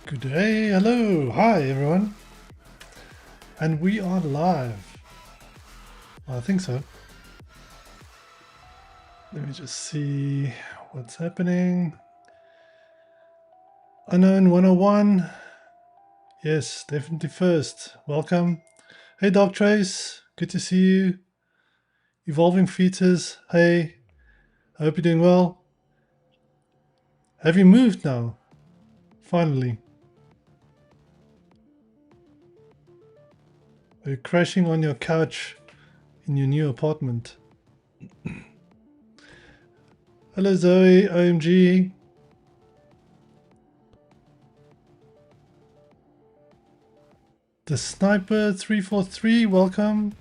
Good day, hello, hi everyone, and we are live. I think so. Let me just see what's happening. Unknown 101, yes, definitely first. Welcome. Hey Dark Trace, good to see you. Evolving Features, hey, I hope you're doing well. Have you moved now? Finally. Are you crashing on your couch in your new apartment? Hello Zoe, OMG. The Sniper 343, welcome.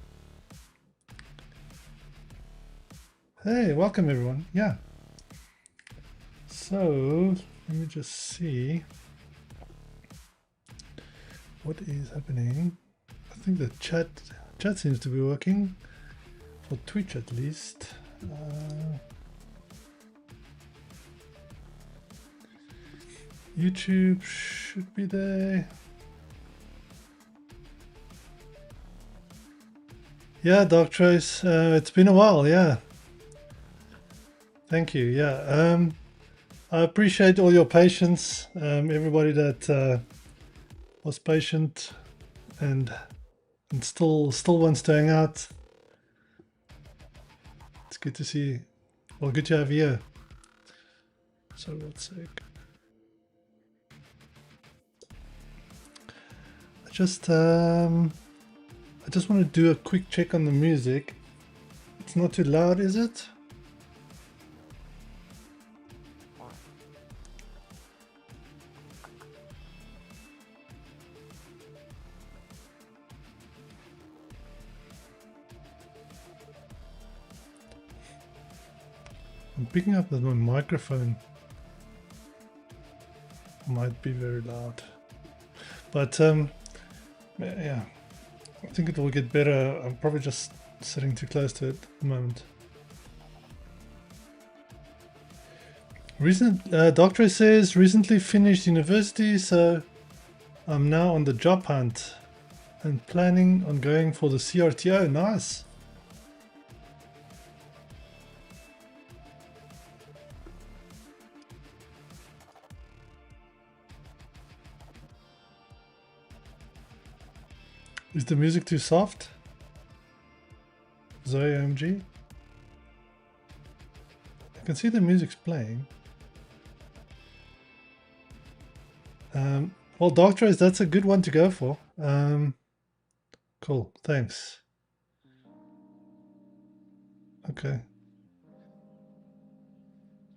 Hey, welcome everyone. Yeah. So let me just see what is happening. I think the chat seems to be working for Twitch at least. YouTube should be there. Yeah, Dark Trace, it's been a while. Yeah. Thank you. Yeah. I appreciate all your patience. Everybody that was patient and still wants to hang out. It's good to see you. Well, good to have you here. So let's see. I just want to do a quick check on the music. It's not too loud, is it? I'm picking up that my microphone might be very loud, but yeah, I think it will get better. I'm probably just sitting too close to it at the moment. Doctor says recently finished university, so I'm now on the job hunt and planning on going for the CRTO. Nice. Is the music too soft? Zoe OMG? I can see the music's playing. Well, Doctor, that's a good one to go for. Cool, thanks. Okay.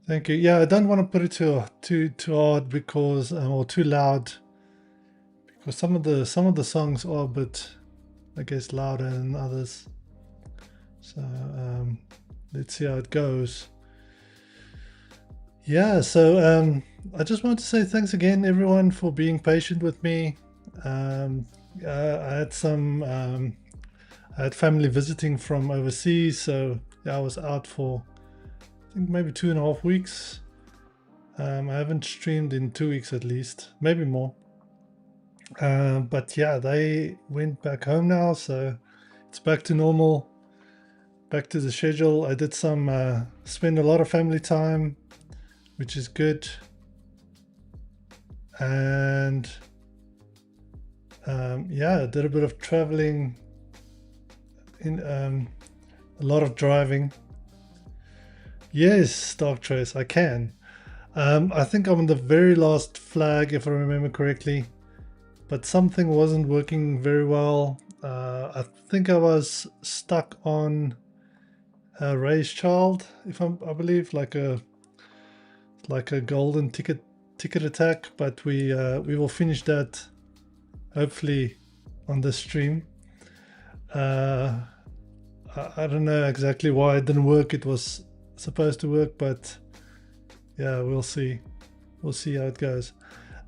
Thank you. Yeah, I don't want to put it too hard because or too loud, because some of the songs are a bit, I guess, louder than others. So let's see how it goes. Yeah, so I just want to say thanks again, everyone, for being patient with me. I had I had family visiting from overseas, so yeah, I was out for I think maybe 2.5 weeks. I haven't streamed in 2 weeks at least, maybe more. But yeah, they went back home now, so it's back to normal, back to the schedule. I did spend a lot of family time, which is good. And yeah, I did a bit of traveling, a lot of driving. Yes, Dark Trace, I can. I think I'm on the very last flag, if I remember correctly, but something wasn't working very well. I think I was stuck on a raiseChild, I believe, like a golden ticket attack, but we will finish that hopefully on this stream. I don't know exactly why it didn't work. It was supposed to work, but yeah, we'll see how it goes.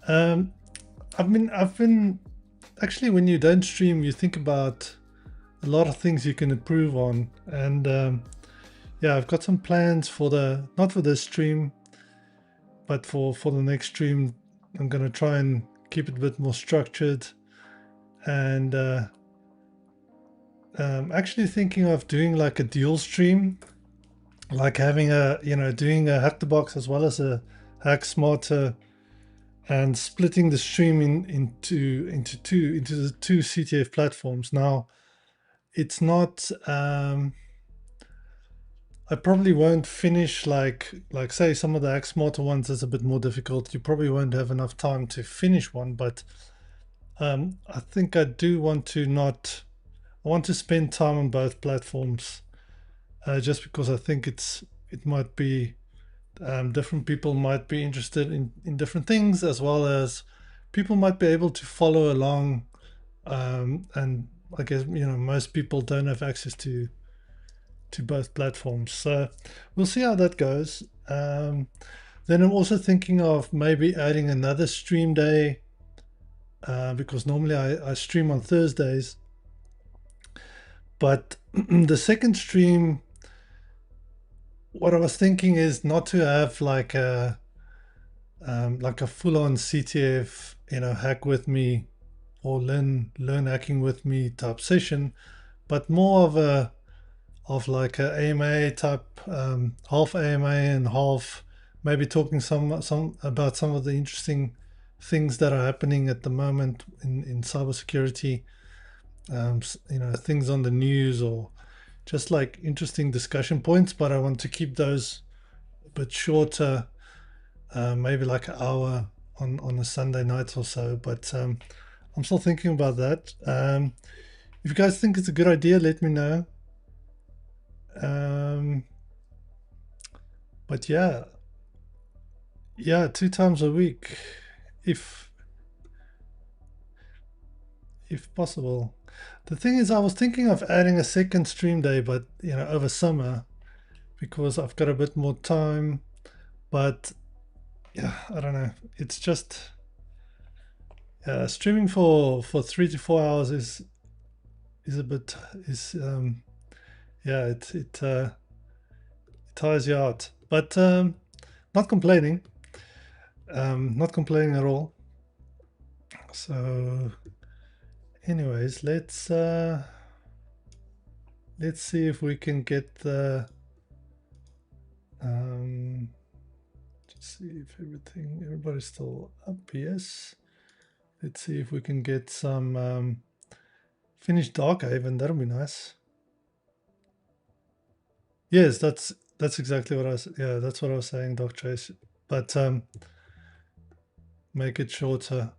I've been actually, when you don't stream, you think about a lot of things you can improve on, and yeah, I've got some plans for not for this stream, but for the next stream. I'm gonna try and keep it a bit more structured, and actually thinking of doing like a dual stream, like having a, doing a Hack the Box as well as a HackSmarter, and splitting the stream into the two CTF platforms. Now, it's not. I probably won't finish like say some of the HackSmarter ones is a bit more difficult. You probably won't have enough time to finish one, but I think I do want to not. I want to spend time on both platforms, just because I think it might be different people might be interested in different things, as well as people might be able to follow along, and I guess most people don't have access to both platforms, so we'll see how that goes. Then I'm also thinking of maybe adding another stream day, because normally I stream on Thursdays, but the second stream, what I was thinking is not to have like a full-on CTF, hack with me or learn hacking with me type session, but more of like a AMA type, half AMA and half maybe talking some about some of the interesting things that are happening at the moment in cybersecurity, things on the news, or just like interesting discussion points, but I want to keep those a bit shorter, maybe like an hour on a Sunday night or so, but I'm still thinking about that. If you guys think it's a good idea, let me know. But yeah, 2 times a week, if possible. The thing is, I was thinking of adding a second stream day, but over summer, because I've got a bit more time. But yeah, I don't know. It's just streaming for 3 to 4 hours is a bit it tires you out. But not complaining. Not complaining at all. So anyways, let's see if we can get the just see if everybody's still up. Yes, let's see if we can get some finish DarkHaven. That'll be nice. Yes, that's exactly what I was. Yeah, that's what I was saying, Doc Chase. But make it shorter.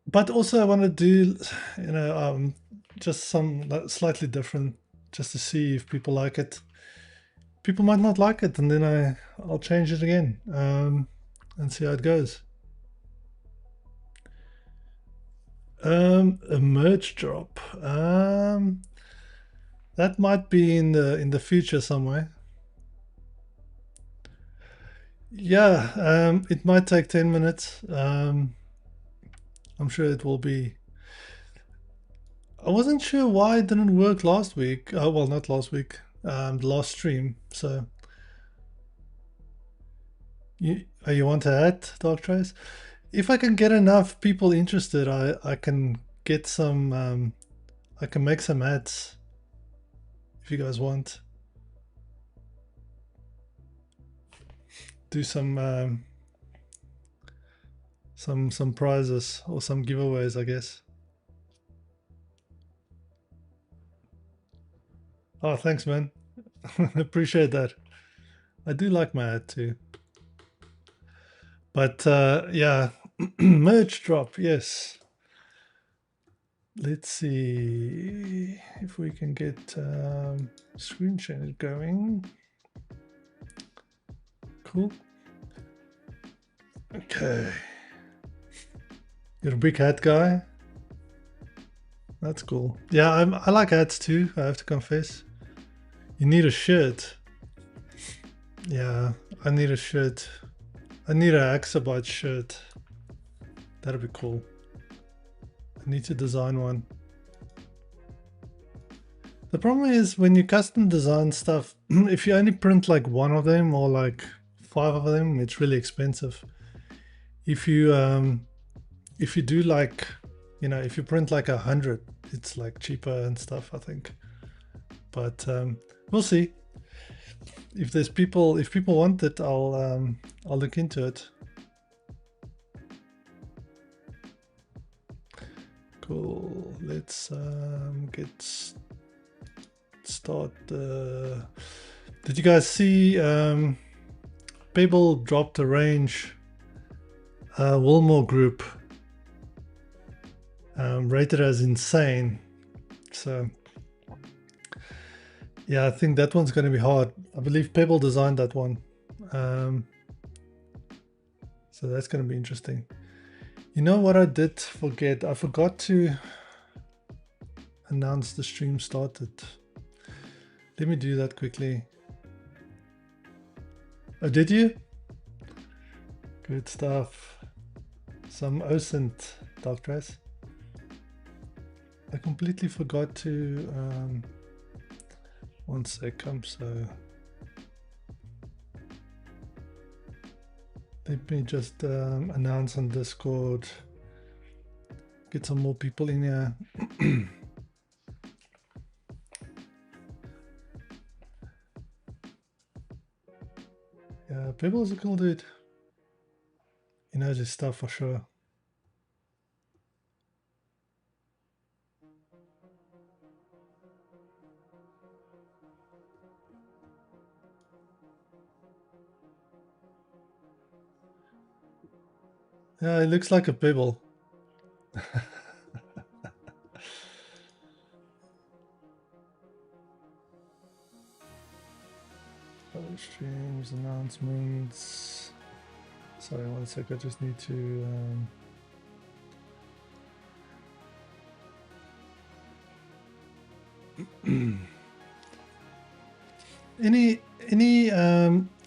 But also, I want to do, just some slightly different, just to see if people like it. People might not like it, and then I'll change it again, and see how it goes. A merge drop. That might be in the future somewhere. Yeah, it might take 10 minutes. I'm sure it will be. I wasn't sure why it didn't work last week. Well, not last week, the last stream. So you want to add, Dark Trace? If I can get enough people interested, I can get some. I can make some ads if you guys want. Do some prizes or some giveaways, I guess. Oh, thanks, man. Appreciate that. I do like my ad too. But yeah, merge drop, yes. Let's see if we can get screen share going. Cool. Okay. You're a big hat guy? That's cool. Yeah, I like hats too, I have to confess. You need a shirt. Yeah, I need a shirt. I need a HaxrByte shirt. That'd be cool. I need to design one. The problem is when you custom design stuff, if you only print like one of them or like 5 of them, it's really expensive. if you do like, you know, if you print like 100, it's like cheaper and stuff, I think. But we'll see. If there's people, if people want it, I'll look into it. Cool. Let's get start. Did you guys see Babel dropped a range Wilmore group rated as insane? So yeah, I think that one's going to be hard. I believe Pebble designed that one. So that's going to be interesting. You know what I did forget? I forgot to announce the stream started. Let me do that quickly. Oh, did you? Good stuff. Some OSINT, DarkHaven. I completely forgot to... one sec, let me just announce on Discord. Get some more people in here. Yeah, Pebble's a cool dude. He knows his stuff for sure. Yeah, it looks like a pebble. Other streams, announcements. Sorry, one sec, I just need to...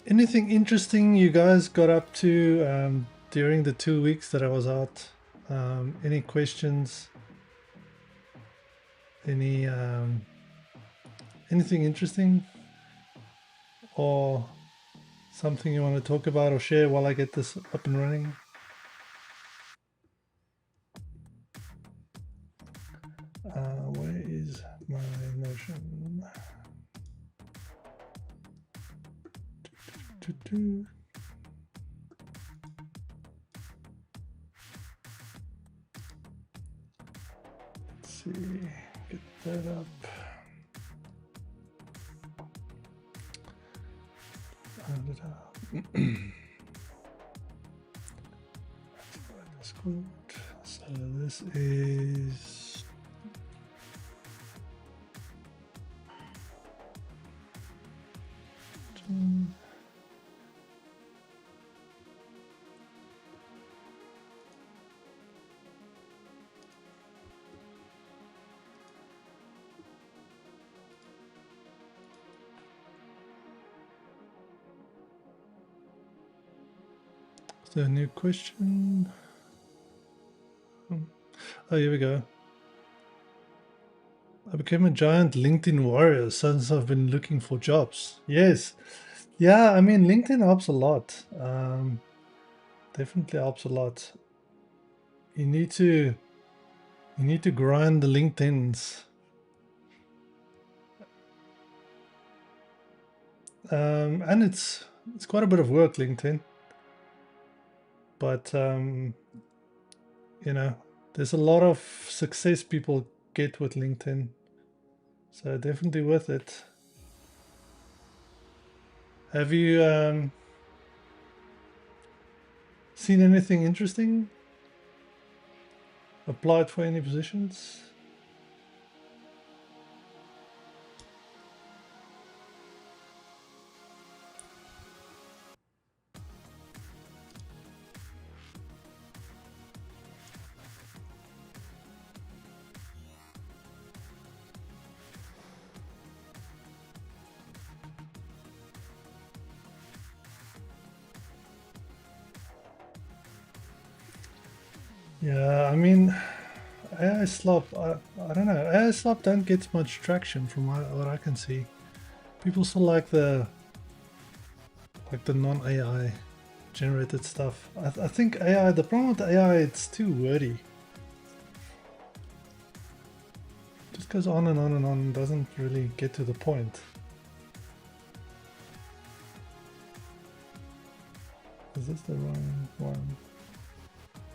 anything interesting you guys got up to during the 2 weeks that I was out? Any questions? Anything interesting? Or something you want to talk about or share while I get this up and running? Where is my Notion? Let's see, get that up. So this is there a new question? Oh, here we go. I became a giant LinkedIn warrior since I've been looking for jobs. Yes. Yeah, I mean, LinkedIn helps a lot. Definitely helps a lot. You need to grind the LinkedIns. And it's quite a bit of work, LinkedIn. But you know, there's a lot of success people get with LinkedIn. So definitely worth it. Have you seen anything interesting? Applied for any positions? Yeah, I mean, AI slop, I don't know. AI slop don't get much traction from what I can see. People still like the non-AI generated stuff. I think AI, the problem with AI, it's too wordy. It just goes on and on and on, doesn't really get to the point. Is this the wrong one?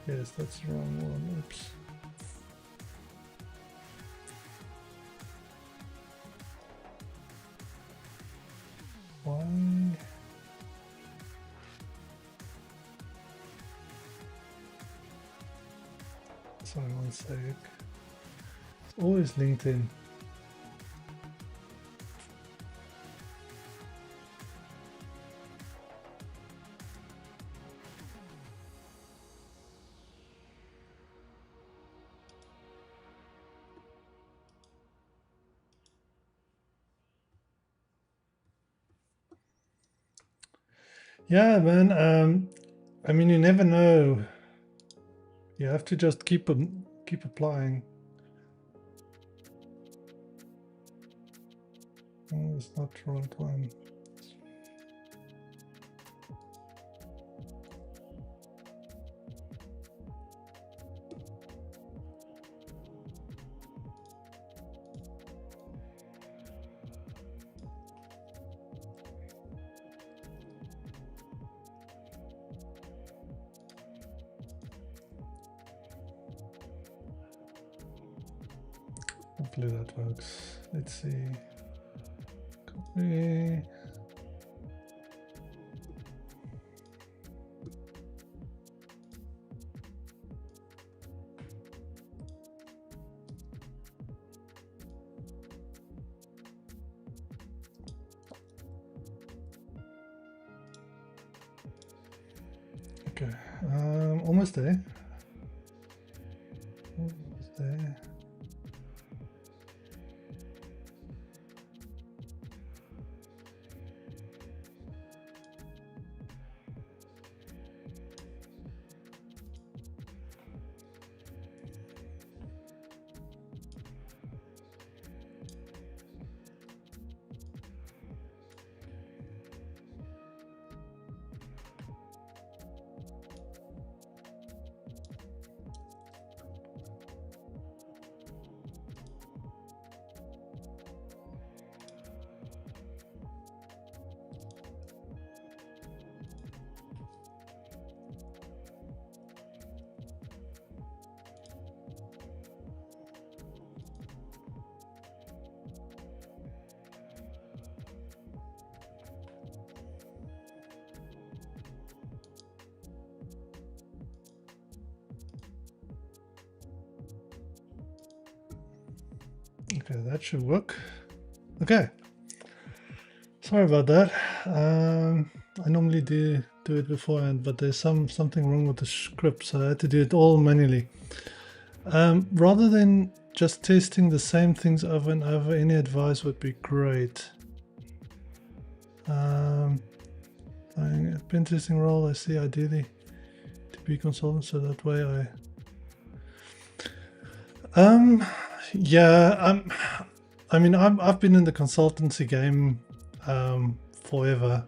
Yes, that's the wrong one. Oops. Why? Sorry, one sec. It's always LinkedIn. Yeah, man. I mean, you never know. You have to just keep applying. Oh, it's not the right one. Hopefully that works. Let's see. Copy. Okay, almost there. Almost there. Okay, that should work. Okay. Sorry about that. I normally do it beforehand, but there's something wrong with the script, so I had to do it all manually. Rather than just testing the same things over and over, any advice would be great. Pen testing role, I see ideally to be consultant, so that way yeah, I mean, I've been in the consultancy game forever,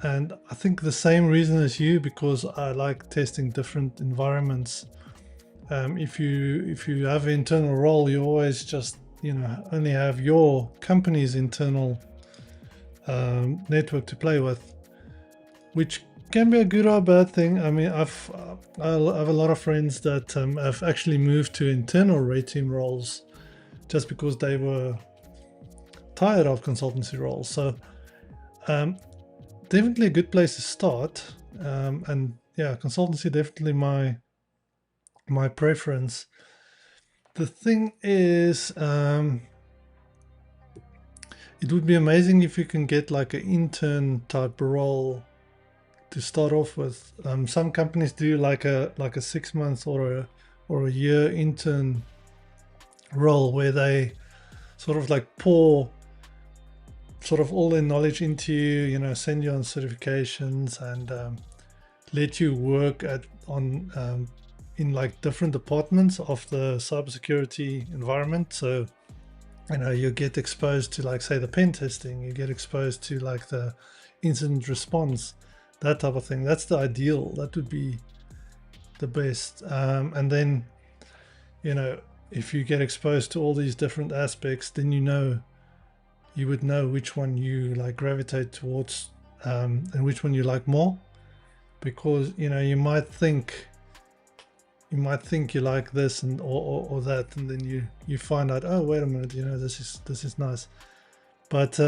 and I think the same reason as you, because I like testing different environments. If you have an internal role, you always just, you know, only have your company's internal network to play with, which can be a good or a bad thing. I mean, I have a lot of friends that have actually moved to internal red team roles just because they were tired of consultancy roles. So definitely a good place to start. And yeah, consultancy definitely my preference. The thing is, it would be amazing if you can get like an intern type role to start off with. Some companies do like a 6 months or a year intern role where they sort of like pour sort of all their knowledge into you, you know, send you on certifications and let you work in like different departments of the cybersecurity environment. So, you know, you get exposed to, like, say, the pen testing, you get exposed to like the incident response, that type of thing. That's the ideal. That would be the best. And then, you know, if you get exposed to all these different aspects, then you would know which one you like gravitate towards, and which one you like more, because you know you might think you like this and or that, and then you find out, oh wait a minute, you know, this is nice. But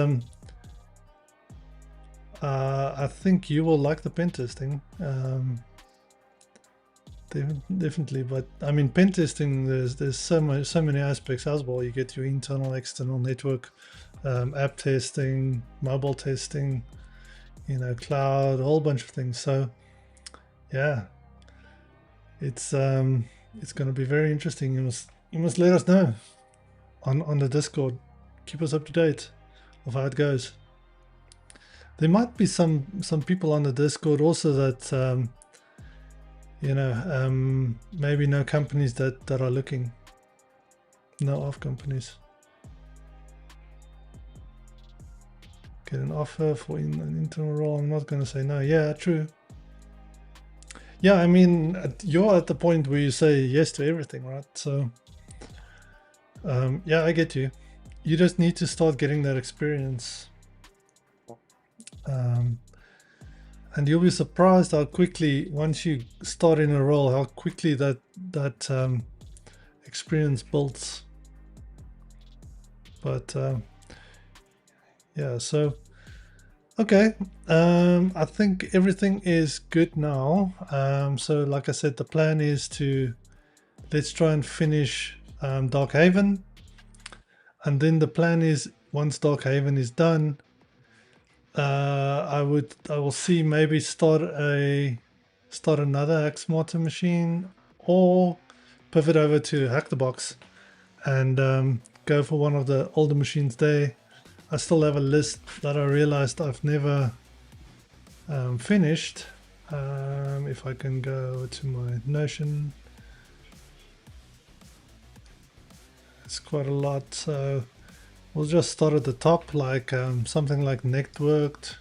I think you will like the pen testing. Definitely. But I mean, pen testing, there's so many aspects as well. You get your internal, external network, app testing, mobile testing, you know, cloud, a whole bunch of things. So yeah, it's going to be very interesting. You must let us know on the Discord. Keep us up to date of how it goes. There might be some people on the Discord also that you know, maybe no companies that are looking, no off companies. Get an offer for an internal role. I'm not going to say no. Yeah, true. Yeah, I mean, you're at the point where you say yes to everything, right? So yeah, I get you. You just need to start getting that experience. And you'll be surprised how quickly, once you start in a role, how quickly that experience builds. But yeah, so okay, I think everything is good now. So like I said, the plan is to let's try and finish DarkHaven, and then the plan is once DarkHaven is done, I will see maybe start another HackSmarter machine, or pivot over to HackTheBox and go for one of the older machines there. I still have a list that I realized I've never finished. If I can go to my Notion, it's quite a lot. So we'll just start at the top, like something like Networked.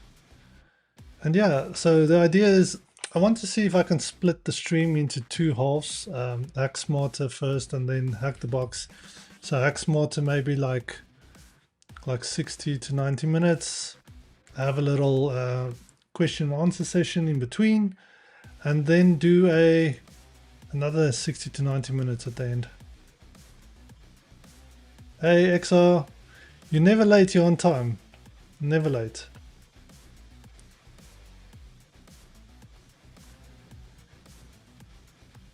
And yeah, so the idea is I want to see if I can split the stream into two halves, HackSmarter first and then HackTheBox. So HackSmarter maybe like 60 to 90 minutes, have a little question and answer session in between, and then do another 60 to 90 minutes at the end. Hey XR, you're never late, you're on time. Never late.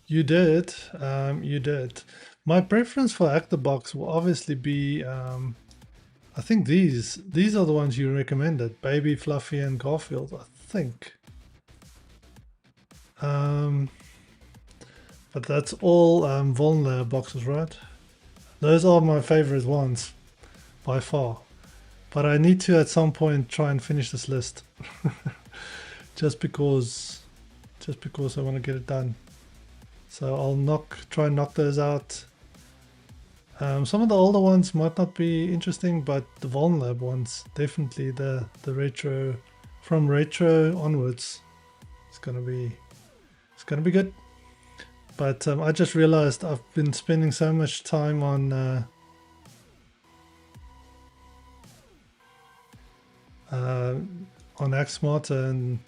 You did. You did. My preference for HackTheBox will obviously be I think these are the ones you recommended, Baby, Fluffy, and Garfield, I think. But that's all Volna boxes, right? Those are my favorite ones by far. But I need to at some point try and finish this list. just because I want to get it done. So I'll try and knock those out. Some of the older ones might not be interesting, but the VulnLab ones, definitely the retro, from retro onwards, it's gonna be good. But I just realized I've been spending so much time on HackSmarter, and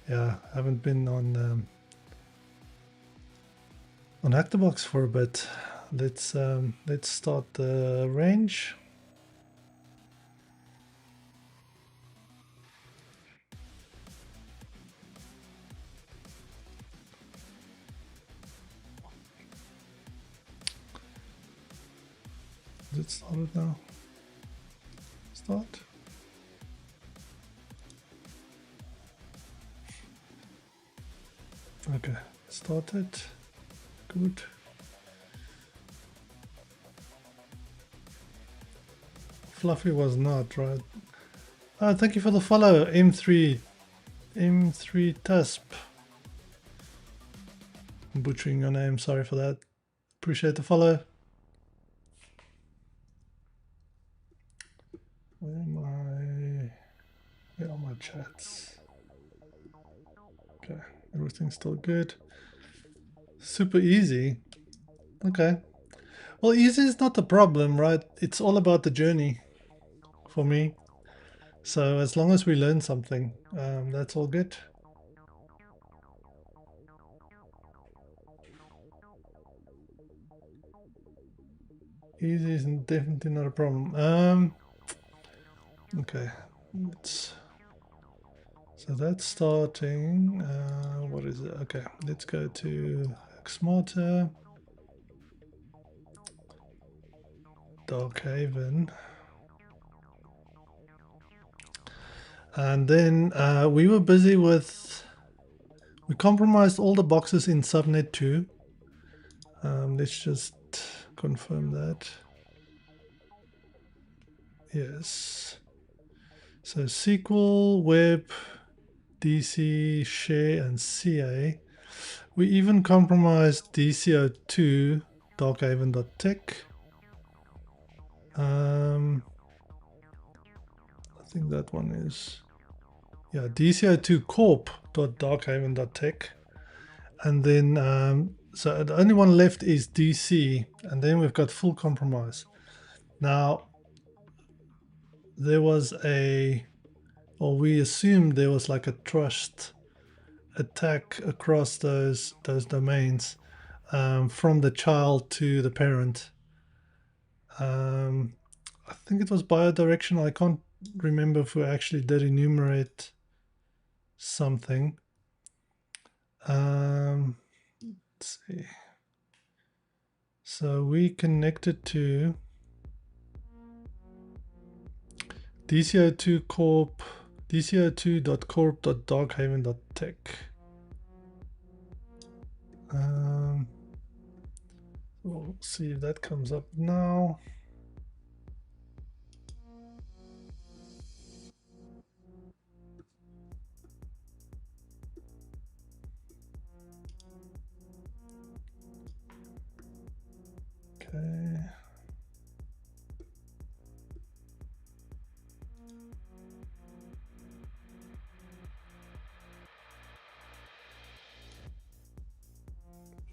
yeah, haven't been on HackTheBox for a bit. Let's start the range. Is it started now? Start. Okay, started. Good. Fluffy was not, right? Thank you for the follow, M3 Tusp. I'm butchering your name, sorry for that. Appreciate the follow. Where are my chats? Okay, everything's still good. Super easy. Okay. Well, easy is not the problem, right? It's all about the journey for me. So as long as we learn something, that's all good. Easy is definitely not a problem. Okay, so that's starting. What is it? Okay, let's go to HackSmarter, DarkHaven, and then we were busy with. We compromised all the boxes in subnet 2. Let's just confirm that. Yes. So SQL, Web, DC, Share, and CA. We even compromised DCO2, DarkHaven.tech. I think that one is, yeah, DCO2 corp.darkhaven.tech. And then, so the only one left is DC, and then we've got full compromise. Now, there was or we assumed there was like a trust attack across those domains, from the child to the parent. I think it was bidirectional. I can't remember if we actually did enumerate something. Let's see. So we connected to DCO2 corp, DCO2.corp.darkhaven.tech. We'll see if that comes up now. Okay.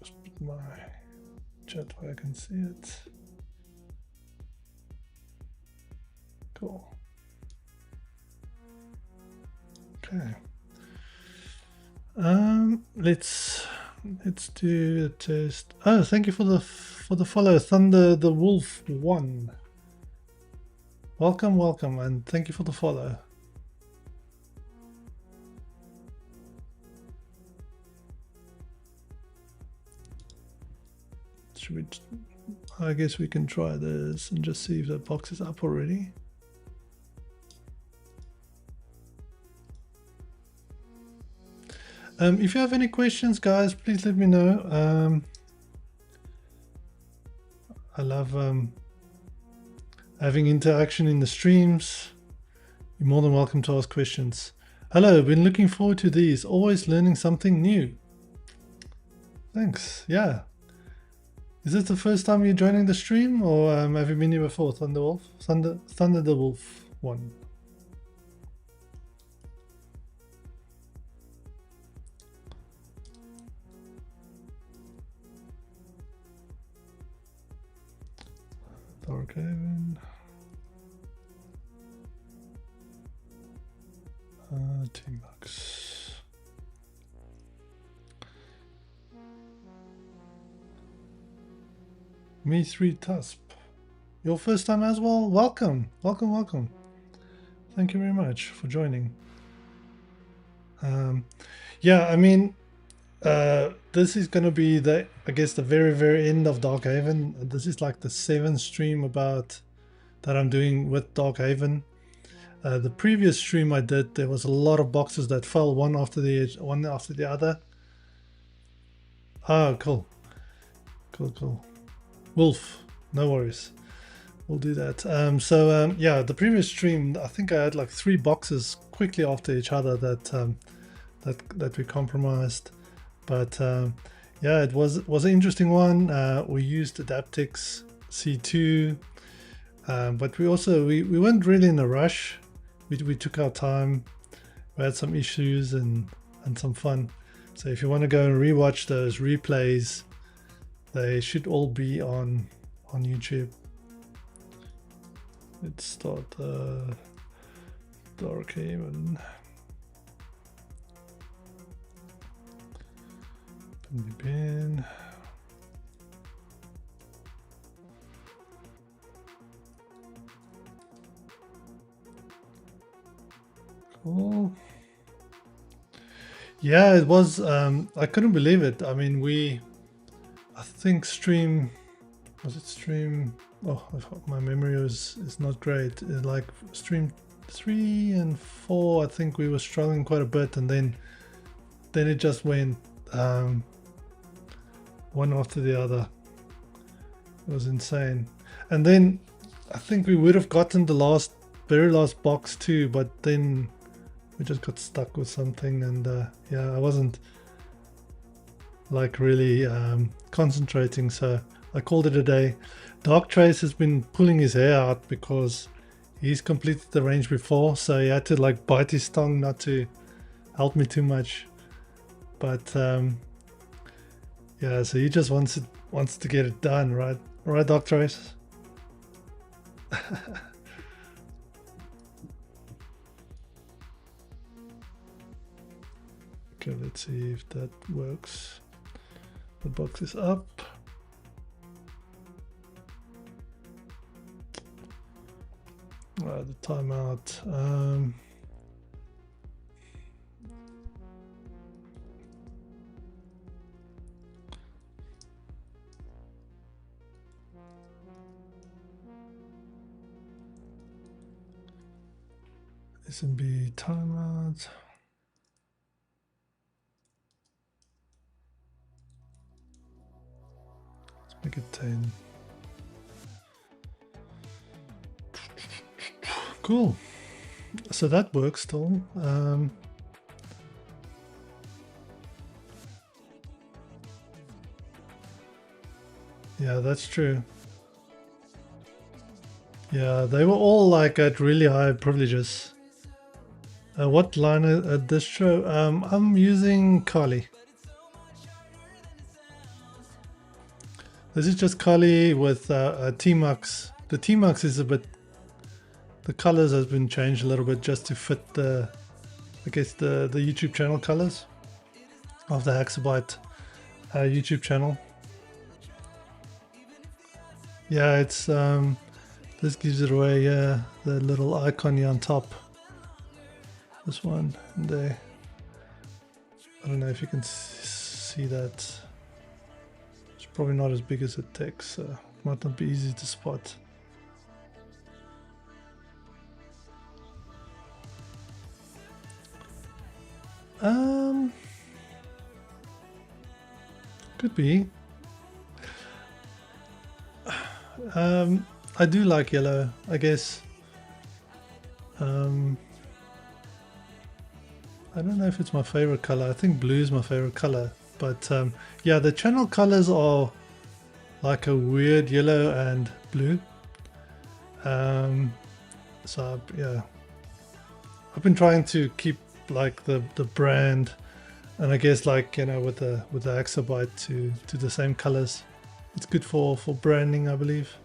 Just put my chat where I can see it. Cool. Okay. Let's do a test. Oh, thank you for the follow, Thunder the Wolf 1. Welcome, and thank you for the follow. Should we? I guess we can try this and just see if that box is up already. If you have any questions, guys, please let me know. I love having interaction in the streams. You're more than welcome to ask questions. Hello, been looking forward to these. Always learning something new. Thanks. Yeah. Is this the first time you're joining the stream, or have you been here before, Thunder the Wolf 1? DarkHaven. T-Max. Me3 Tusp. Your first time as well? Welcome. Thank you very much for joining. Yeah, I mean, this is going to be I guess the very end of DarkHaven. This is like the 7th stream that I'm doing with DarkHaven. The previous stream I did, there was a lot of boxes that fell one after the other. Oh, cool. Wolf, no worries. We'll do that. Yeah, the previous stream, I think I had like 3 boxes quickly after each other that we compromised. But yeah, it was an interesting one. We used Adaptix C2, but we weren't really in a rush. We took our time. We had some issues and some fun. So if you want to go and rewatch those replays, they should all be on YouTube. Let's start DarkHaven. Bin. Cool. Yeah, it was. I couldn't believe it. I mean, I think stream. Was it stream? Oh, my memory is not great. It's like stream 3 and 4. I think we were struggling quite a bit, and then it just went one after the other. It was insane. And then I think we would have gotten the very last box too, but then we just got stuck with something, and yeah, I wasn't like really concentrating, so I called it a day. Darktrace has been pulling his hair out because he's completed the range before, so he had to like bite his tongue not to help me too much. But yeah, so he just wants to get it done, right? Right, Darktrace? Okay, let's see if that works. The box is up. The timeout. SMB timeout. Let's make it 10. Cool. So that works still. Yeah, that's true. Yeah, they were all like at really high privileges. What line at distro? I'm using Kali. This is just Kali with Tmux. The Tmux is a bit. The colors has been changed a little bit just to fit I guess the YouTube channel colors of the HaxrByte YouTube channel. Yeah, it's this gives it away. Yeah, the little icon here on top. This one and there. I don't know if you can see that. It's probably not as big as it takes, so it might not be easy to spot. Could be. I do like yellow, I guess. I don't know if it's my favorite color. I think blue is my favorite color, but yeah, the channel colors are like a weird yellow and blue. So yeah, I've been trying to keep like the brand, and I guess like, you know, with the HaxrByte to the same colors. It's good for branding, I believe.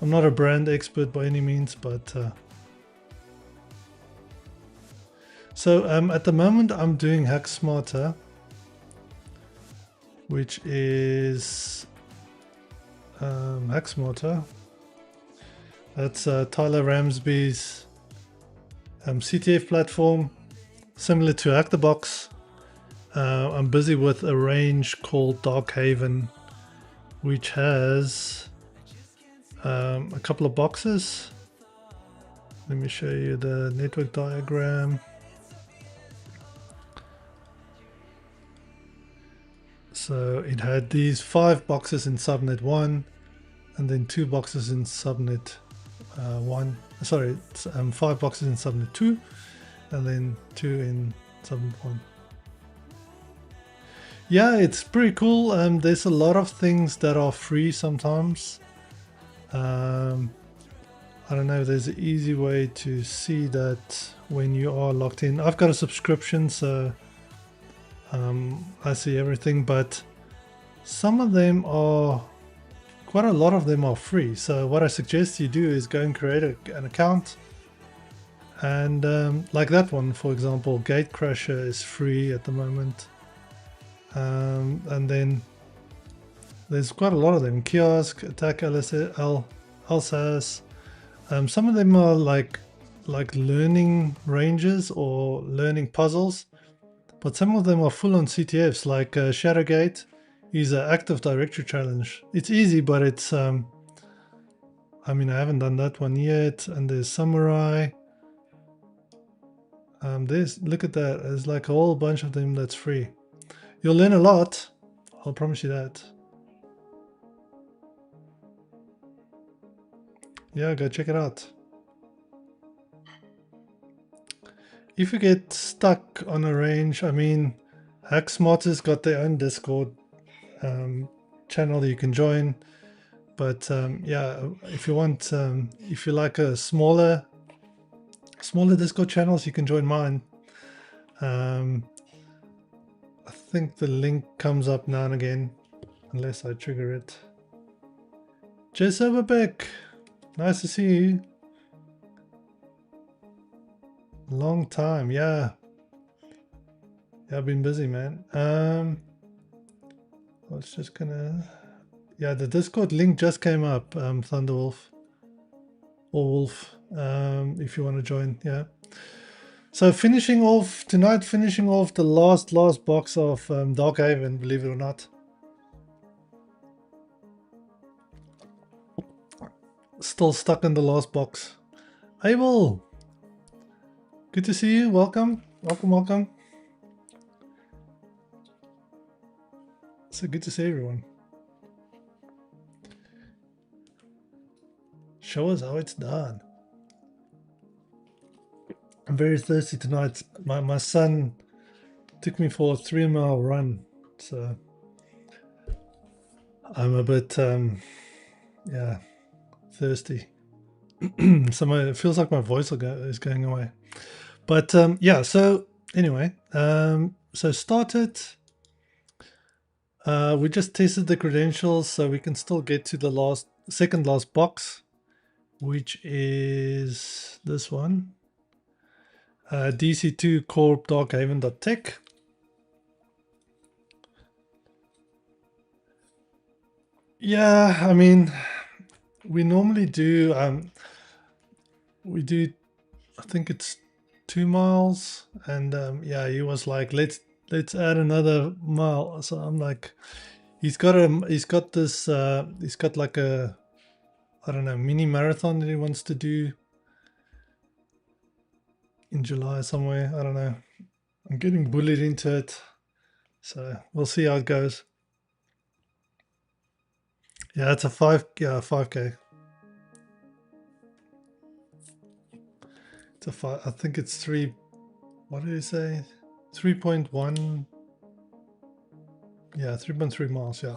I'm not a brand expert by any means, but so at the moment I'm doing HackSmarter, which is HackSmarter. That's Tyler Ramsby's CTF platform, similar to Hack the Box. I'm busy with a range called DarkHaven, which has a couple of boxes. Let me show you the network diagram. So it had these 5 boxes in subnet 1, and then 2 boxes in subnet 1. Sorry, 5 boxes in subnet 2, and then 2 in subnet 1. Yeah, it's pretty cool. There's a lot of things that are free sometimes. I don't know if there's an easy way to see that when you are logged in. I've got a subscription, so I see everything, but some of them are, quite a lot of them are free. So what I suggest you do is go and create an account, and like that one, for example, Gatecrasher is free at the moment, and then there's quite a lot of them. Kiosk, Attack LSAS. Some of them are like learning ranges or learning puzzles, but some of them are full on CTFs, like Shadowgate is an Active Directory challenge. It's easy, but it's I mean, I haven't done that one yet. And there's Samurai. Look at that. There's like a whole bunch of them that's free. You'll learn a lot. I'll promise you that. Yeah, go check it out. If you get stuck on a range, I mean, HackSmarter's got their own Discord channel that you can join. But yeah, if you want, if you like a smaller Discord channels, you can join mine. I think the link comes up now and again, unless I trigger it. Jess Overbeck, nice to see you. Long time, yeah. Yeah, I've been busy, man. I was just gonna, yeah, the Discord link just came up, Thunderwolf or Wolf, if you want to join, yeah. So finishing off tonight, the last box of DarkHaven, believe it or not. Still stuck in the last box. Abel, good to see you. Welcome. So good to see everyone. Show us how it's done. I'm very thirsty tonight. My son took me for a 3-mile run, so I'm a bit yeah, thirsty. So it feels like my voice is going away. But yeah, so anyway, so started. We just tested the credentials, so we can still get to the second last box, which is this one. DC2 Corp DarkHaven.tech. Yeah, I mean, we normally do, I think it's 2 miles, and yeah, he was like, let's add another mile. So I'm like, he's got like a, I don't know, mini marathon that he wants to do in July somewhere. I don't know. I'm getting bullied into it, so we'll see how it goes. Yeah, it's a 5K. It's a I think it's 3. What did he say? 3.1. Yeah, 3.3 miles. Yeah.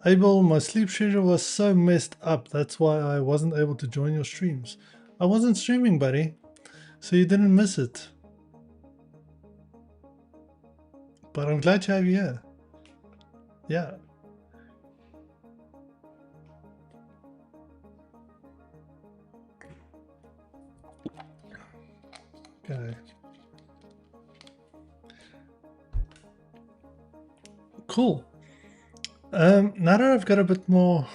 Abel, my sleep schedule was so messed up. That's why I wasn't able to join your streams. I wasn't streaming, buddy, so you didn't miss it. But I'm glad to have you here. Yeah. Okay. Cool. Now that I've got a bit more,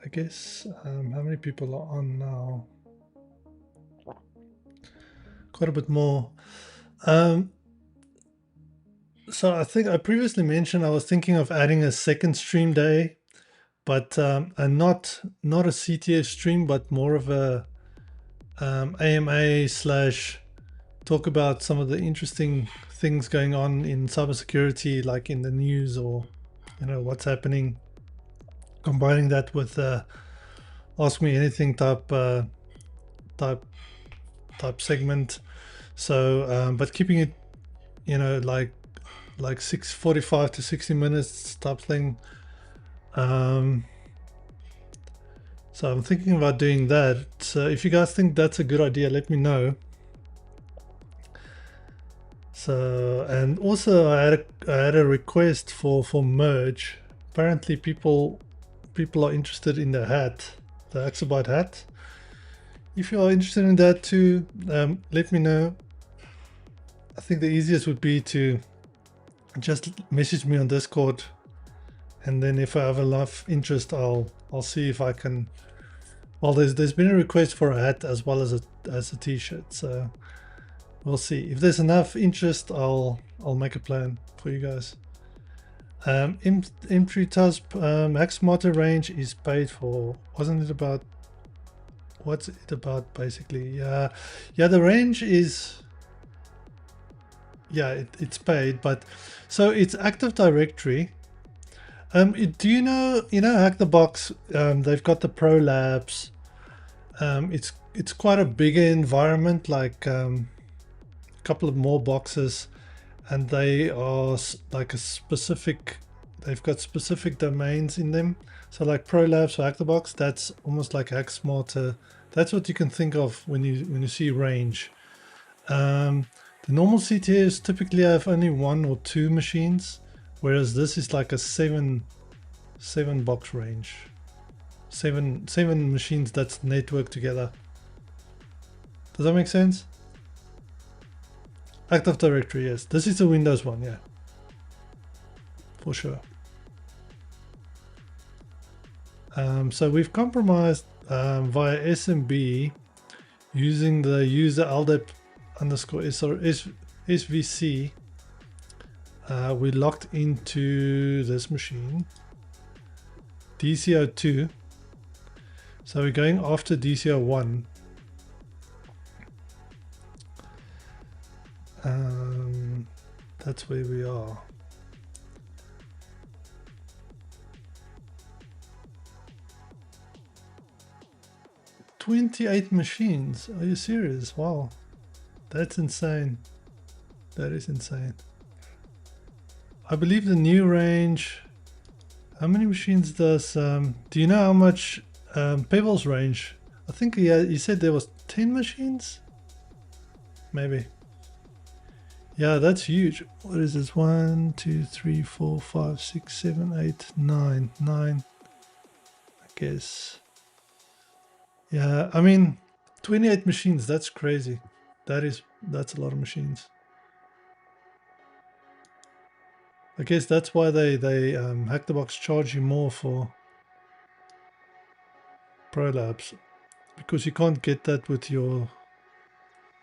I guess, how many people are on now? Quite a bit more. So I think I previously mentioned I was thinking of adding a second stream day, but not a CTF stream, but more of a AMA / talk about some of the interesting things going on in cybersecurity, like in the news, or you know, what's happening. Combining that with ask me anything type segment. So but keeping it, you know, like 45 to 60 minutes type thing. So I'm thinking about doing that. So if you guys think that's a good idea, let me know. So, and also I had a request for merge. Apparently people are interested in the hat, the HaxrByte hat. If you are interested in that too, let me know. I think the easiest would be to just message me on Discord, and then if I have enough interest, I'll see if I can. Well, there's been a request for a hat as well as a t-shirt, so we'll see. If there's enough interest, I'll make a plan for you guys. M3 TUSP HackSmarter range is paid for. Wasn't it about? What's it about basically? Yeah, the range is. Yeah, it's paid, but so it's Active Directory. Do you know Hack the Box? They've got the Pro Labs. It's quite a bigger environment, like a couple of more boxes, and they are like a specific. They've got specific domains in them. So like Pro Labs or Hack the Box, that's almost like HackSmarter. That's what you can think of when you see range. The normal CTFs typically have only 1 or 2 machines, whereas this is like a 7 box range. 7 machines that's networked together. Does that make sense? Active Directory, yes. This is the Windows one, yeah. For sure. So we've compromised via SMB using the user LDAP _SVC. We locked into this machine, DCO2. So we're going after DCO1. That's where we are. $28 machines. Are you serious? Wow. That's insane. That is insane. I believe the new range. How many machines does? Do you know how much Pebbles range? I think he said there was 10 machines. Maybe. Yeah, that's huge. What is this? 1, 2, 3, 4, 5, 6, 7, 8, 9. 9. I guess. Yeah, I mean, 28 machines. That's crazy. That's a lot of machines. I guess that's why they Hack the Box charge you more for Pro Labs, because you can't get that with your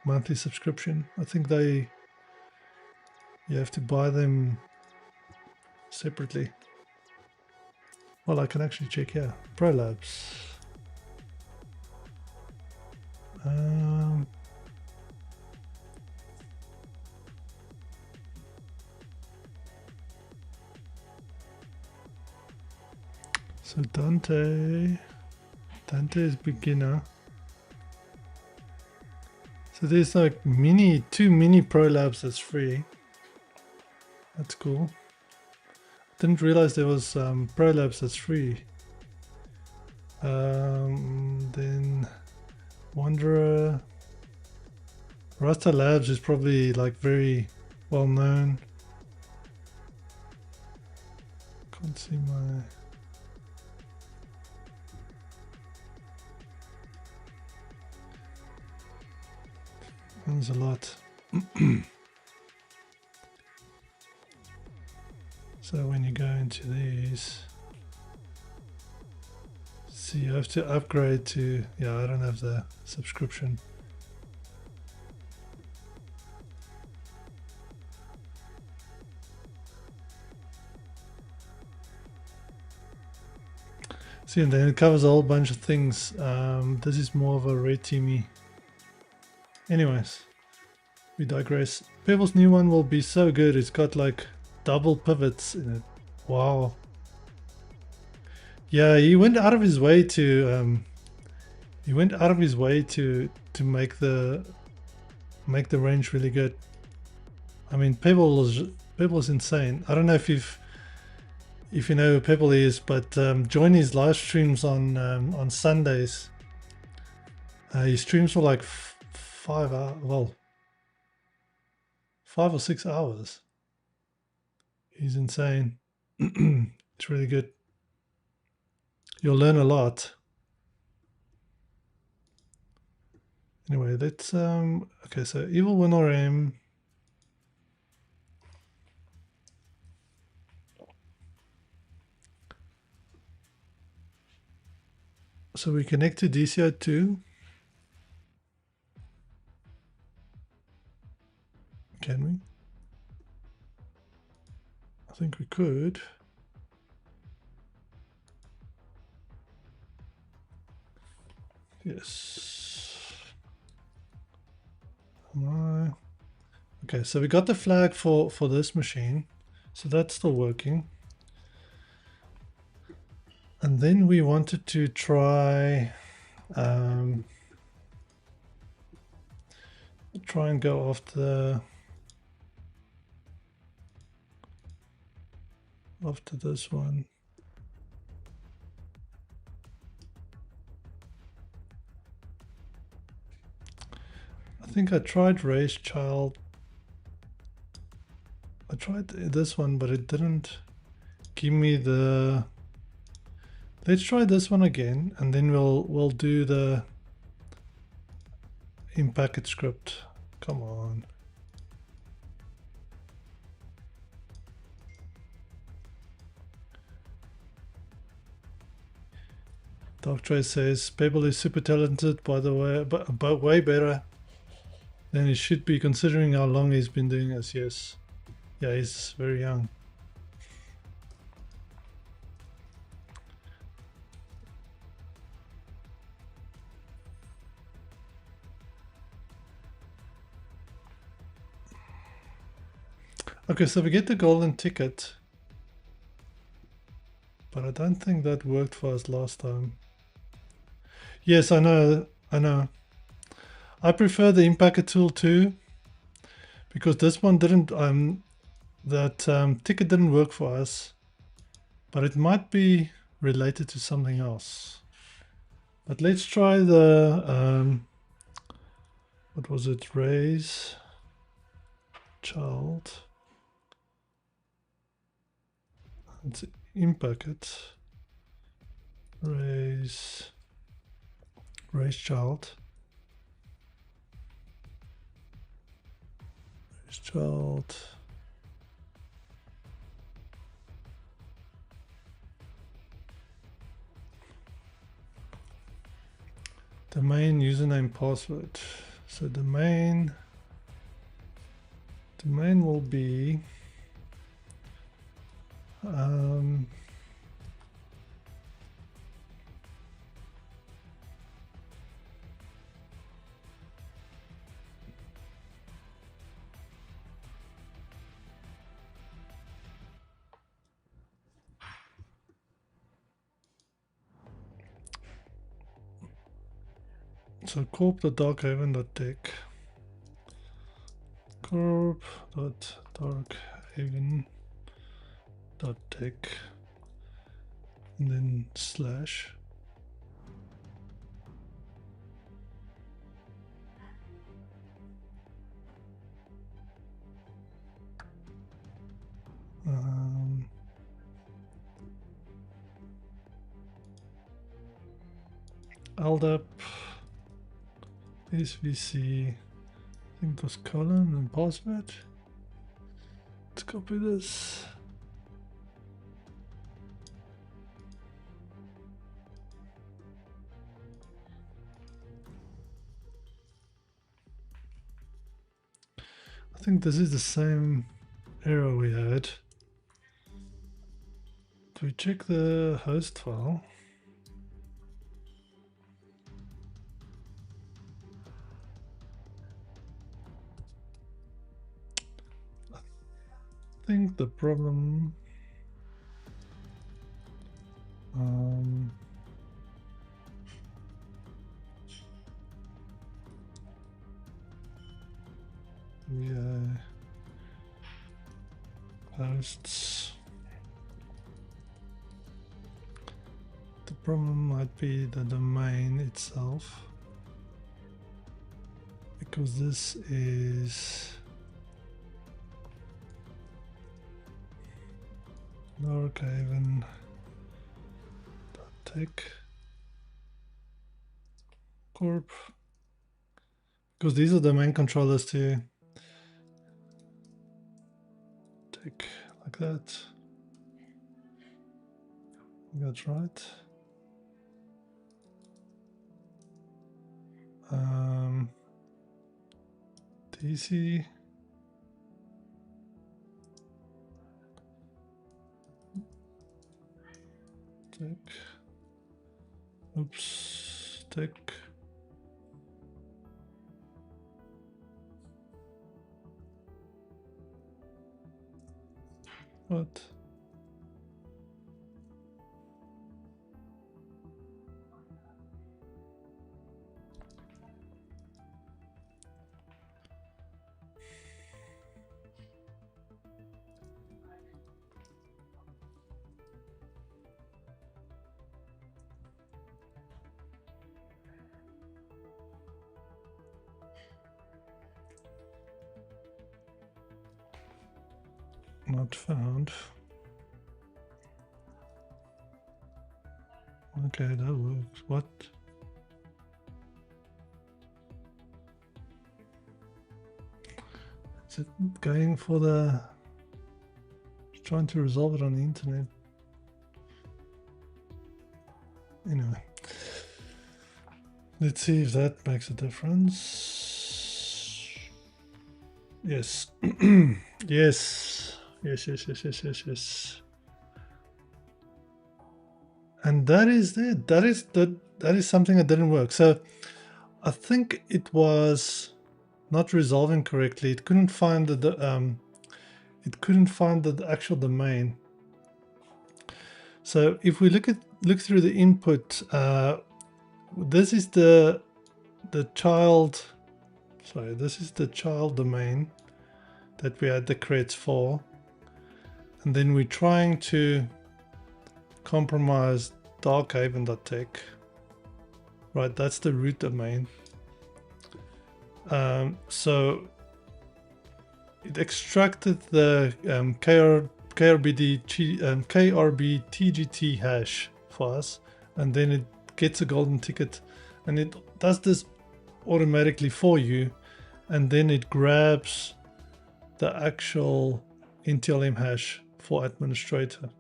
monthly subscription. I think you have to buy them separately. Well, I can actually check here. Pro Labs. So Dante is beginner. So there's like 2 mini Pro Labs that's free. That's cool. Didn't realize there was Pro Labs that's free. Then Wanderer. Rasta Labs is probably like very well known. Can't see my. There's a lot. So when you go into these, see, you have to upgrade to, yeah, I don't have the subscription. See, and then it covers a whole bunch of things. This is more of a red teamy. Anyways, we digress. Pebbles' new one will be so good. It's got like double pivots in it. Wow. Yeah, he went out of his way to make the range really good. I mean, Pebble is insane. I don't know if you know who Pebble is, but join his live streams on Sundays. He streams for like 5 5 or 6 hours. He's insane. It's really good. You'll learn a lot. Anyway, let's okay, so evil 1RM. So we connect to DCI2. Can we? I think we could. Yes. Okay, so we got the flag for this machine. So that's still working. And then we wanted to try and go after this one. I think I tried raiseChild. I tried this one, but it didn't give me the. Let's try this one again, and then we'll do the in packet script. Come on. Dark says Pebble is super talented, by the way, but way better than he should be considering how long he's been doing this. Yes, yeah, he's very young. Okay, so we get the golden ticket, but I don't think that worked for us last time. Yes, I know. I prefer the in-packet tool too, because this one didn't, that ticket didn't work for us, but it might be related to something else. But let's try the, what was it, raiseChild. It's in-packet, raiseChild. Domain, username, password. So domain will be so corp.darkhaven.tech, corp.darkhaven.tech, and then slash. LDAP, SVC, I think it was colon and password. Let's copy this. I think this is the same error we had. Do we check the host file? I think the problem hosts. The problem might be the domain itself, because this is DarkHaven Tech Corp, because these are the main controllers to take like that. That's right. DC. Tech. Oops. Tech. What? Not found. Okay, that works. What? Is it going for the... trying to resolve it on the internet? Anyway. Let's see if that makes a difference. Yes. Yes. Yes. And that is it. That is something that didn't work. So I think it was not resolving correctly. It couldn't find the actual domain. So if we look through the input, this is the child. Sorry, this is the child domain that we had the creds for, and then we're trying to compromise DarkHaven.tech. Right, that's the root domain. So it extracted the KRBTGT hash for us, and then it gets a golden ticket, and it does this automatically for you, and then it grabs the actual NTLM hash for administrator.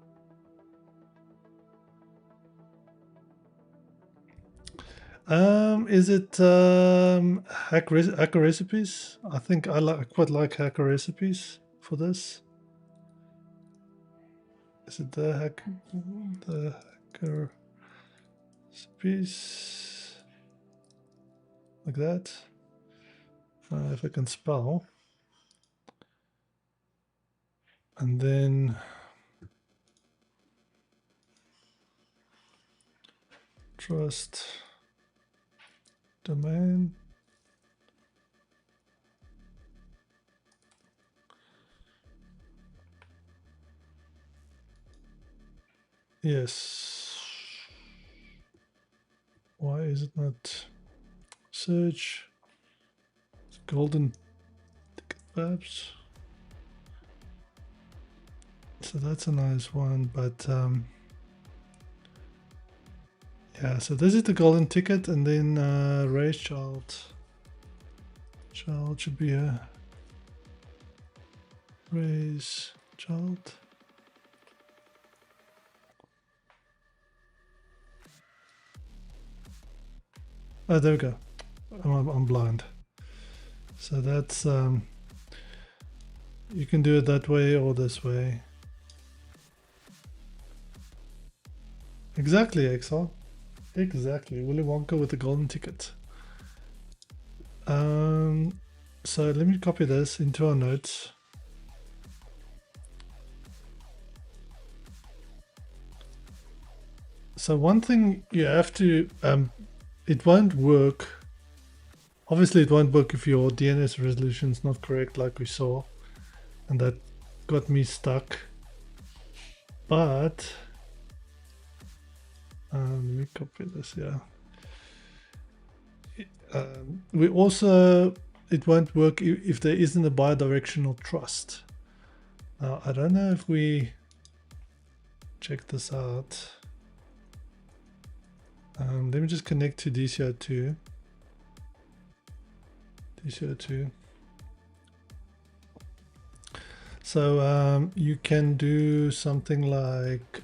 Is it hacker recipes? I think I quite like hacker recipes for this. Is it the hacker recipes like that? If I can spell, and then trust domain. Yes. Why is it not search? It's golden ticket perhaps. So that's a nice one, but yeah, so this is the golden ticket, and then raiseChild. Child should be a raiseChild. Oh, there we go. I'm blind. So that's you can do it that way or this way. Exactly, Exile. Exactly, Willy Wonka with the golden ticket. So let me copy this into our notes. So one thing you have to, it won't work. Obviously it won't work if your DNS resolution is not correct, like we saw, and that got me stuck. But let me copy this here. We also, it won't work if there isn't a bidirectional trust. Now I don't know if we check this out. Let me just connect to DCO2. So you can do something like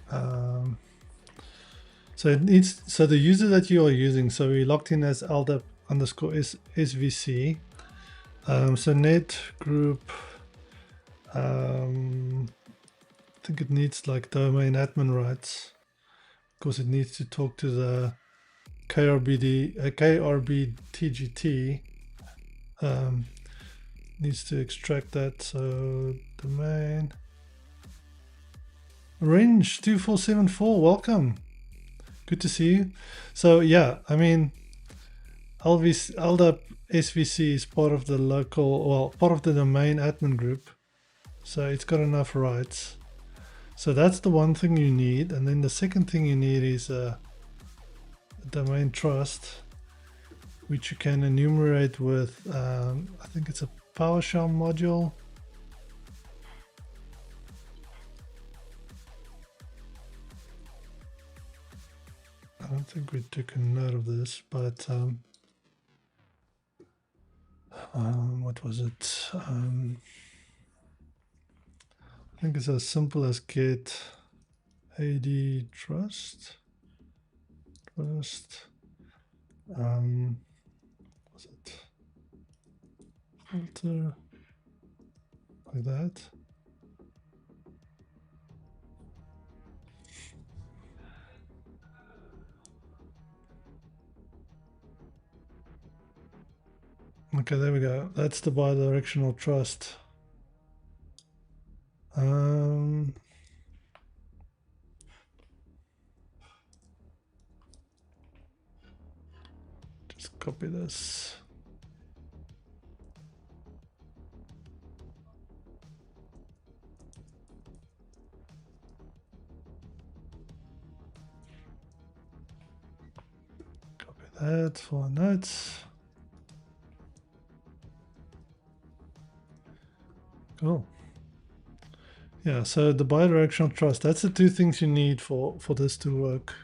so the user that you are using, so we logged in as LDAP underscore SVC. So net group, I think it needs like domain admin rights, because it needs to talk to the KRBTGT. Needs to extract that. So domain range 2474, welcome, good to see you. So yeah, I mean, LDAP SVC is part of the local, well, part of the domain admin group, so it's got enough rights. So that's the one thing you need, and then the second thing you need is a domain trust, which you can enumerate with I think it's a PowerShell module. I don't think we took a note of this, but what was it? I think it's as simple as get AD trust. Was it filter like that? Okay, there we go. That's the bidirectional trust. Just copy this. Copy that for notes. Cool. Yeah, so the bidirectional trust, that's the two things you need for this to work.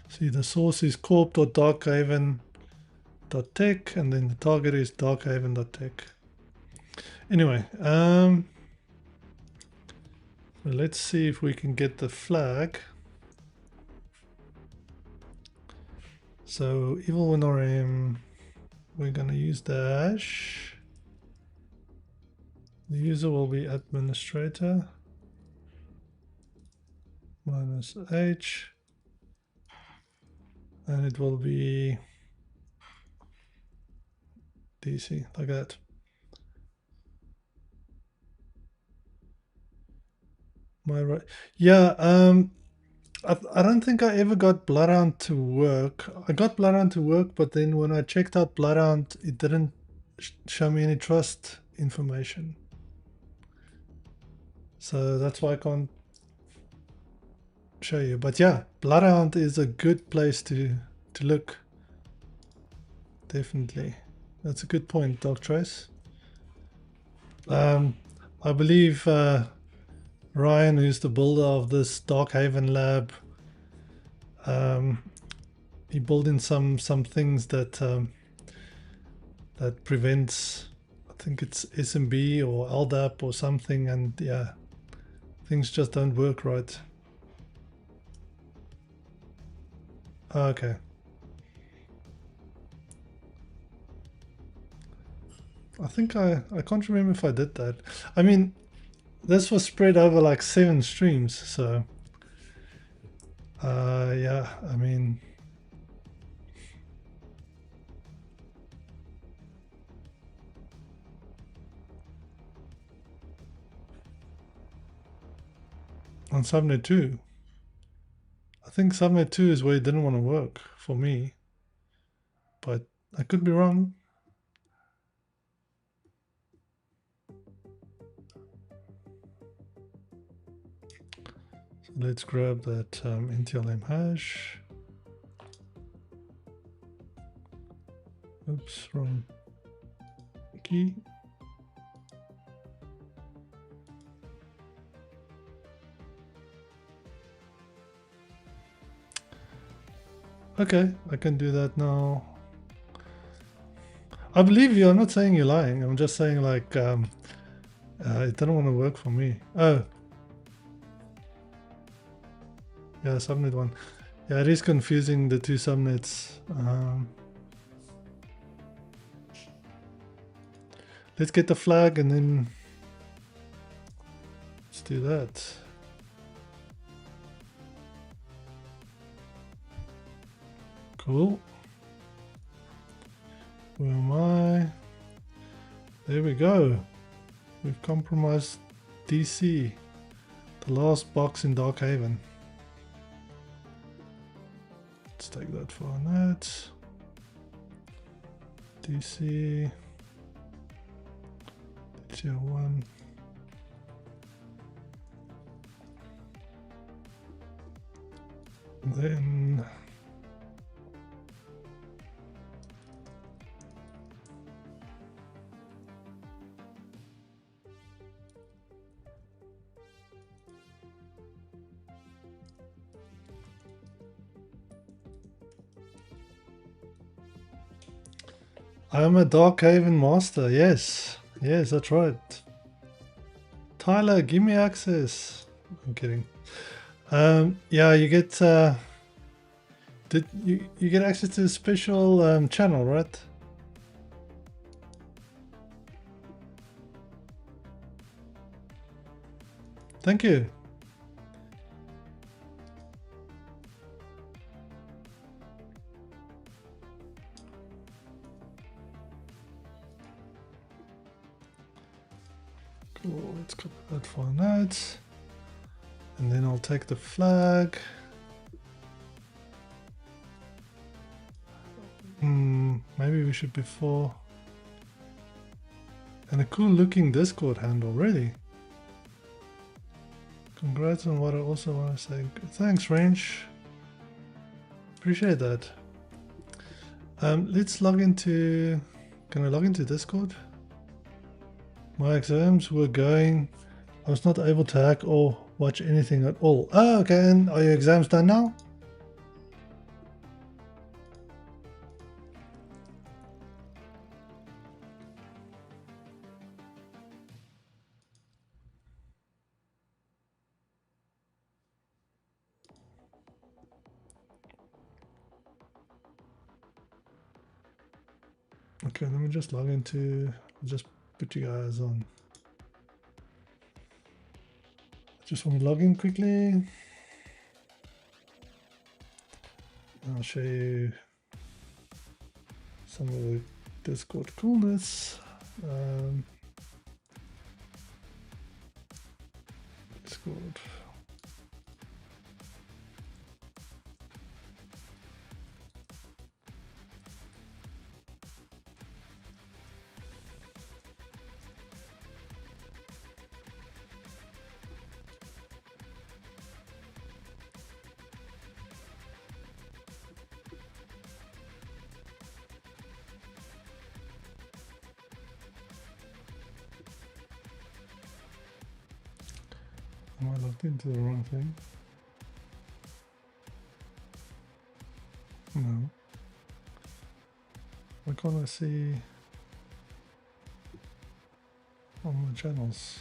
See, the source is corp.darkhaven.tech, and then the target is darkhaven.tech. Anyway, let's see if we can get the flag. So eval1rm, we're going to use the hash. The user will be administrator -h, and it will be DC, like that. Yeah, I don't think I ever got Bloodhound to work. I got Bloodhound to work, but then when I checked out Bloodhound, it didn't show me any trust information. So that's why I can't show you. But yeah, Bloodhound is a good place to look. Definitely. That's a good point, Dog Trace. I believe Ryan, who's the builder of this DarkHaven lab, he built in some things that that prevents, I think it's SMB or LDAP or something, and yeah, things just don't work right. Okay. I think I can't remember if I did that. I mean, this was spread over like 7 streams, so yeah, I mean, on subnet 2, I think subnet 2 is where it didn't want to work for me, but I could be wrong. So let's grab that NTLM hash. Oops, wrong key. Okay, I can do that now. I believe you. I'm not saying you're lying. I'm just saying like it didn't want to work for me. Oh, yeah, subnet one. Yeah, it is confusing, the two subnets. Let's get the flag and then let's do that. Cool. Where am I? There we go. We've compromised DC, the last box in DarkHaven. Let's take that for a net. DC. DC1. Then I'm a DarkHaven master. Yes, yes, that's right. Tyler, give me access. I'm kidding. Yeah, you get you get access to a special channel, right? Thank you. Cool, let's copy that for that. And then I'll take the flag. Maybe we should before. And a cool looking Discord handle, really. Congrats on what I also want to say. Thanks, Range. Appreciate that. Let's log into. Can I log into Discord? My exams were going. I was not able to hack or watch anything at all. Oh, okay. And are your exams done now? Okay, let me just log into. Just put you guys on. Just want to log in quickly. I'll show you some of the Discord coolness. Discord. Am I logged into the wrong thing? No. Why can't I see on my channels?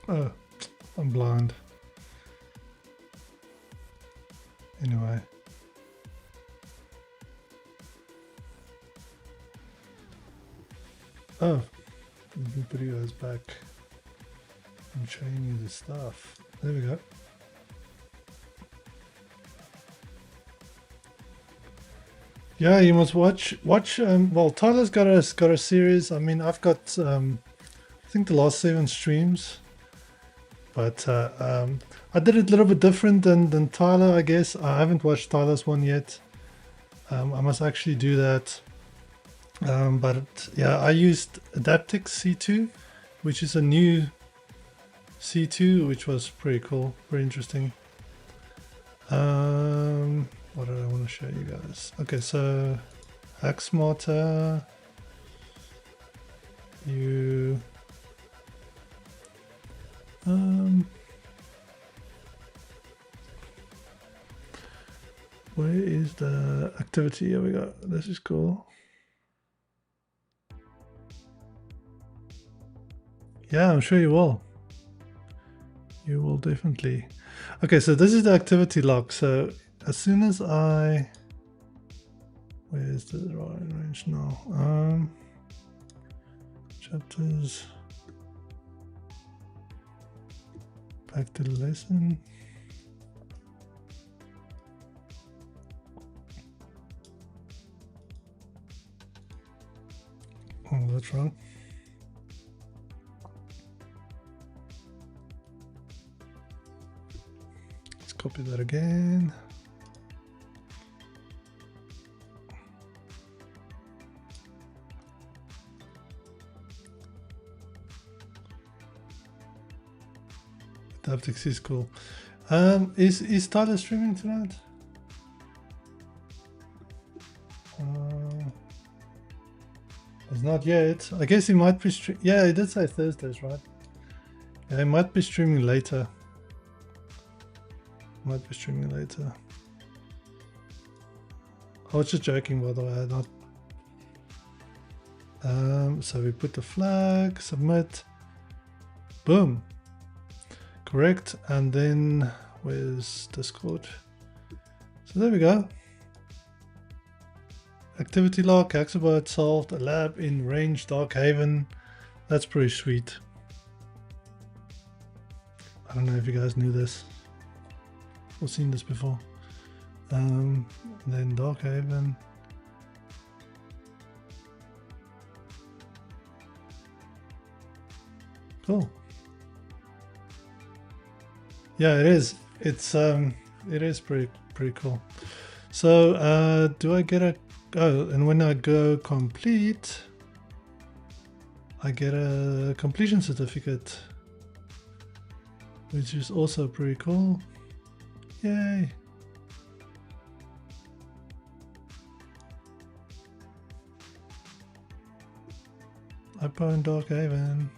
Oh, I'm blind. Anyway. Oh, let me put you guys back. I'm showing you the stuff. There we go. Yeah, you must watch. Well, Tyler's got a series. I mean, I've got I think the last 7 streams, but I did it a little bit different than Tyler, I guess. I haven't watched Tyler's one yet. I must actually do that. But yeah, I used Adaptix C2, which is a new C2, which was pretty cool, very interesting. what did I want to show you guys? Okay, so HackSmarter, you where is the activity? Here we go. This is cool. Yeah, I'm sure you will. You will definitely. Okay, so this is the activity log. So as soon as I, where's the right range now? Chapters. Back to the lesson. Oh, that's wrong. Let's copy that again. Haptics is cool. Is Tyler streaming tonight? It's not yet. I guess he might be streaming. Yeah, he did say Thursdays, right? Yeah, he might be streaming later. Might be streaming later. I was just joking, by the way. Not. So we put the flag, submit, boom. Correct, and then where's Discord? So there we go. Activity log, HaxrByte solved, a lab in range DarkHaven. That's pretty sweet. I don't know if you guys knew this or seen this before. Then DarkHaven. Cool. Yeah, it is. It is pretty cool. So do I get a and when I go complete, I get a completion certificate, which is also pretty cool. Yay! Hypo in DarkHaven.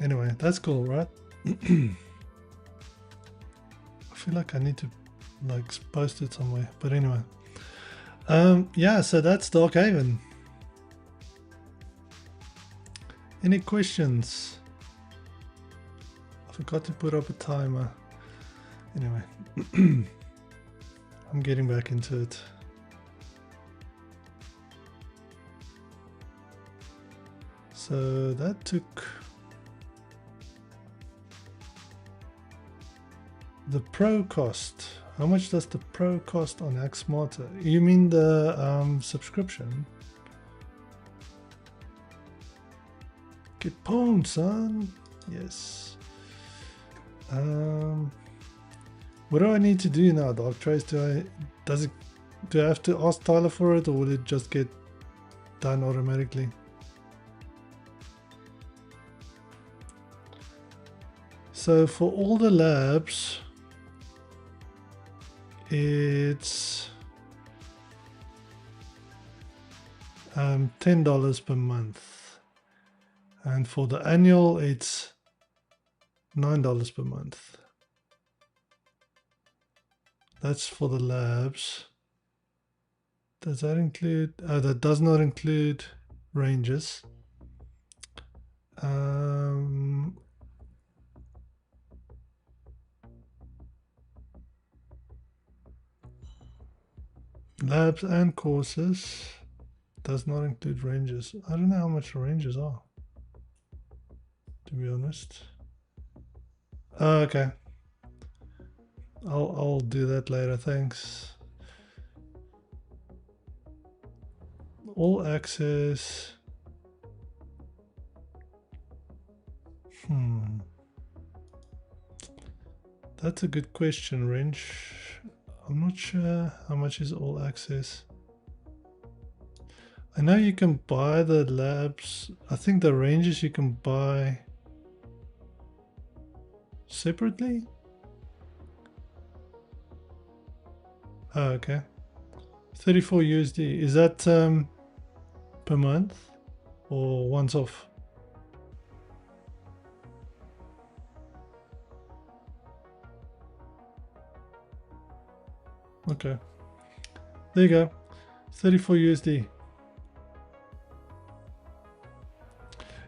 Anyway, that's cool, right? I feel like I need to like post it somewhere, but anyway. Yeah, so that's DarkHaven. Any questions? I forgot to put up a timer. Anyway, I'm getting back into it. So that took the pro cost. How much does the pro cost on HackSmarter? You mean the subscription? Get pwned, son. Yes. What do I need to do now, DarkTrace? Do I have to ask Tyler for it, or will it just get done automatically? So for all the labs, it's $10 per month, and for the annual it's $9 per month. That's for the labs. Does that include? That does not include ranges. Labs and courses does not include ranges. I don't know how much ranges are, to be honest. Okay. I'll do that later, thanks. All access. That's a good question, Wrench. I'm not sure how much is all access. I know you can buy the labs. I think the ranges you can buy separately. Oh, okay. 34 USD. Is that per month or once off? Okay. There you go. 34 USD.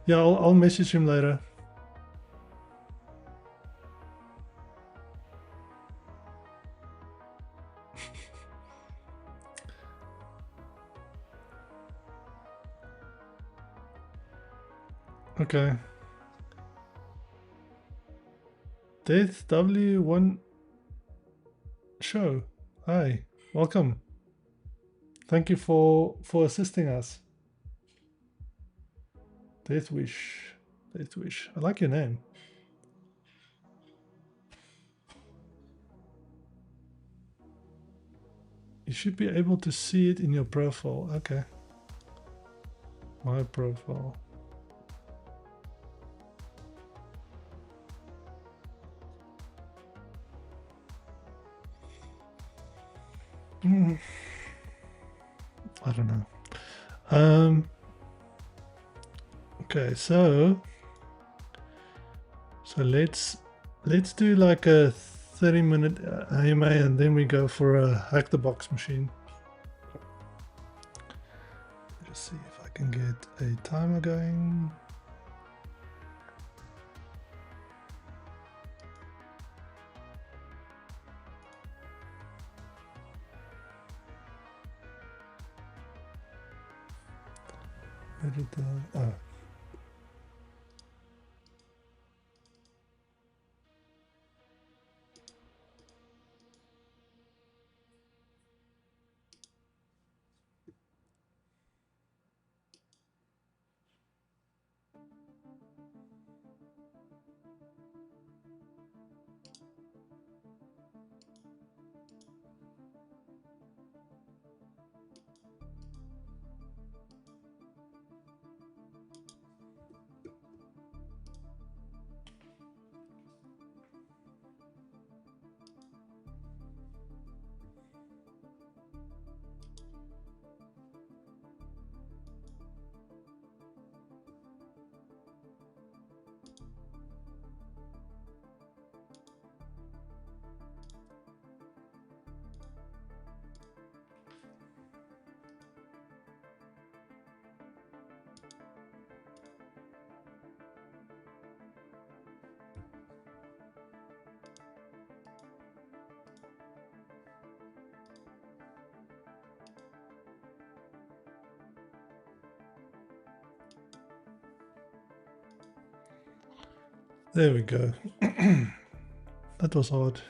Yeah, I'll message him later. Okay. Death W1 show. Hi, welcome. Thank you for assisting us. Death Wish. Death Wish. I like your name. You should be able to see it in your profile. Okay. My profile. I don't know. Okay, so let's do like a 30-minute AMA and then we go for a hack the box machine. Just see if I can get a timer going. Where did oh. There we go. That was hard.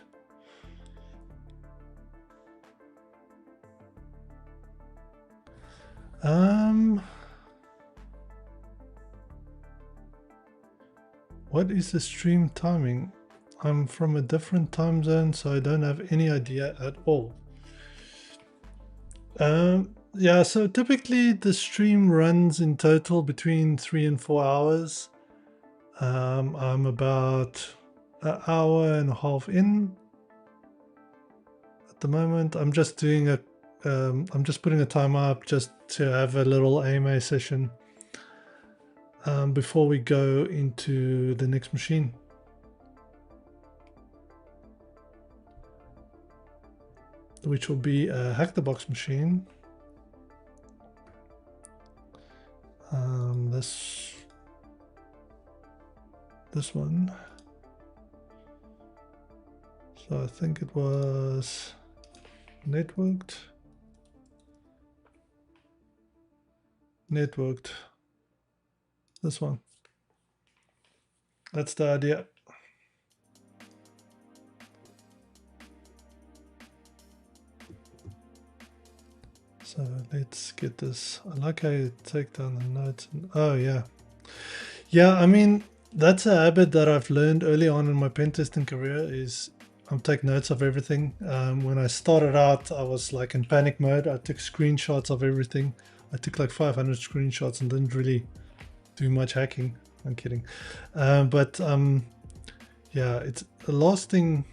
What is the stream timing? I'm from a different time zone, so I don't have any idea at all. Yeah, so typically the stream runs in total between 3 and 4 hours. I'm about an hour and a half in at the moment. I'm just doing a I'm just putting a timer up just to have a little AMA session before we go into the next machine. Which will be a hack the box machine. This one. So I think it was networked. This one. That's the idea. So let's get this. I like how you take down the notes. Oh yeah. Yeah, I mean, that's a habit that I've learned early on in my pen testing career is I'm taking notes of everything. When I started out, I was like in panic mode. I took screenshots of everything. I took like 500 screenshots and didn't really do much hacking. I'm kidding. Yeah, it's the last thing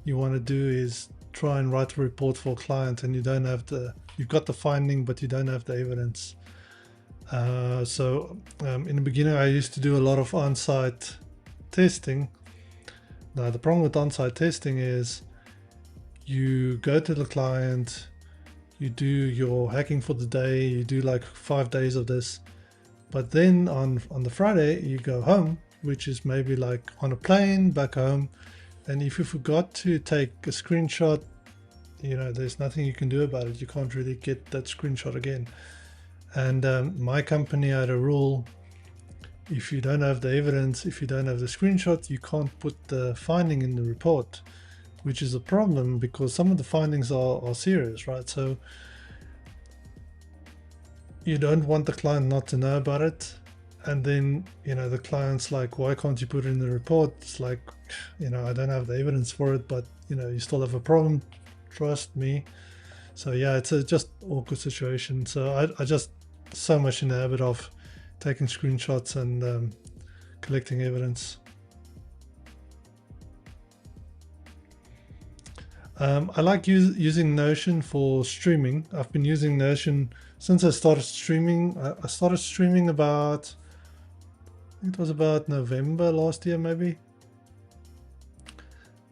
you want to do is try and write a report for a client and you don't have you've got the finding but you don't have the evidence. In the beginning I used to do a lot of on-site testing. Now the problem with on-site testing is you go to the client, you do your hacking for the day, you do like 5 days of this, but then on the Friday you go home, which is maybe like on a plane back home, and if you forgot to take a screenshot, you know, there's nothing you can do about it. You can't really get that screenshot again. And my company had a rule: if you don't have the evidence, if you don't have the screenshot, you can't put the finding in the report, which is a problem because some of the findings are serious, right? So you don't want the client not to know about it. And then, you know, the client's like, why can't you put it in the report? It's like, you know, I don't have the evidence for it, but, you know, you still have a problem. Trust me. So yeah, it's a just awkward situation. So I just so much in the habit of taking screenshots and collecting evidence. I like using Notion for streaming. I've been using Notion since I started streaming. I started streaming about, I think it was about November last year, maybe.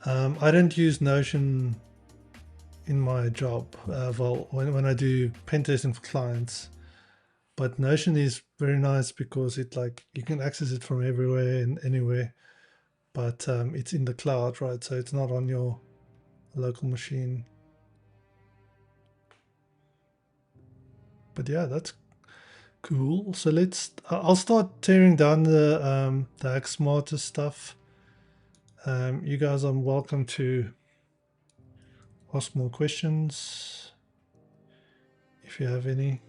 I don't use Notion in my job, well, when I do pen testing for clients. But Notion is very nice because it, like, you can access it from everywhere and anywhere. But it's in the cloud, right? So it's not on your local machine. But yeah, that's cool. So I'll start tearing down the HackSmarter stuff. You guys are welcome to ask more questions if you have any.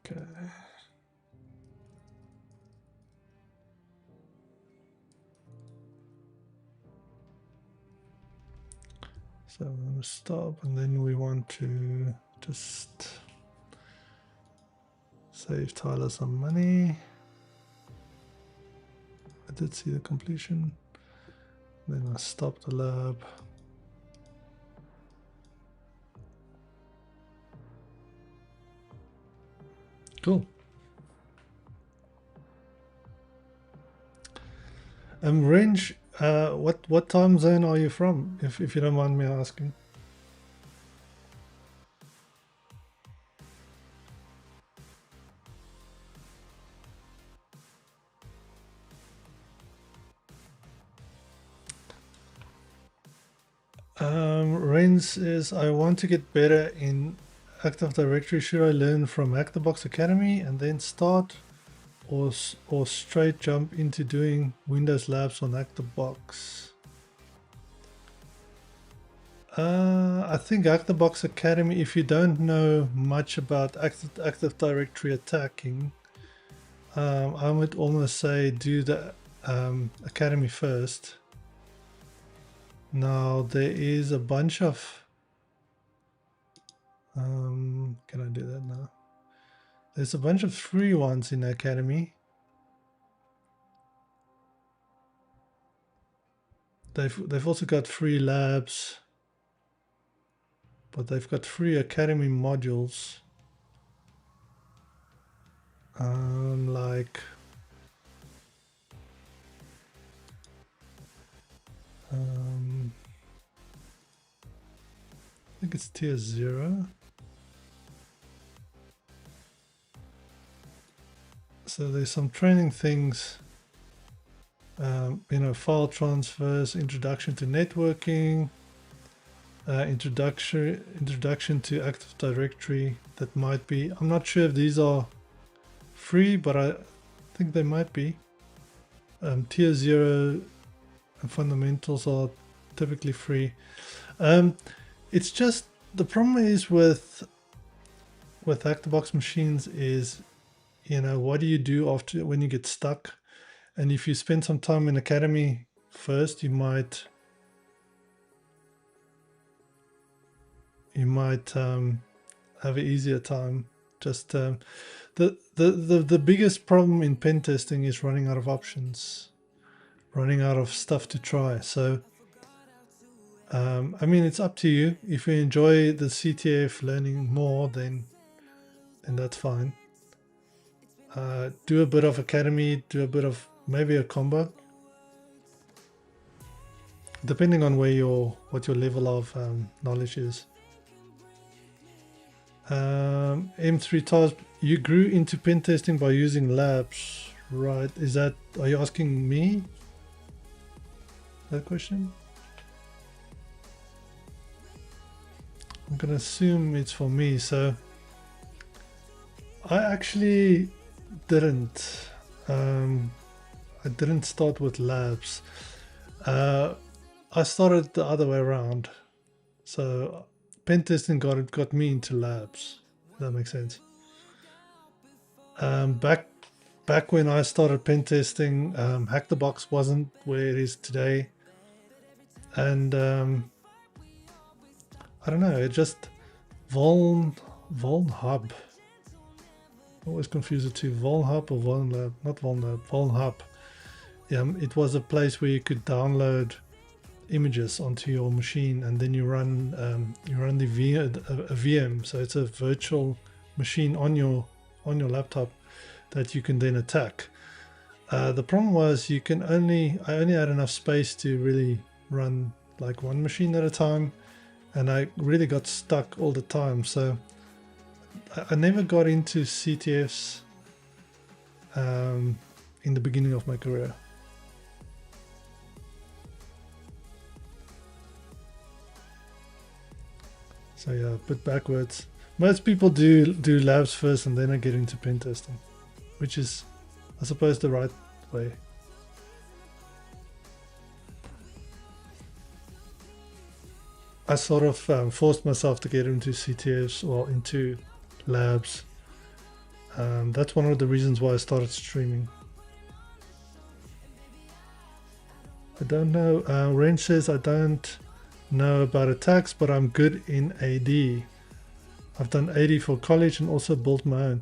Okay. So I'm going to stop, and then we want to just save Tyler some money. I did see the completion. Then I stop the lab. Cool. Range, what time zone are you from, if you don't mind me asking? Rains is, I want to get better in Active Directory. Should I learn from Hack the Box Academy and then start, or straight jump into doing Windows Labs on Hack the Box? I think Hack the Box Academy, if you don't know much about Active Directory attacking, I would almost say do the Academy first. Now there is a bunch of can I do that now? There's a bunch of free ones in the Academy. They've also got free labs, but they've got free Academy modules. Like I think it's tier 0. So there's some training things, you know, file transfers, introduction to networking, introduction to Active Directory. That might be, I'm not sure if these are free, but I think they might be. Tier 0 and fundamentals are typically free. It's just, the problem is with Hack the Box machines is, you know, what do you do after, when you get stuck? And if you spend some time in Academy first, you might have an easier time. Just the biggest problem in pen testing is running out of options. running out of stuff to try. So I mean, it's up to you. If you enjoy the CTF learning more, then that's fine. Do a bit of academy, do a bit of maybe a combo, depending on where what your level of knowledge is. M3 task, you grew into pen testing by using labs, right? Are you asking me that question? I'm gonna assume it's for me. So I actually didn't. I didn't start with labs. I started the other way around. So pen testing got me into labs. If that makes sense. Back when I started pen testing, Hack the Box wasn't where it is today, and I don't know. It just Vuln Hub. I always confuse the two. Vuln Hub or Vuln Lab? Not Vuln Lab. Vuln Hub. It was a place where you could download images onto your machine, and then you run a VM. So it's a virtual machine on your laptop that you can then attack. The problem was I only had enough space to really run like one machine at a time, and I really got stuck all the time. So I never got into CTFs in the beginning of my career. So yeah, a bit backwards. Most people do labs first and then I get into pen testing, which is, I suppose, the right way. I sort of forced myself to get into CTFs or into labs. That's one of the reasons why I started streaming. I don't know. Ren says I don't know about attacks, but I'm good in AD. I've done AD for college and also built my own.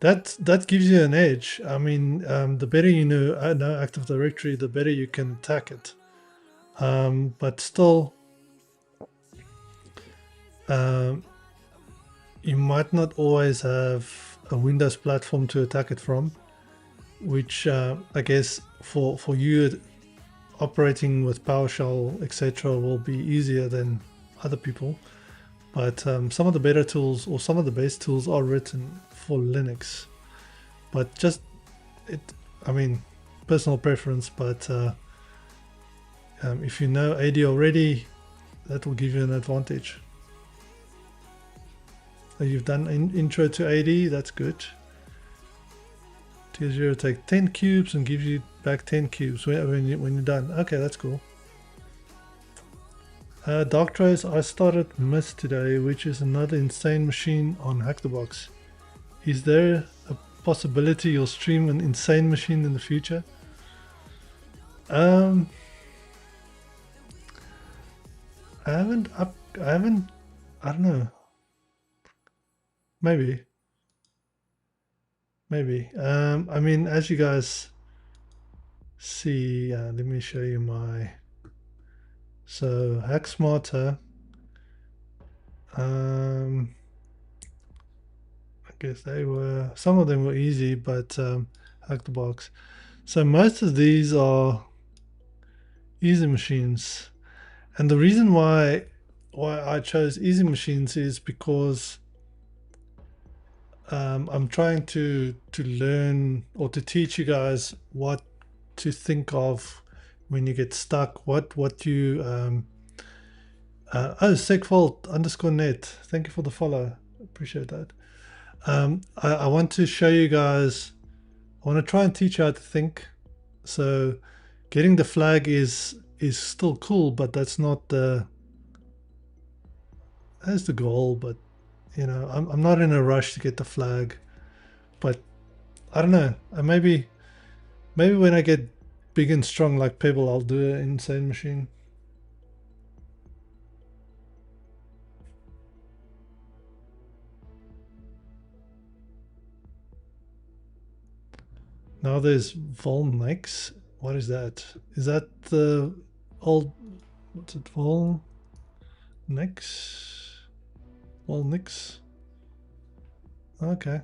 That gives you an edge. I mean, the better you know Active Directory, the better you can attack it. But still, you might not always have a Windows platform to attack it from, which I guess for you operating with PowerShell, etc., will be easier than other people. But some of the better tools or some of the best tools are written for Linux. But I mean, personal preference, but if you know AD already, that will give you an advantage. You've done intro to AD, that's good. Tier 0 take 10 cubes and gives you back 10 cubes when you're done. Okay, that's cool. Dark Trace, I started Mist today, which is another insane machine on Hack the Box. Is there a possibility you'll stream an insane machine in the future? I don't know. Maybe. I mean, as you guys see, let me show you so HackSmarter. I guess some of them were easy, but Hack the Box. So most of these are easy machines, and the reason why I chose easy machines is because I'm trying to learn or to teach you guys what to think of when you get stuck. What you secvault_net. Thank you for the follow. Appreciate that. I want to show you guys. I want to try and teach you how to think. So getting the flag is still cool, but that's the goal. But you know, I'm not in a rush to get the flag, but I don't know. Maybe when I get big and strong like Pebble, I'll do an insane machine. Now there's Volnex. What is that? Is that the old, what's it, Vol Nix? Vol Nix? Okay.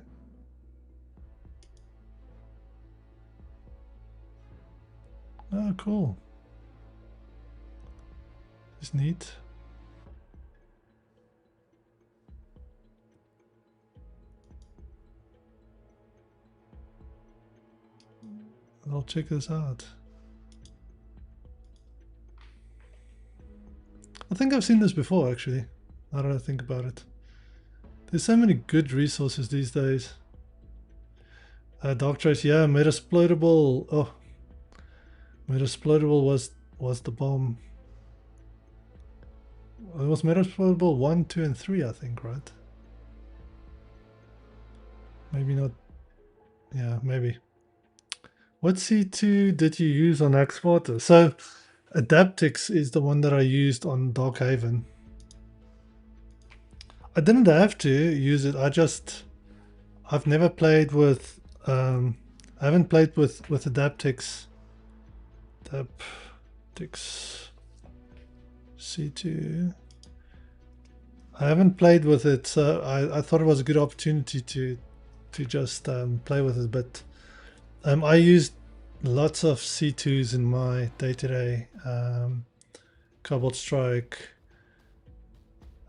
Oh, cool. It's neat. I'll check this out. I think I've seen this before, actually. Now that I think about it. There's so many good resources these days. Darktrace, yeah, Metasploitable. Oh, Metasploitable was the bomb. It was Metasploitable 1, 2, and 3, I think, right? Maybe not. Yeah, maybe. What C2 did you use on HackSmarter? So, Adaptix is the one that I used on DarkHaven. I didn't have to use it. I've never played with. I haven't played with Adaptix. Adaptix C2. I haven't played with it, so I thought it was a good opportunity to just play with it. But I used lots of C2s in my day-to-day. Cobalt Strike,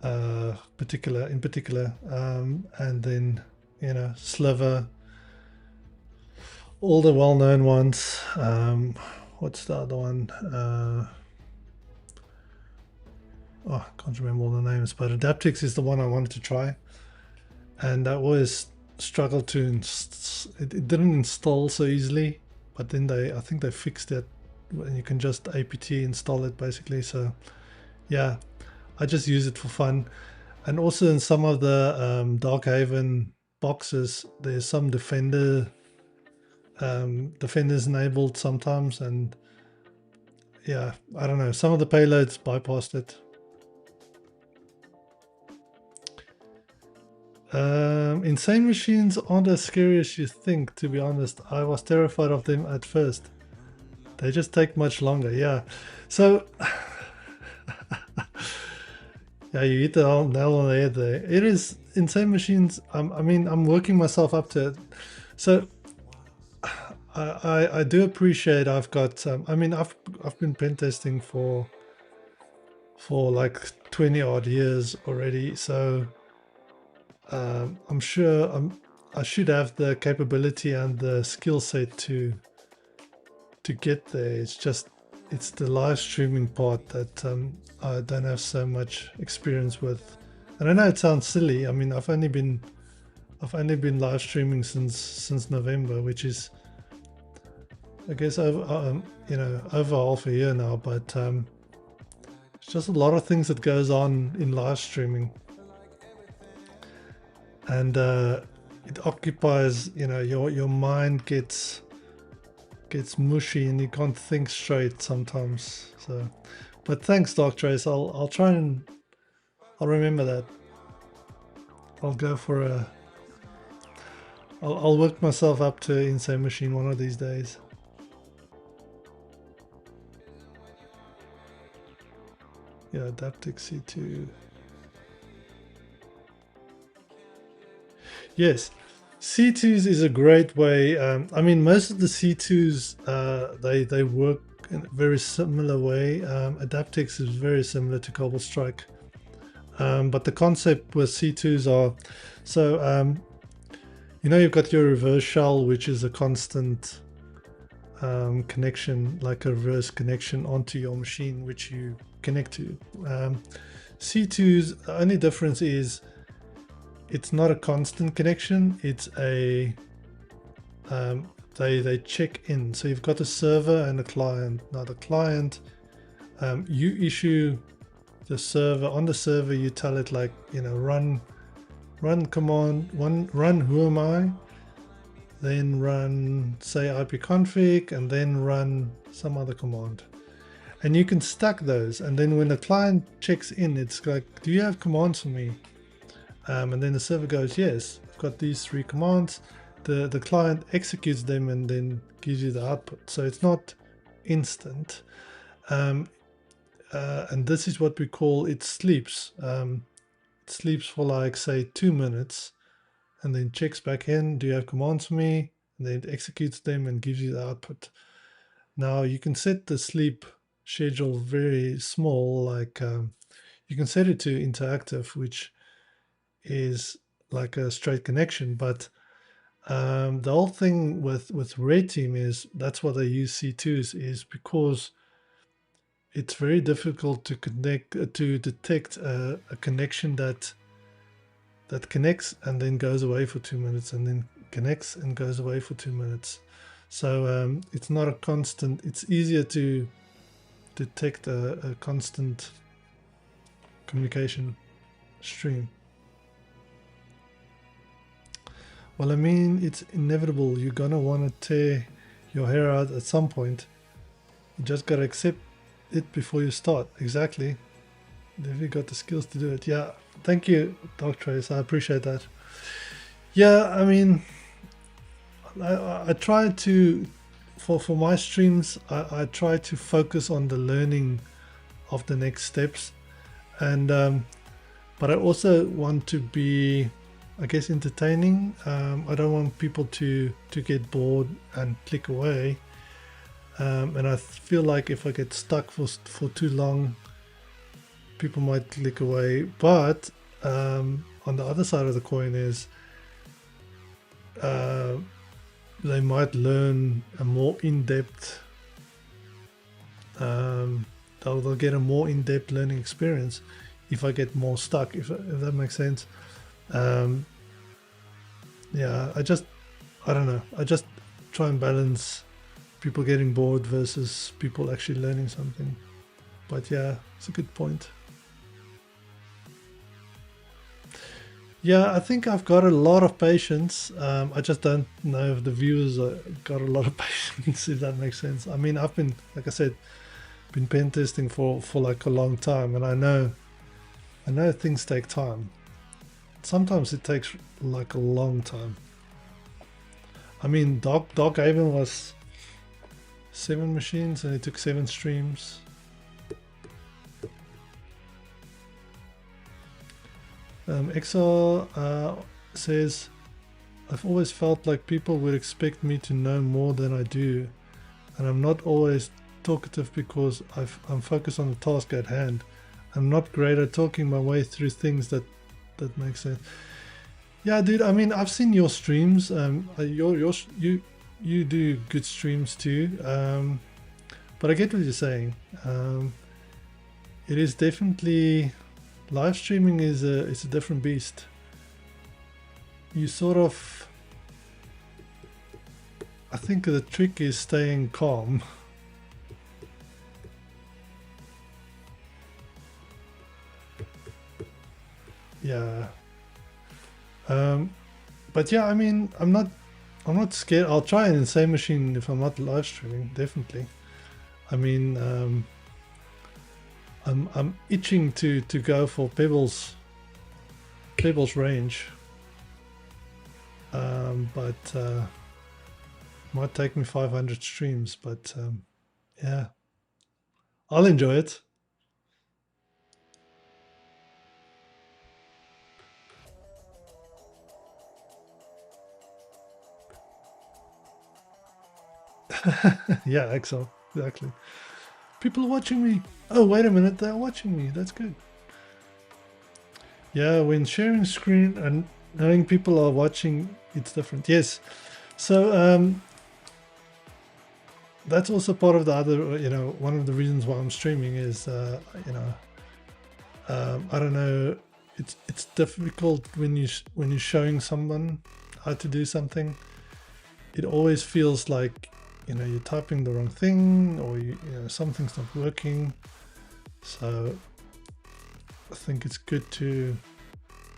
in particular, and then Sliver, all the well-known ones. What's the other one? I can't remember all the names, but Adaptix is the one I wanted to try, and I always struggled to it didn't install so easily, but then I think they fixed it, and you can just apt install it basically. So yeah, I just use it for fun. And also in some of the DarkHaven boxes, there's some defenders enabled sometimes, and yeah, I don't know, some of the payloads bypassed it. Insane machines aren't as scary as you think, to be honest. I was terrified of them at first. They just take much longer, yeah. So yeah, you hit the nail on the head there. It is insane machines. I mean, I'm working myself up to it. So I do appreciate I've got. I mean, I've been pen testing for like 20 odd years already. So I'm sure I should have the capability and the skill set to get there. It's just the live streaming part that I don't have so much experience with. And I know it sounds silly. I mean, I've only been live streaming since November, which is, I guess, over half a year now. But it's just a lot of things that goes on in live streaming, and it occupies. Your mind gets mushy and you can't think straight sometimes. So, but thanks, Darktrace. I'll try and I'll remember that. I'll go for I'll work myself up to Insane Machine one of these days. Yeah, Adaptix C2. Yes, C2s is a great way. I mean, most of the C2s they work in a very similar way. Adaptix is very similar to Cobalt Strike, but the concept with C2s are so you've got your reverse shell, which is a constant connection, like a reverse connection onto your machine, which you connect to. C2s, the only difference is it's not a constant connection. It's a they check in. So you've got a server and a client. Now the client, you issue the server. On the server, you tell it like, run command, run who am I, then run say ipconfig, and then run some other command. And you can stack those. And then when the client checks in, it's like, do you have commands for me? And then the server goes, yes, I've got these 3 commands. The client executes them and then gives you the output. So it's not instant. And this is what we call it sleeps. It sleeps for like say 2 minutes and then checks back in, do you have commands for me? And then it executes them and gives you the output. Now you can set the sleep schedule very small, like you can set it to interactive, which is like a straight connection. But the whole thing with Red Team is that's what they use C2s is because it's very difficult to connect to detect a connection that connects and then goes away for 2 minutes and then connects and goes away for 2 minutes. So it's not a constant. It's easier to detect a constant communication stream. Well, I mean, it's inevitable. You're gonna want to tear your hair out at some point. You just gotta accept it before you start. Exactly. Definitely got the skills to do it. Yeah, thank you, Dark Trace. I appreciate that. Yeah, I mean, I try to, for my streams, I try to focus on the learning of the next steps, and but I also want to be, I guess, entertaining. I don't want people to get bored and click away, and I feel like if I get stuck for too long, people might click away. But on the other side of the coin is they might learn a more in-depth, they'll get a more in-depth learning experience if I get more stuck, if that makes sense. Yeah, I don't know, I just try and balance people getting bored versus people actually learning something. But yeah, it's a good point. Yeah, I think I've got a lot of patience. I just don't know if the viewers got a lot of patience, if that makes sense. I mean, I've been, like I said, been pen testing for like a long time, and I know things take time. Sometimes it takes like a long time. I mean, DarkHaven was 7 machines and it took 7 streams. XR says, I've always felt like people would expect me to know more than I do, and I'm not always talkative because I'm focused on the task at hand. I'm not great at talking my way through things that make sense. Yeah, dude, I mean, I've seen your streams. You do good streams too. But I get what you're saying. It is definitely, live streaming is it's a different beast. You sort of, I think the trick is staying calm. Yeah. But yeah, I mean, I'm not scared. I'll try an insane machine if I'm not live streaming, definitely. I mean, I'm itching to go for Pebbles range, but might take me 500 streams. But yeah, I'll enjoy it. Yeah, exactly. People are watching me. Oh, wait a minute, they're watching me. That's good. Yeah, when sharing screen and knowing people are watching, it's different. Yes. So that's also part of the other, one of the reasons why I'm streaming is, I don't know, it's difficult when you're showing someone how to do something. It always feels like, you're typing the wrong thing, or something's not working. So I think it's good to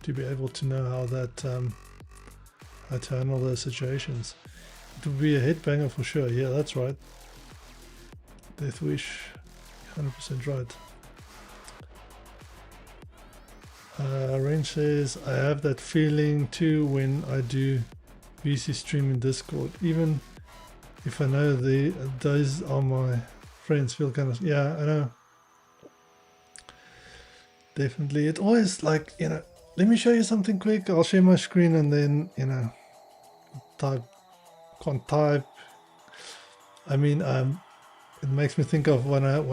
be able to know how to handle those situations. It would be a headbanger for sure. Yeah, that's right. Deathwish, 100% right. Range says, I have that feeling too when I do VC stream in Discord. Even if I know those are my friends, feel kind of, yeah, I know. Definitely. It always like, you know, let me show you something quick. I'll share my screen and then, you know, can't type. I mean, it makes me think of one of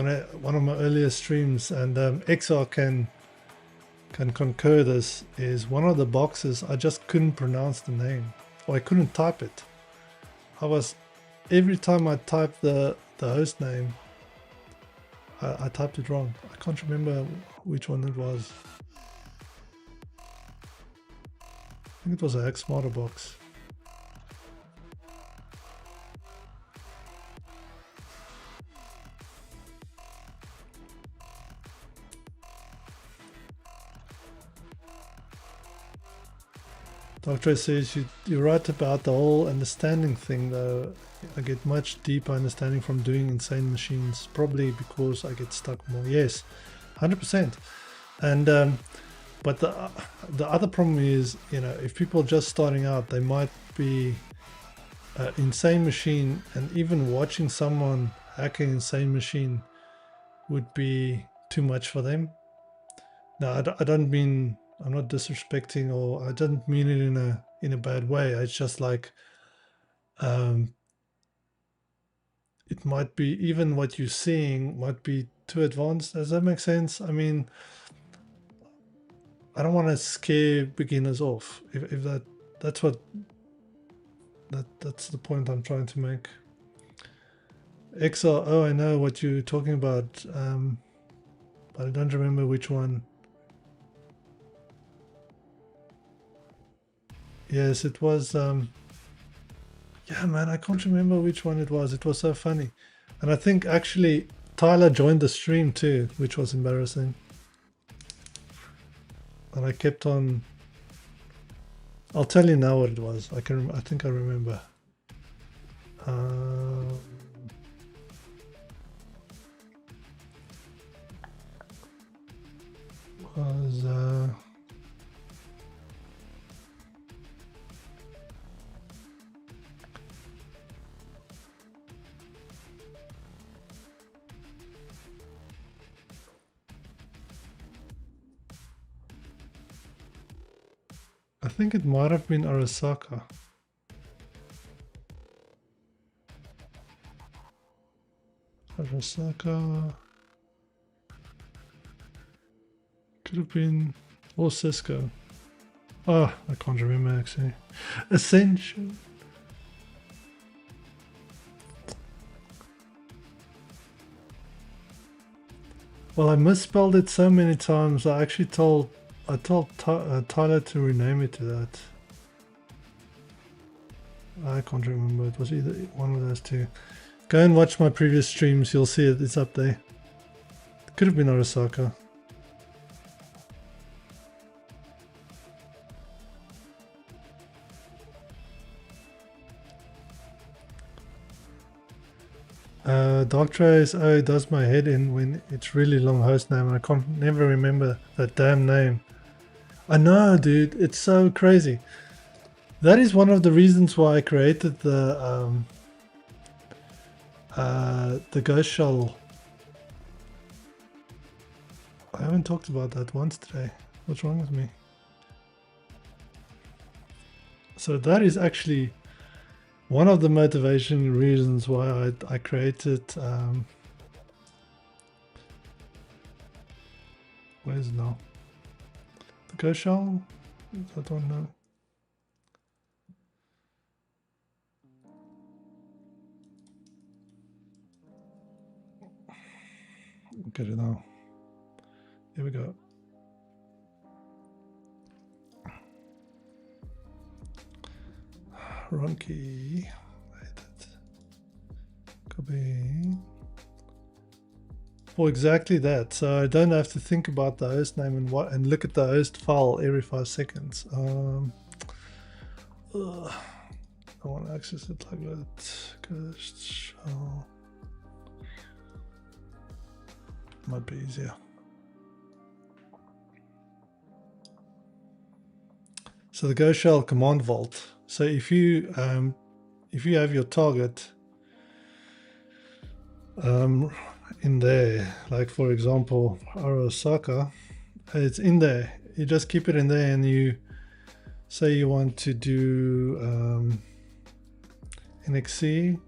my earlier streams, and XR can concur this, is one of the boxes I just couldn't pronounce the name, or I couldn't type it. Every time I typed the host name, I typed it wrong. I can't remember which one it was. I think it was a HackSmarter box. Dr. says you're right about the whole understanding thing, though. I get much deeper understanding from doing insane machines, probably because I get stuck more. Yes, 100%. And but the other problem is, you know, if people are just starting out, they might be insane machine, and even watching someone hack an insane machine would be too much for them. Now, I don't mean, I'm not disrespecting, or I don't mean it in a bad way. It's just like, it might be, even what you're seeing might be too advanced. Does that make sense? I mean, I don't want to scare beginners off. If that's the point I'm trying to make. XR, oh, I know what you're talking about, but I don't remember which one. Yes, it was. Yeah, man, I can't remember which one it was. It was so funny. And I think actually Tyler joined the stream too, which was embarrassing. And I kept on. I'll tell you now what it was. I think I remember. I think it might have been Arasaka. Arasaka. Could have been, or Cisco. Oh, I can't remember actually. Ascension. Well, I misspelled it so many times. I actually told Tyler to rename it to that. I can't remember. It was either one of those two. Go and watch my previous streams. You'll see it. It's up there. It could have been Arasaka. Dark Trace, oh, it does my head in when it's really long host name and I can't never remember that damn name. I know, dude, it's so crazy. That is one of the reasons why I created the Ghost Shell. I haven't talked about that once today. What's wrong with me? So that is actually one of the motivation reasons why I created, where is it now? The Ghost Shell? I don't know. Get it now. Here we go. Run key. Copy. For exactly that. So I don't have to think about the host name and look at the host file every 5 seconds. I want to access it like that. Ghost shell. Might be easier. So the Ghost Shell command vault. So if you have your target um, in there. Like for example, Arasaka, it's in there. You just keep it in there, and you say you want to do NXC.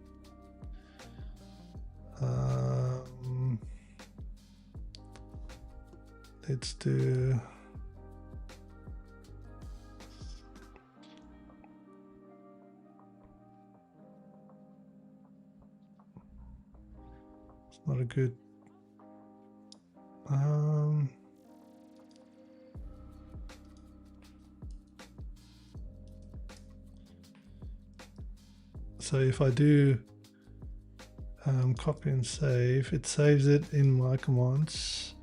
Let's do. It's not a good. So if I do copy and save, it saves it in my commands.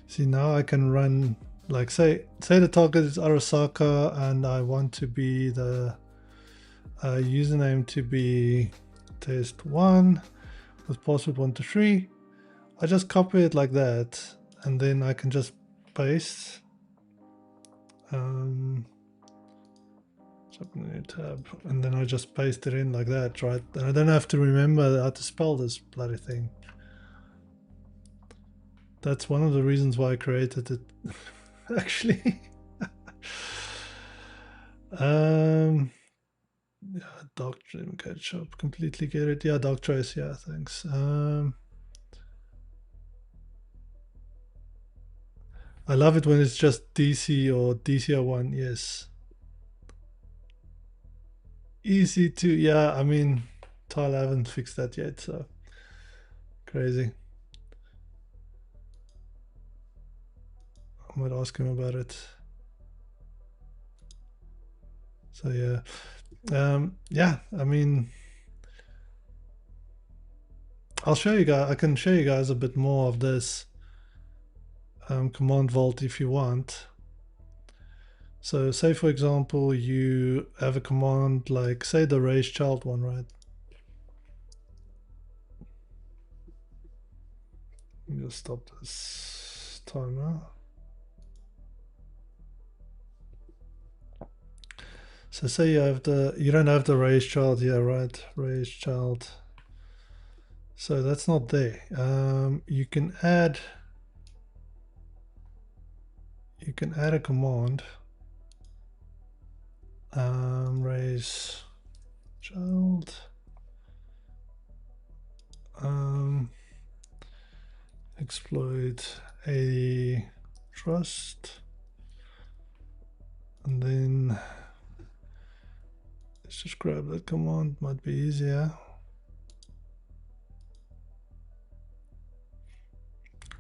See, now I can run, like say the target is Arasaka and I want to be the username to be test1 with password 123. I just copy it like that, and then I can just paste. New tab, and then I just paste it in like that, right? And I don't have to remember how to spell this bloody thing. That's one of the reasons why I created it, actually. Yeah, Doctrine Ketchup, completely get it. Yeah, Doc Trace, yeah, thanks. I love it when it's just DC or DC01, yes. Easy to, yeah, I mean, Tyler haven't fixed that yet, so crazy. I might ask him about it. So yeah, yeah, I mean, I'll show you guys, I can show you guys a bit more of this command vault if you want. So say for example, you have a command like say the raiseChild one, right? Just stop this timer. So say you have you don't have the raiseChild here, right? RaiseChild. So that's not there. You can add a command. raiseChild. Exploit a trust, and then let's just grab that command, might be easier.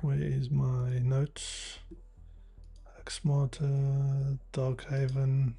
Where is my notes? HackSmarter, DarkHaven.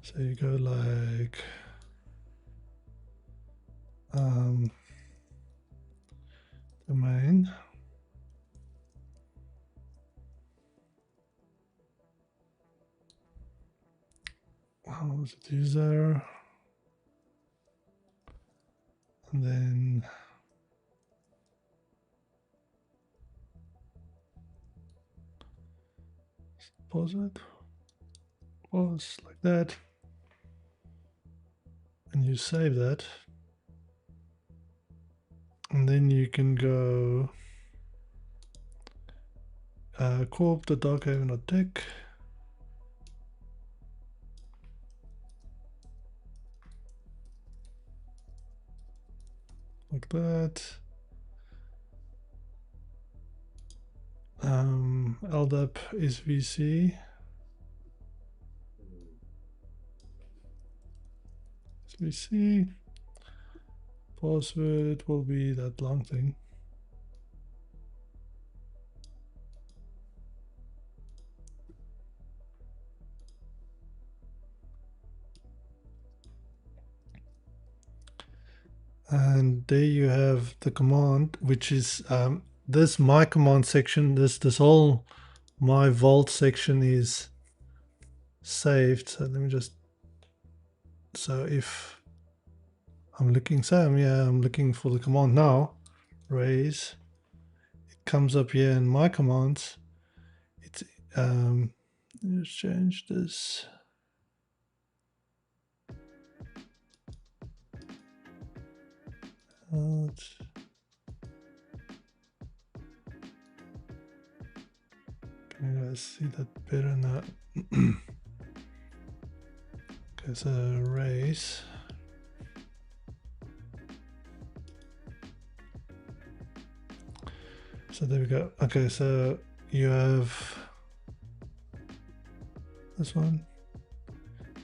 So you go like domain. How was it user? And then pause it. Pause like that. And you save that. And then you can go corp.darkhaven.tech. Like that. LDAP is VC. VC. Password will be that long thing. And there you have the command, which is this my command section. This whole my vault section is saved. So let me just, so if I'm looking, I'm looking for the command now, raise, it comes up here in my commands. It's let's change this. Can you guys see that better now? Okay, so raise. So there we go. Okay, so you have this one,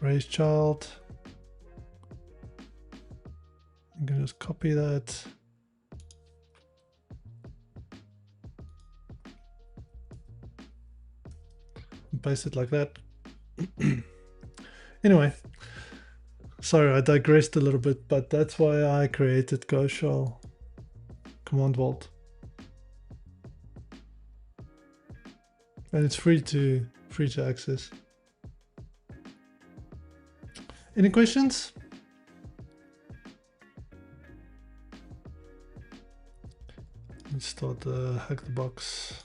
raiseChild. You can just copy that. And paste it like that. Anyway, sorry, I digressed a little bit, but that's why I created GoShell command vault. And it's free to access. Any questions? Let's start the hack the box.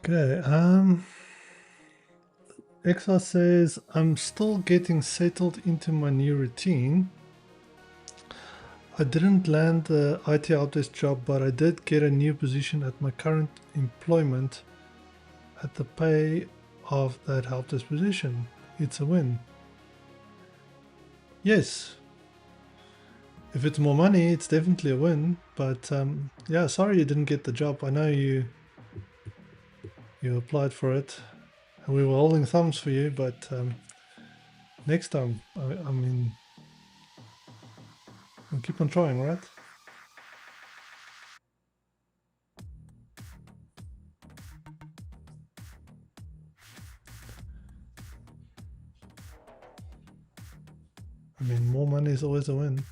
Okay, XR says, I'm still getting settled into my new routine. I didn't land the IT helpdesk job, but I did get a new position at my current employment at the pay of that helpdesk position. It's a win. Yes. If it's more money, it's definitely a win, but yeah, sorry you didn't get the job. I know you applied for it and we were holding thumbs for you, but next time, I mean, we'll keep on trying, right? I mean, more money is always a win.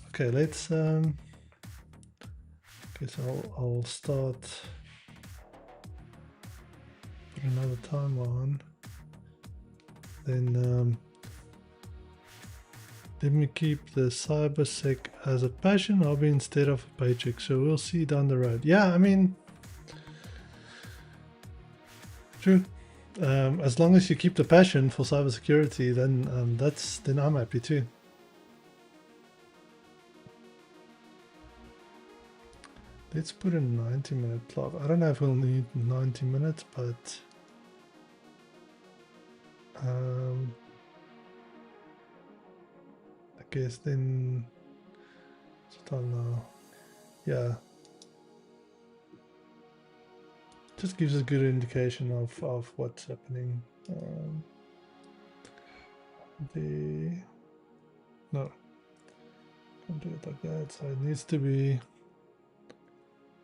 Okay, let's okay, so I'll start, put another timer on, then let me keep the cybersec as a passion hobby instead of a paycheck, so we'll see down the road. Yeah, I mean, true. As long as you keep the passion for cybersecurity, then then I'm happy too. Let's put a 90-minute clock. I don't know if we'll need 90 minutes, but I guess then it's time now. Yeah, just gives us a good indication of what's happening. No, can't do it like that. So it needs to be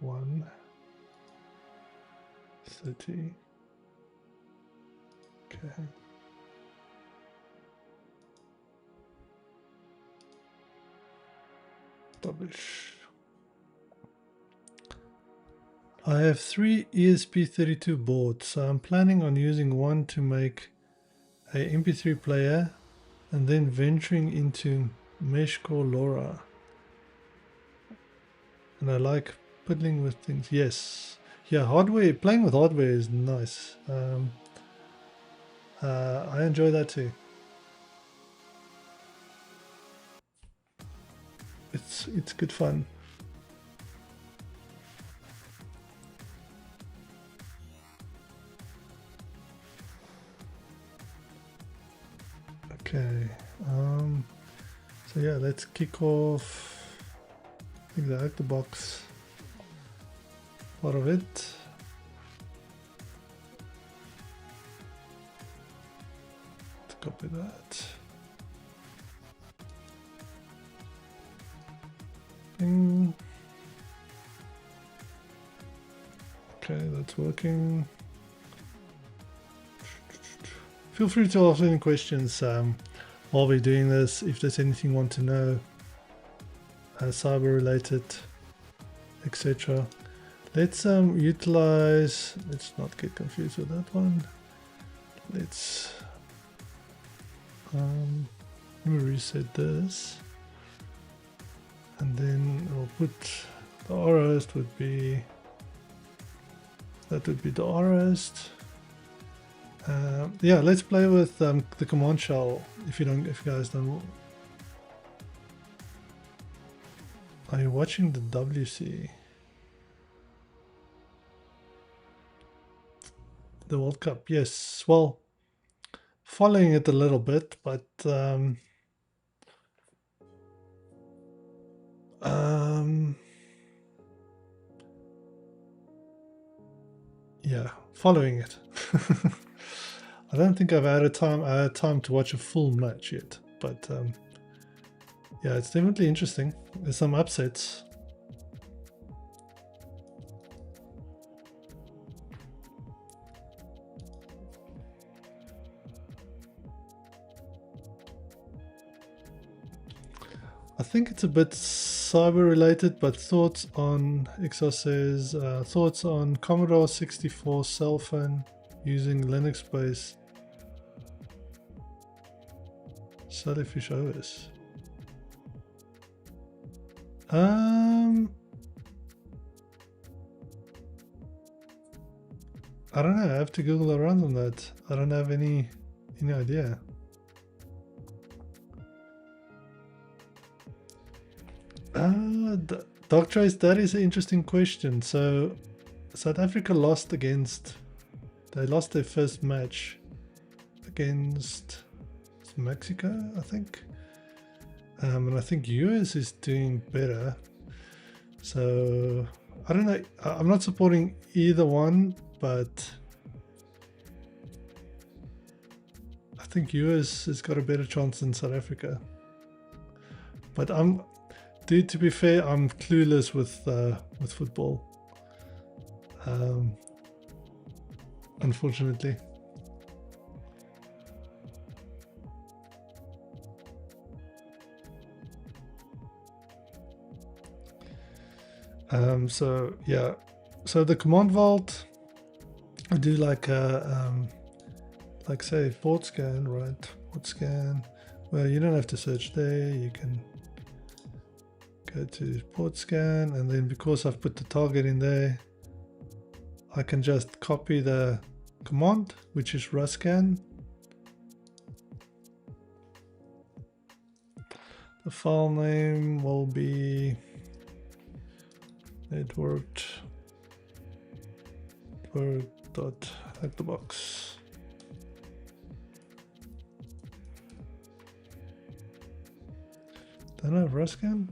1:30. Okay. Publish. I have 3 ESP32 boards, so I'm planning on using one to make a MP3 player and then venturing into Mesh Core LoRa. And I like piddling with things. Yes. Yeah, hardware, playing with hardware is nice. I enjoy that too. It's good fun. Okay. So yeah, let's kick off. I think the box part of it. Let's copy that. Okay, that's working. Feel free to ask any questions while we're doing this. If there's anything you want to know, cyber related, etc. Let's utilize. Let's not get confused with that one. Let's let me reset this, and then I'll put the rhost would be. That would be the rhost. Yeah, let's play with the command shell. If you guys don't, are you watching the WC, the World Cup? Yes. Well, following it a little bit, but yeah, following it. I don't think I've had time to watch a full match yet, but yeah, it's definitely interesting. There's some upsets. I think it's a bit cyber related, but thoughts on Exos says thoughts on Commodore 64 cell phone using Linux based Jellyfish OS. I don't know. I have to Google around on that. I don't have any idea. Dark Trace, that is an interesting question. So South Africa lost against, they lost their first match against Mexico, I think. And I think US is doing better. So I don't know. I'm not supporting either one, but I think US has got a better chance than South Africa. But to be fair, I'm clueless with football. Unfortunately. So yeah, so the command vault, I do like say port scan, right? Port scan. Well, you don't have to search there. You can go to port scan, and then because I've put the target in there, I can just copy the command, which is raiseChild. The file name will be networked.hackthebox. Don't I have raiseChild?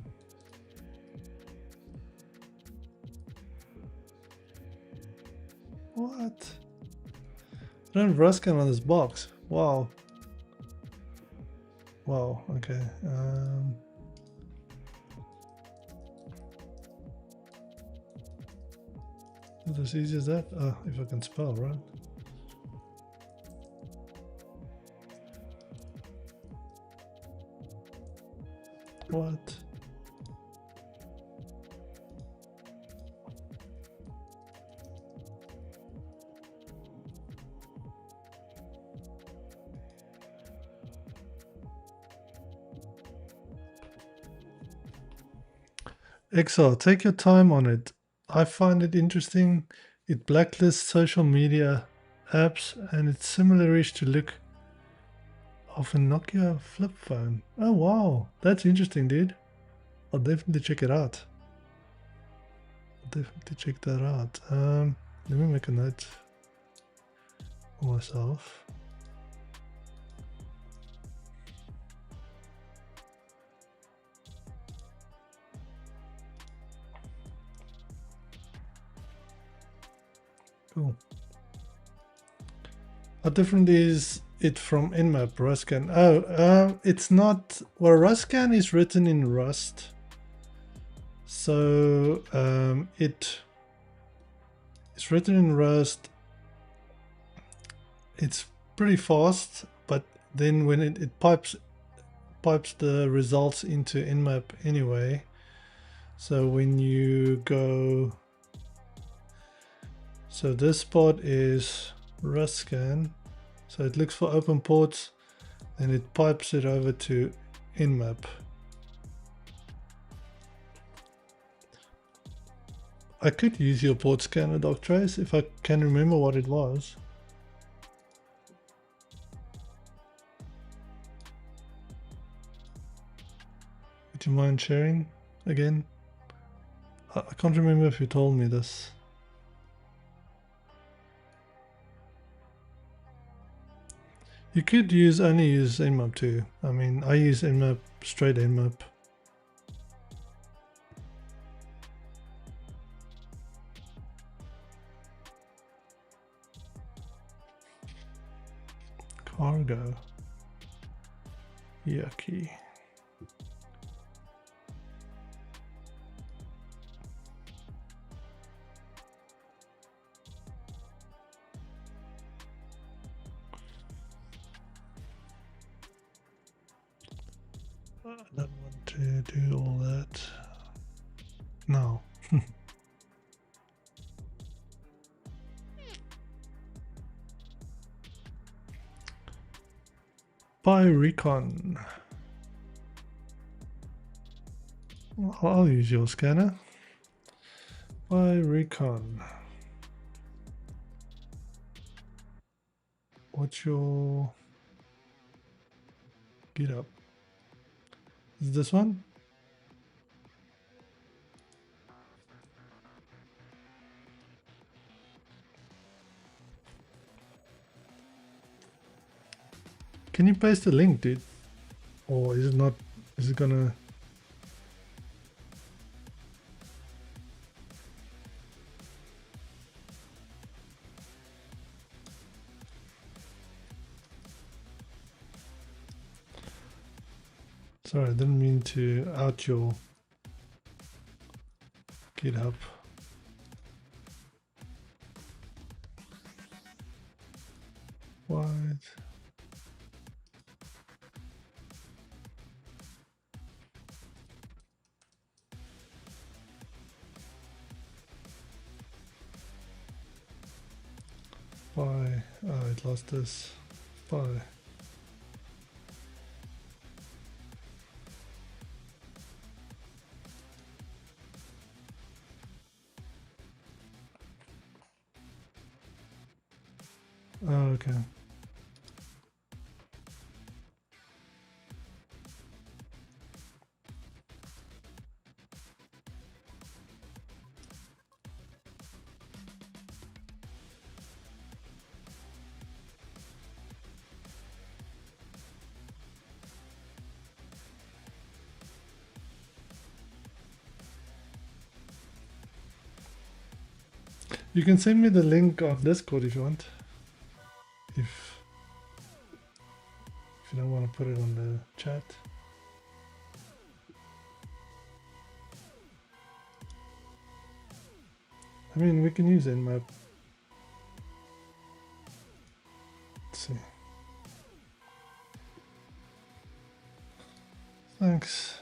What? I don't have raiseChild on this box. Wow. Wow, okay. Is it as easy as that? Oh, if I can spell, right? What? XR, take your time on it. I find it interesting. It blacklists social media apps and it's similar-ish to look of a Nokia flip phone. Oh wow, that's interesting, dude. I'll definitely check it out. I'll definitely check that out. Let me make a note for myself. Cool. How different is it from Nmap, Ruscan? Oh, it's not. Well, Ruscan is written in Rust, so it's written in Rust. It's pretty fast, but then when it pipes the results into Nmap anyway. So when you go, so this part is Ruscan. So it looks for open ports and it pipes it over to Nmap. I could use your port scanner, DocTrace, if I can remember what it was. Would you mind sharing again? I can't remember if you told me this. You could only use Nmap too. I mean, I use Nmap, straight Nmap. Cargo. Yucky. I don't want to do all that. No. Buy Recon. I'll use your scanner. Buy Recon. What's your GitHub? Is this one? Can you paste the link, dude? Or is it not? Is it gonna? Sorry, I didn't mean to out your GitHub. What? Why? Oh, it lost this. Why? Oh, okay. You can send me the link on Discord if you want. If you don't want to put it on the chat. I mean, we can use Nmap. Let's see. Thanks.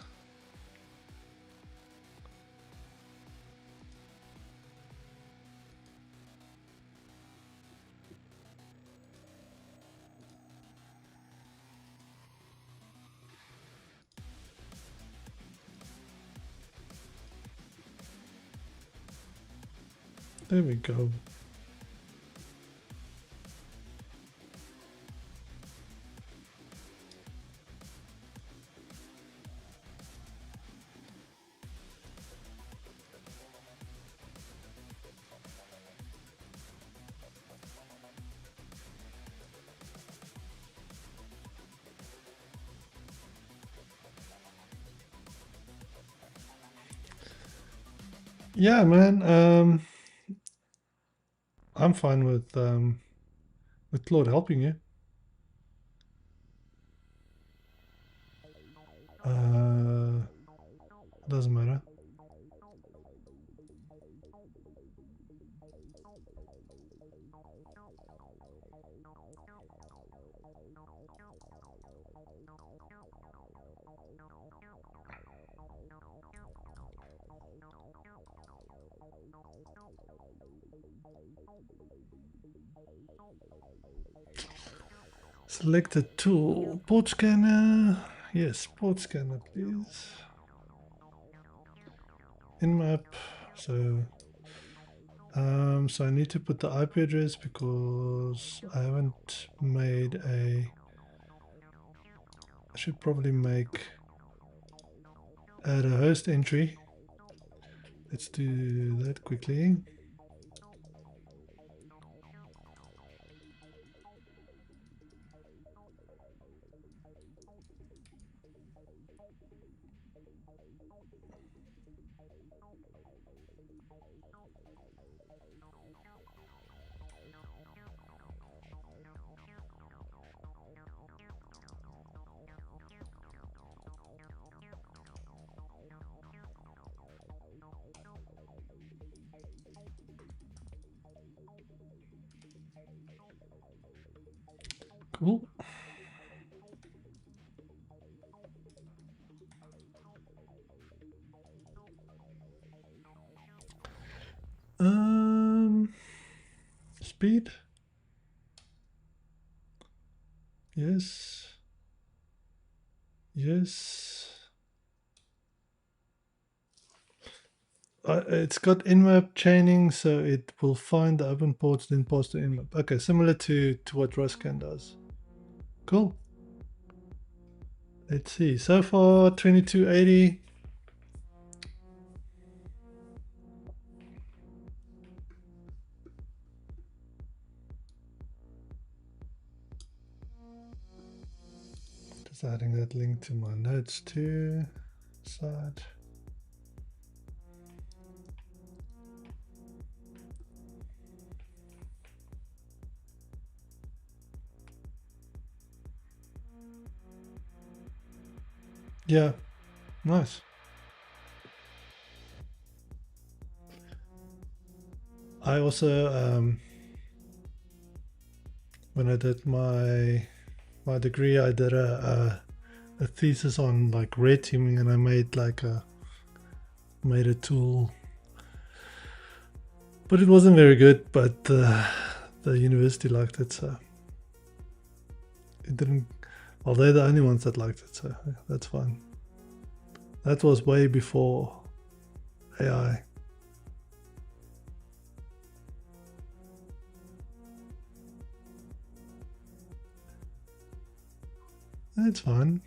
There we go. Yeah, man. I'm fine with Claude helping you. Doesn't matter. Select a tool. Port scanner. Yes, port scanner, please. Nmap. So I need to put the IP address because I haven't made a. I should probably add a host entry. Let's do that quickly. Cool. Speed. Yes. Yes. It's got nmap chaining, so it will find the open ports, then pass to nmap. Okay, similar to what Ruscan does. Cool. Let's see. So far, 2280. Just adding that link to my notes too. Side. Yeah, nice. I also, when I did my degree, I did a thesis on like red teaming, and I made like a tool, but it wasn't very good. But the university liked it, so it didn't. Well, they're the only ones that liked it, so yeah, that's fine. That was way before AI. It's fine.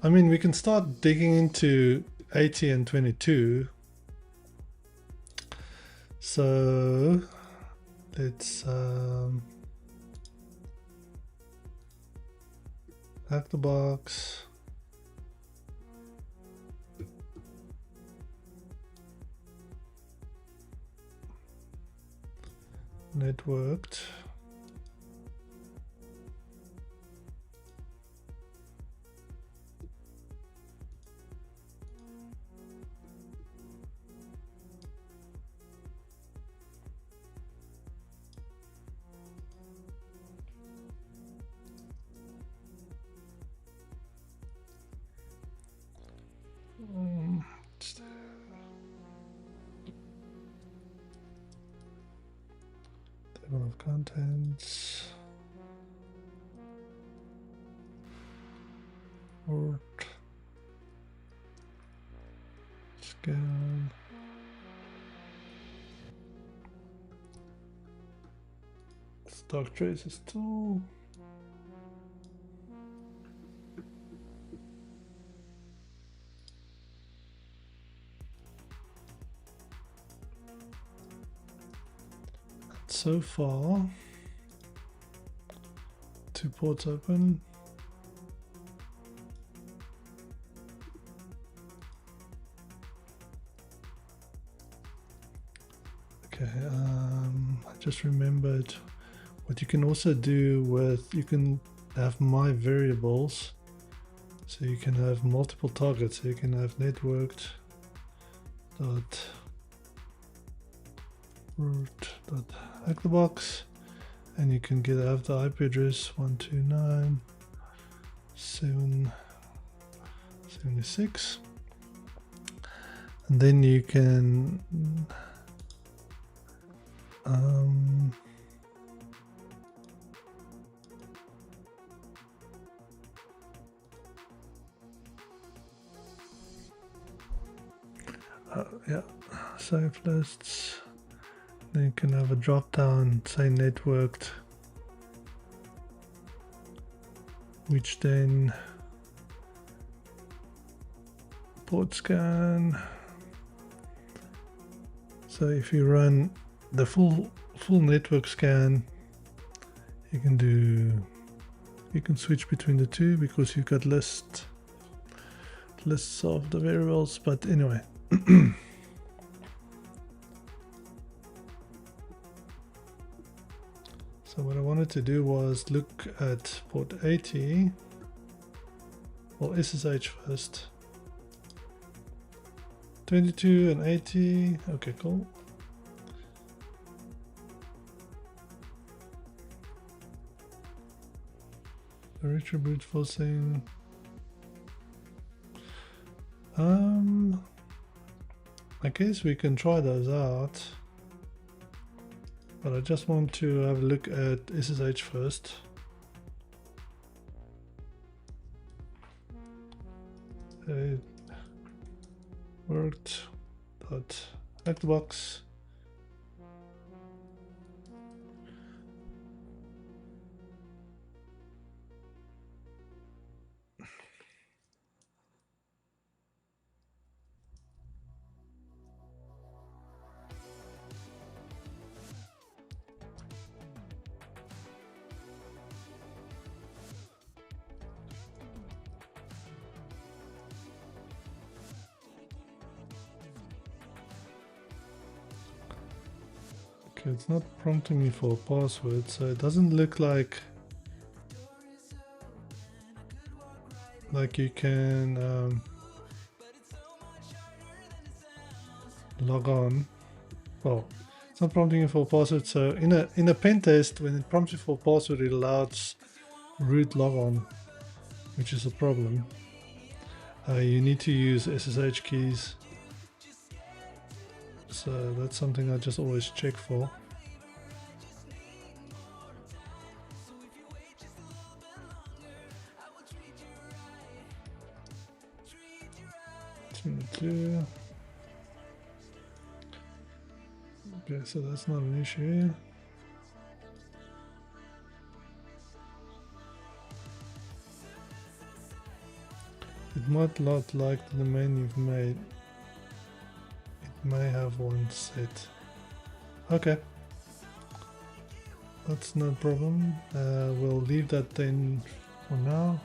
I mean, we can start digging into 80 and 22. So let's hack the box. Networked. Table of contents. Port. Scan. Dark traces tool. So far, 2 ports open. Okay, I just remembered what you can also do with, you can have my variables, so you can have multiple targets. So you can have networked dot root dot hack the box, and you can have the IP address 129.7.76, and then you can yeah, save lists. Then you can have a drop down, say networked, which then port scan. So if you run the full network scan, you can switch between the two because you've got lists of the variables. But anyway. So what I wanted to do was look at port 80, well, SSH first. 22 and 80, okay, cool. Directory brute forcing. I guess we can try those out, but I just want to have a look at SSH first. It worked. Hack the box. Okay, it's not prompting me for a password, so it doesn't look like you can log on. Well, it's not prompting you for a password. So in a pen test, when it prompts you for a password, it allows root logon, which is a problem. You need to use SSH keys. So that's something I just always check for. Okay, so that's not an issue. It might not like the domain you've made. It may have one set. Okay, that's no problem. We'll leave that then for now.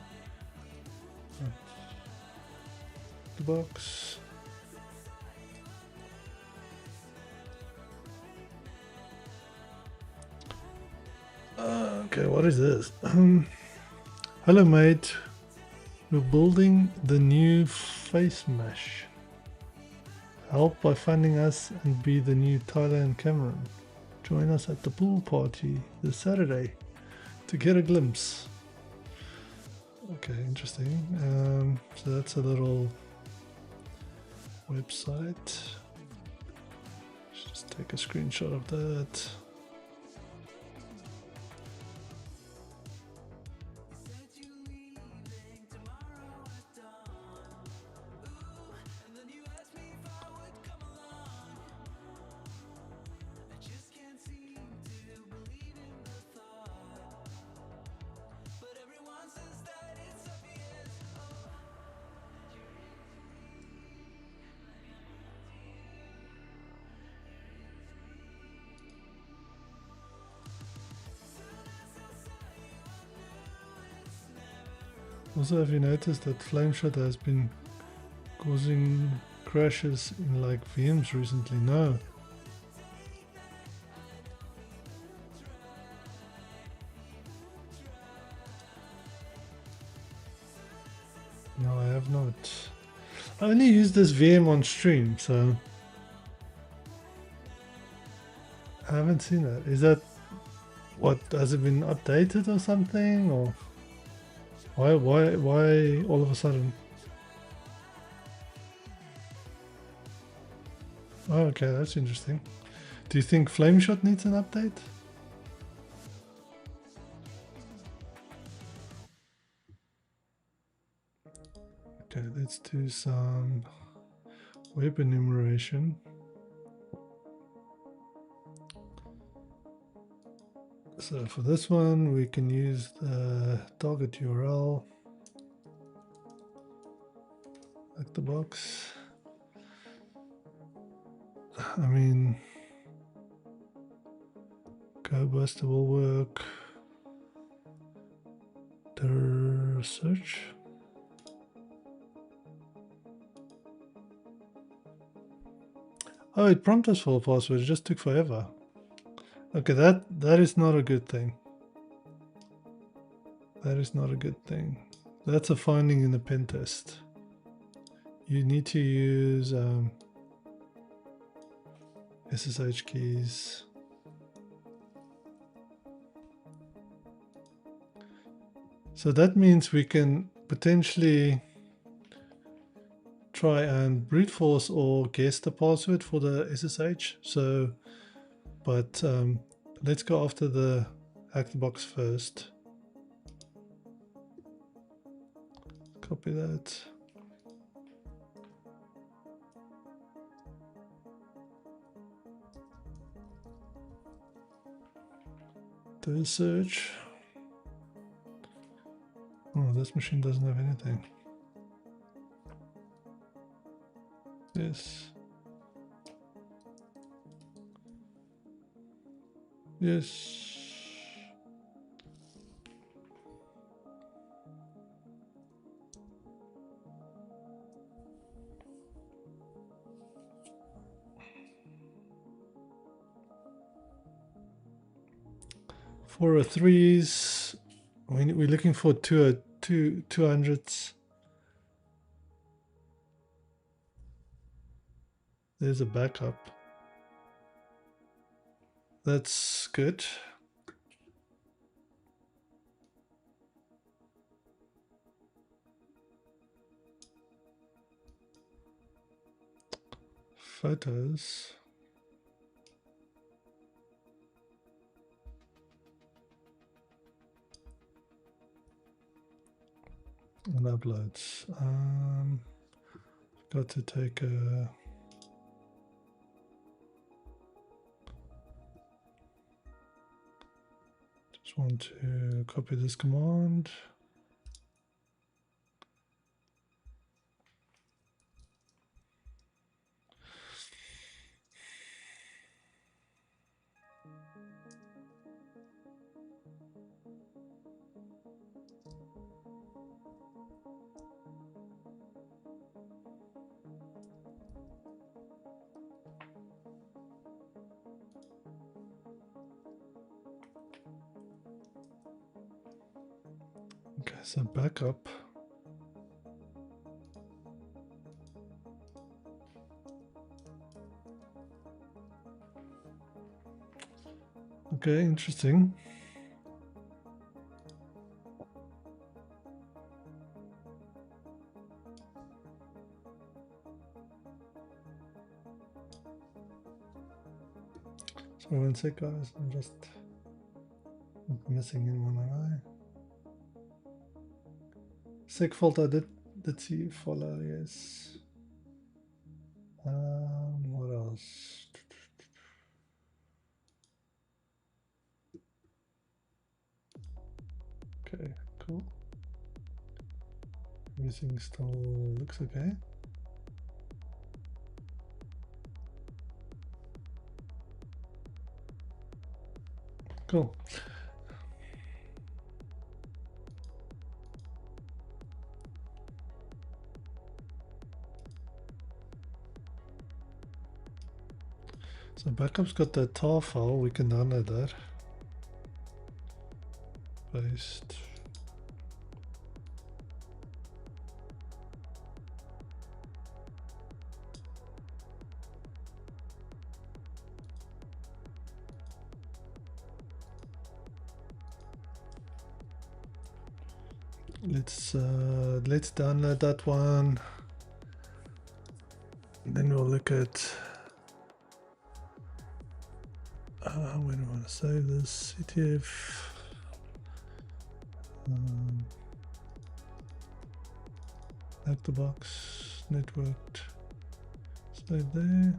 The box. Okay, what is this? Hello mate, we're building the new face mesh. Help by funding us and be the new Tyler and Cameron. Join us at the pool party this Saturday to get a glimpse. Okay, interesting. So that's a little website. Let's just take a screenshot of that. Also, have you noticed that Flameshot has been causing crashes in like VMs recently? No. No, I have not. I only use this VM on stream, so I haven't seen that. Is that what, has it been updated or something, or why all of a sudden? Oh, okay, that's interesting. Do you think Flameshot needs an update? Okay, let's do some web enumeration. So for this one, we can use the target URL, like the box. I mean, GoBuster will work. The search. Oh, it prompted us for a password. It just took forever. Okay, that is not a good thing. That is not a good thing. That's a finding in the pen test. You need to use SSH keys. So that means we can potentially try and brute force or guess the password for the SSH. So, but let's go after the hack the box first. Copy that. Do a search. Oh, this machine doesn't have anything. Yes. Yes. For a threes, we're looking for two 200s. There's a backup. That's good. Photos. And uploads. Got to take a just want to copy this command. Okay, so backup. Okay, interesting. So one sec, guys. I'm just missing in one eye. Sec fault. I did see you follow. Yes. What else? Okay, cool. Everything still looks okay. Cool. So backup's got that tar file, we can download that. Paste. Let's download that one. And then we'll look at where do I want to save this? CTF. Hack the box, networked. Save there.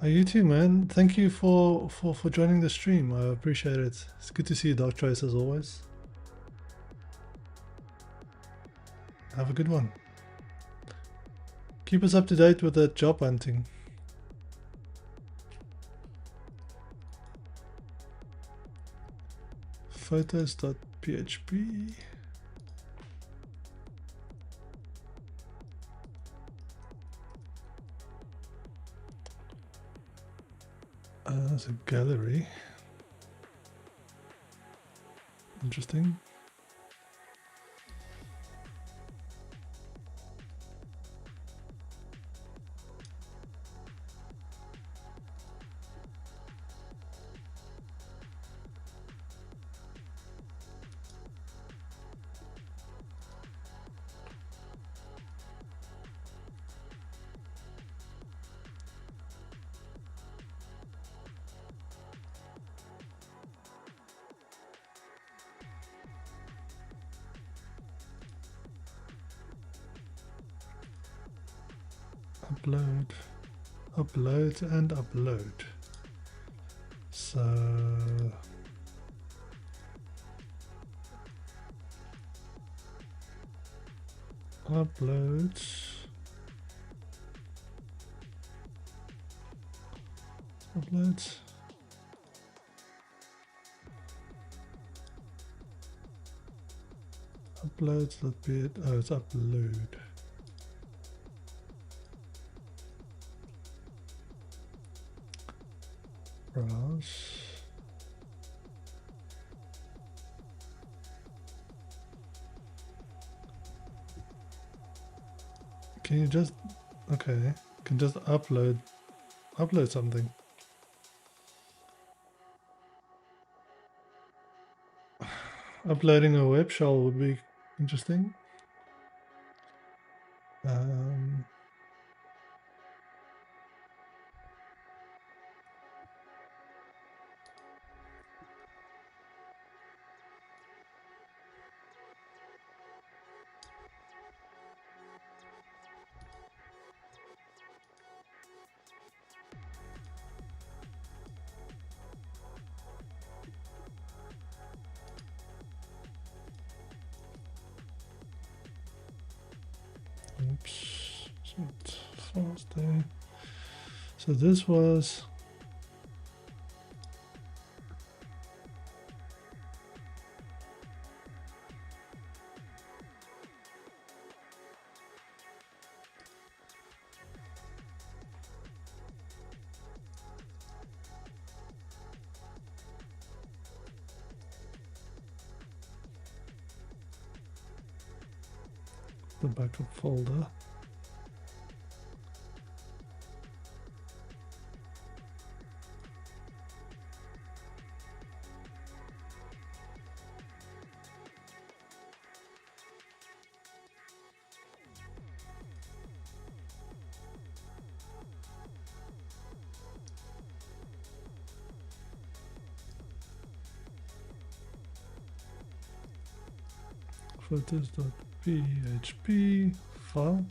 You too, man. Thank you for joining the stream. I appreciate it. It's good to see you, Dark Trace, as always. Have a good one. Keep us up to date with that job hunting. Photos.php. There's a gallery. Interesting. Upload and upload. So upload, uploads that be it. Oh, it's upload. Browse. Can you just, okay, can just upload something. Uploading a web shell would be interesting. Oops, fast there. So this was the backup folder. Photos.php file.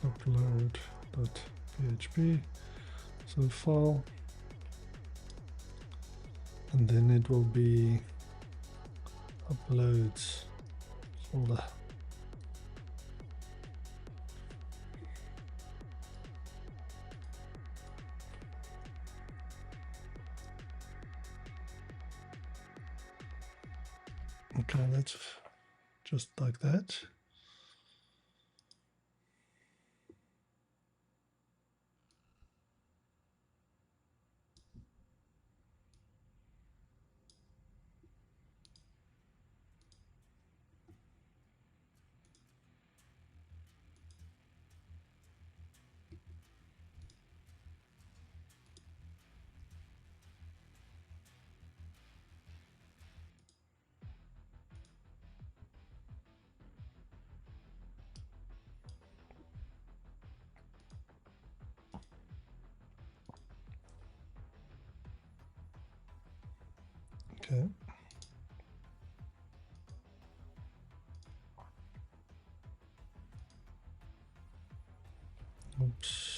Upload.php. So file, and then it will be uploads folder. Okay, that's just like that. Okay. Oops.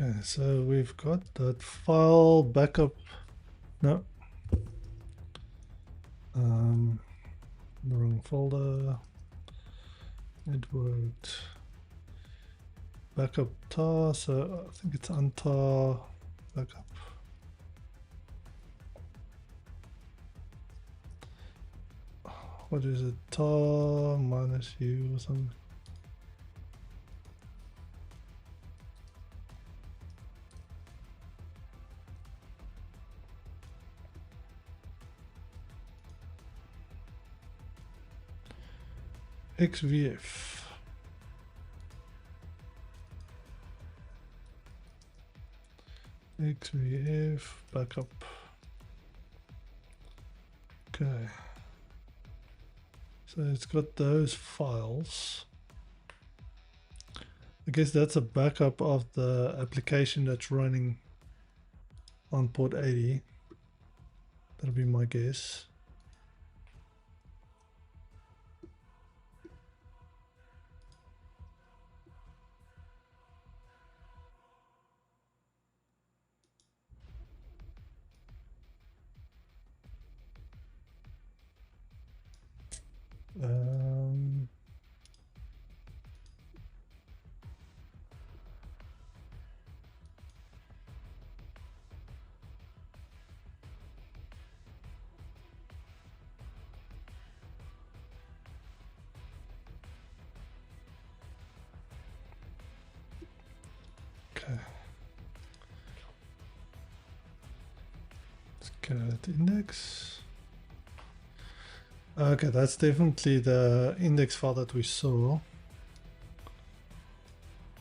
Okay, so we've got that file backup. No. The wrong folder. Networked. Backup tar, so I think it's untar backup. What is it? Tar minus u or something. XVF. XVF backup. Okay. So it's got those files. I guess that's a backup of the application that's running on port 80. That'll be my guess. Okay. Let's get index. Okay, that's definitely the index file that we saw.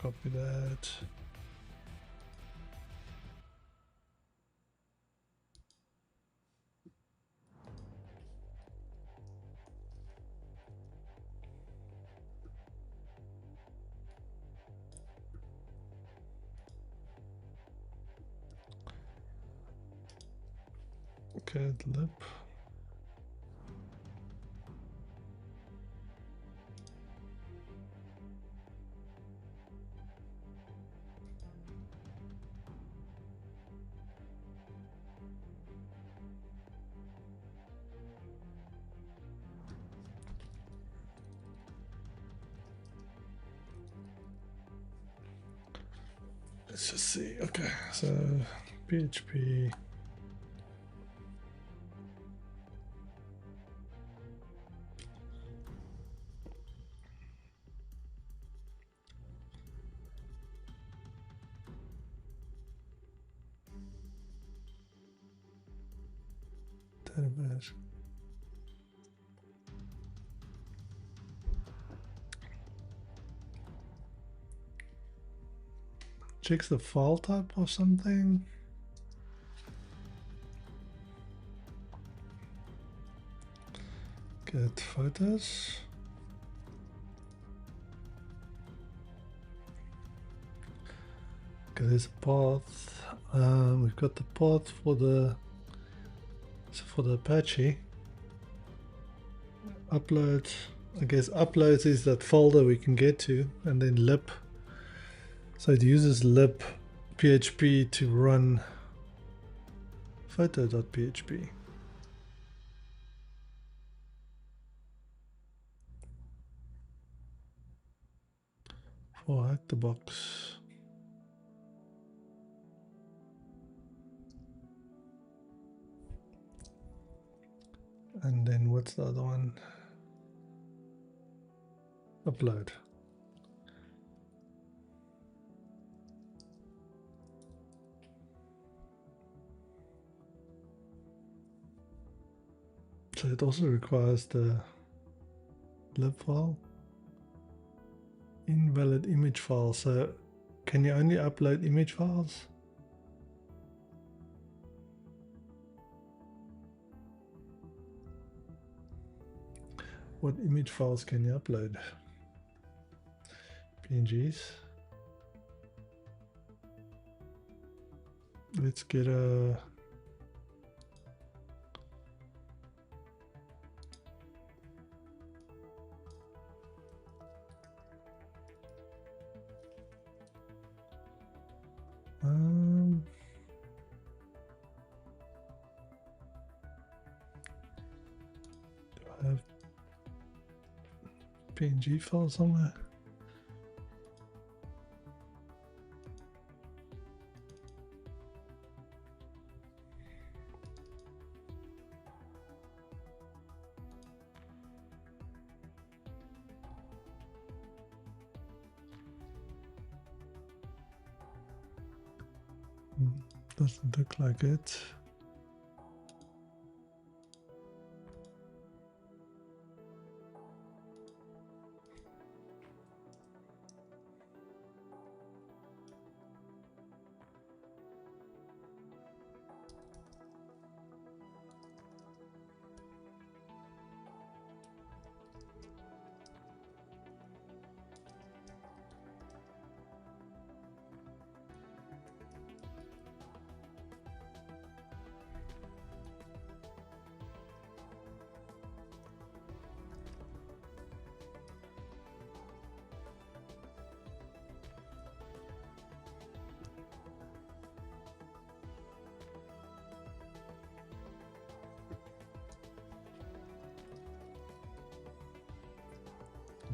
Copy that. Okay, lib. Let's just see. Okay, so PHP. Database. Checks the file type or something. Get photos. Okay, there's a path. We've got the path for the Apache. Upload. I guess uploads is that folder we can get to, and then lib. So it uses lib PHP to run photo.php. For hack the box. And then what's the other one? Upload. So it also requires the lib file. Invalid image file. So can you only upload image files? What image files can you upload? PNGs. Let's get a do I have PNG file somewhere? Doesn't look like it.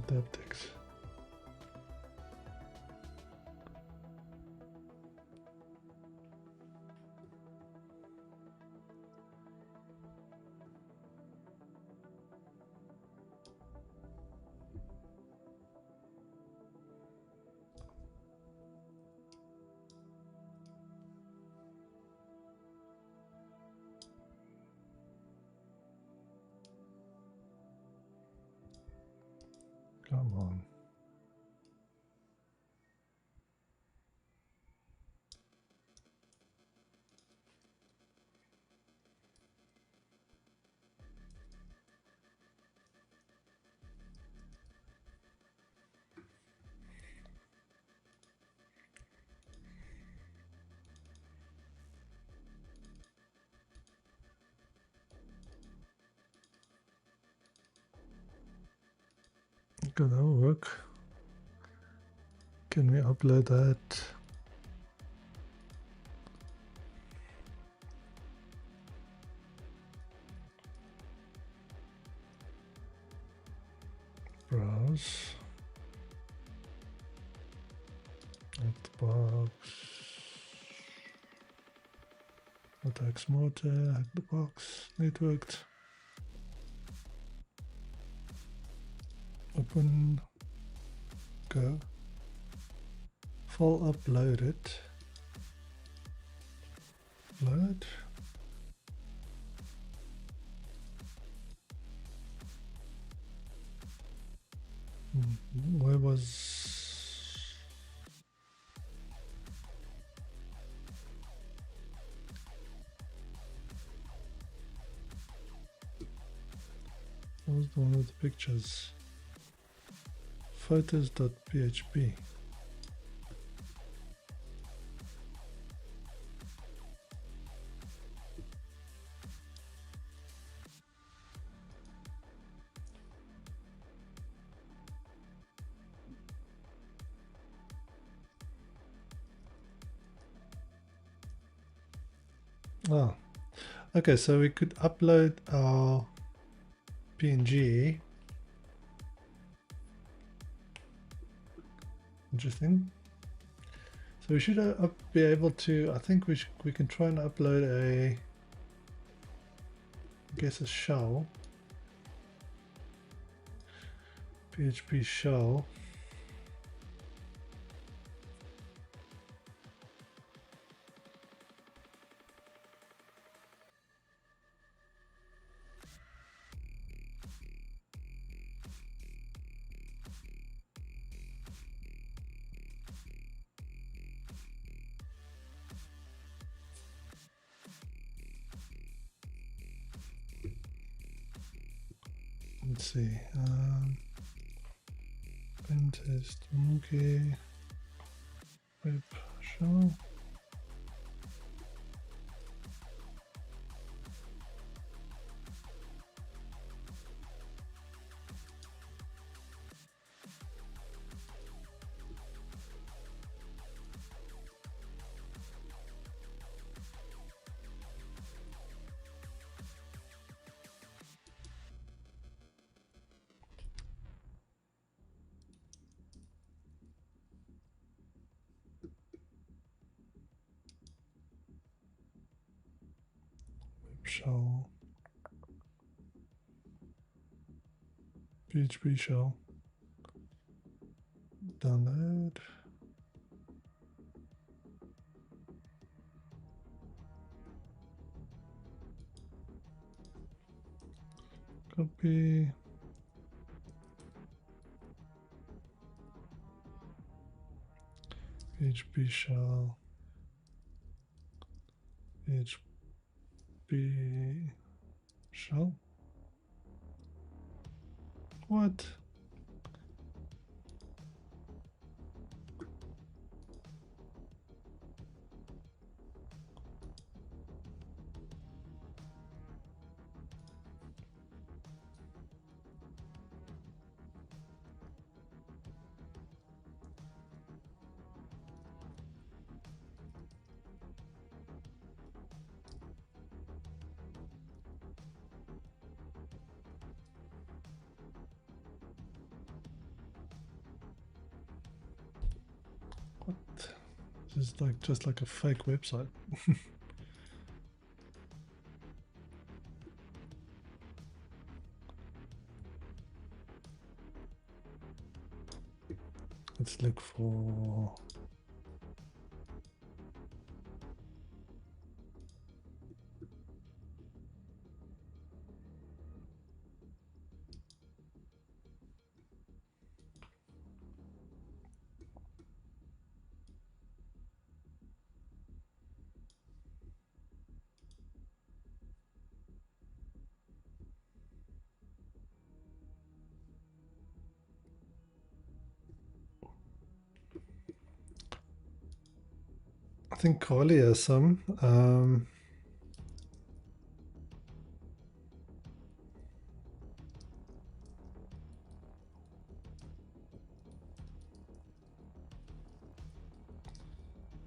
Adaptics. Come on. Okay, that'll work. Can we upload that? Browse. At the box. At HackSmarter, hack the box, networked. Open, go. File uploaded. Load. Where was the one with the pictures? Photos.php. Oh, okay, so we could upload our PNG. Interesting. So we should be able to, I think we can try and upload I guess a shell, PHP shell. Let's see. Pentest monkey web shell. Shell, PHP shell, download. Copy. PHP shell, PHP shell. What? What? This is like just like a fake website. Let's look for I think Carly has some.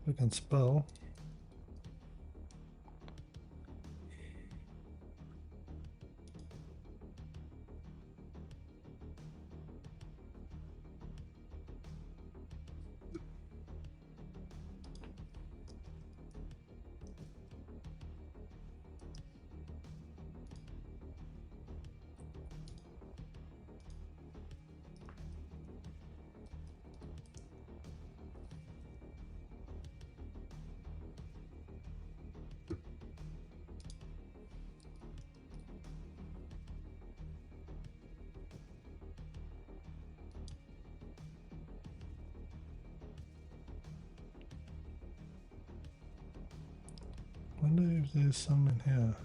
We can spell. I wonder if there's some in here.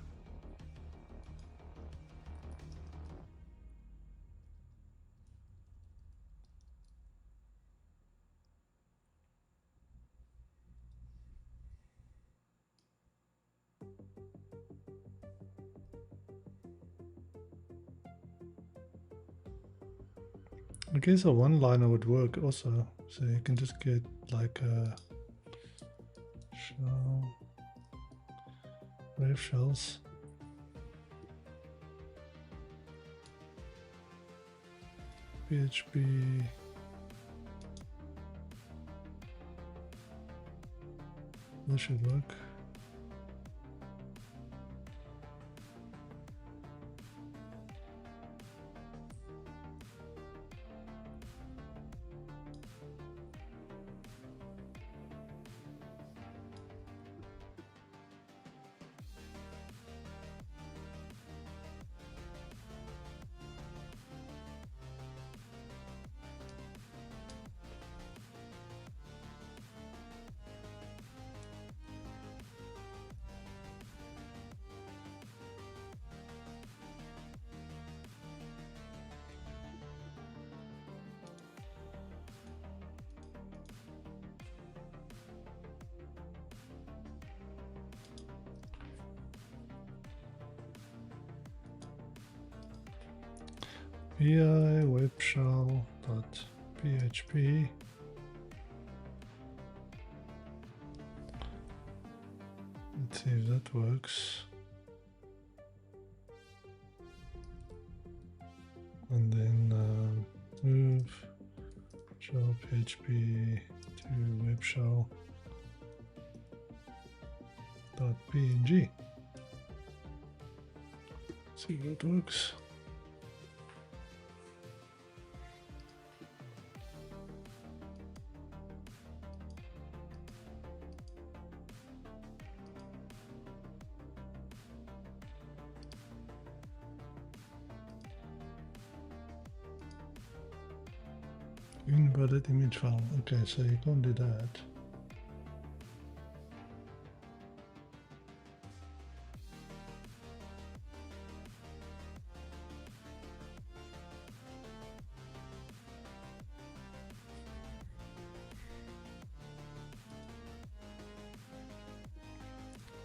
I guess a one-liner would work also. So you can just get like a shell wave shells. PHP this should work. PI webshell.php. Let's see if that works. And then move shell PHP to webshell.png. See if that works. Invalid image file. Okay, so you can't do that.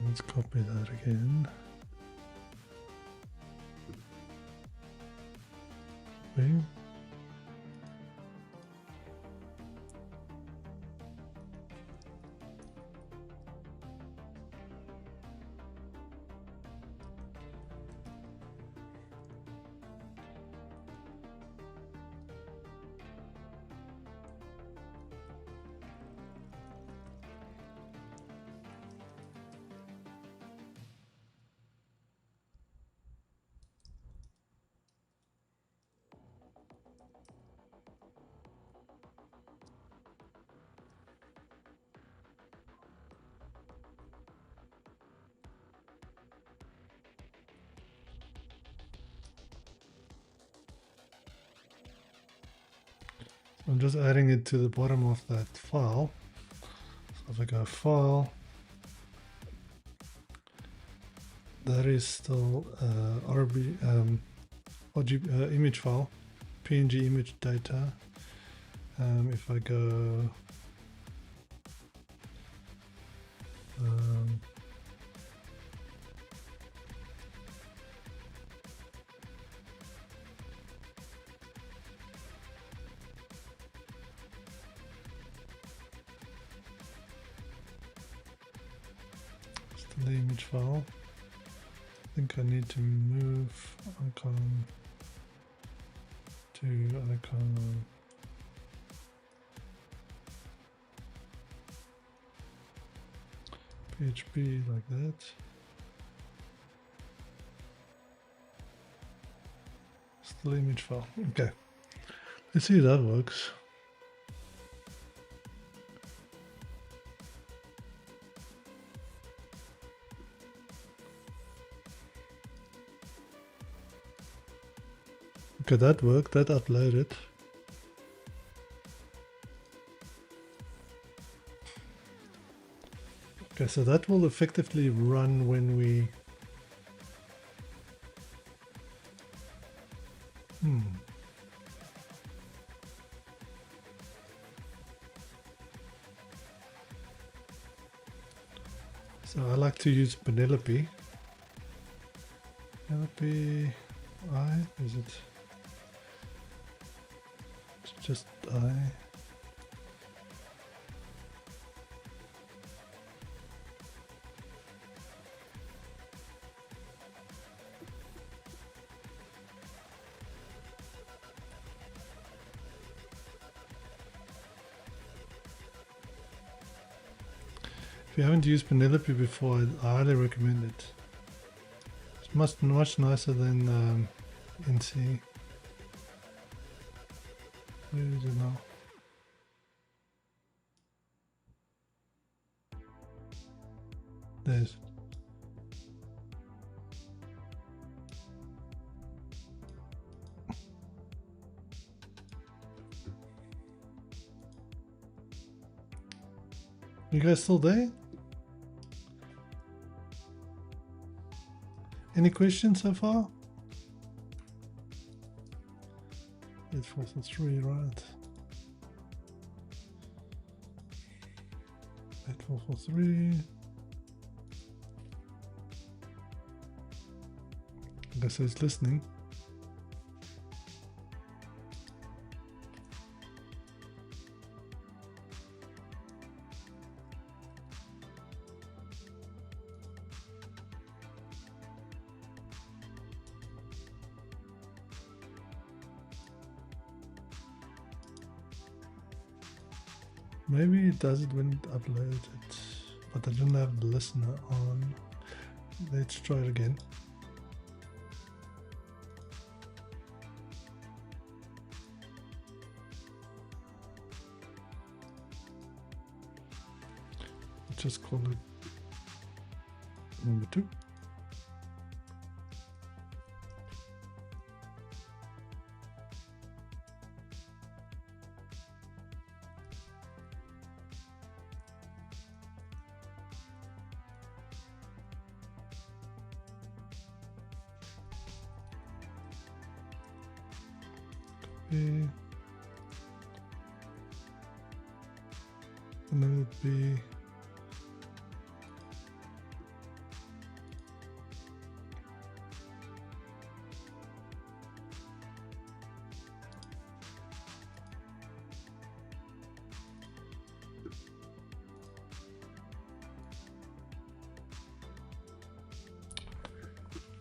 Let's copy that again. Okay. I'm just adding it to the bottom of that file. So if I go file, that is still image file, PNG image data. If I go the image file. I think I need to move icon to icon. PHP like that. Still image file. Okay. Let's see if that works. Okay, that worked, that uploaded. Okay, so that will effectively run when we... So I like to use Penelope. Penelope I, is it? It's just I. you haven't used Penelope before, I highly recommend it. It's much nicer than NC. Where is it now? There's. You guys still there? Any questions so far? 8443, right. 8443. I guess it's listening. Maybe it does it when it uploads it, but I don't have the listener on. Let's try it again. Let's just call it number 2. And then it'd be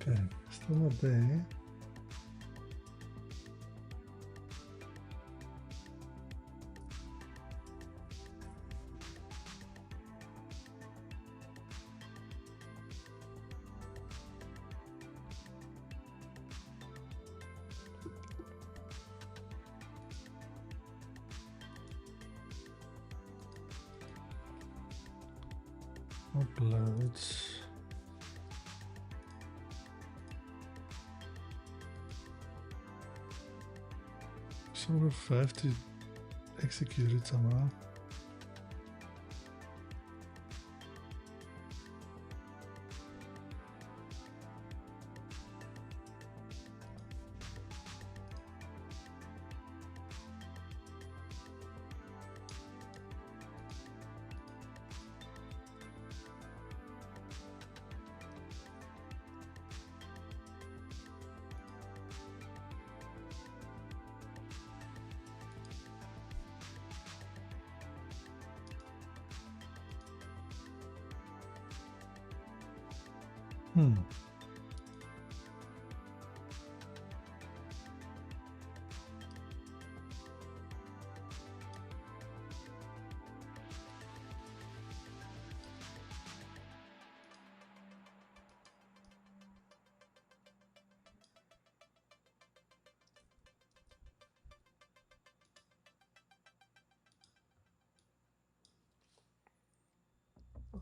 okay, still not there. Uploads. Sort of have to execute it somehow.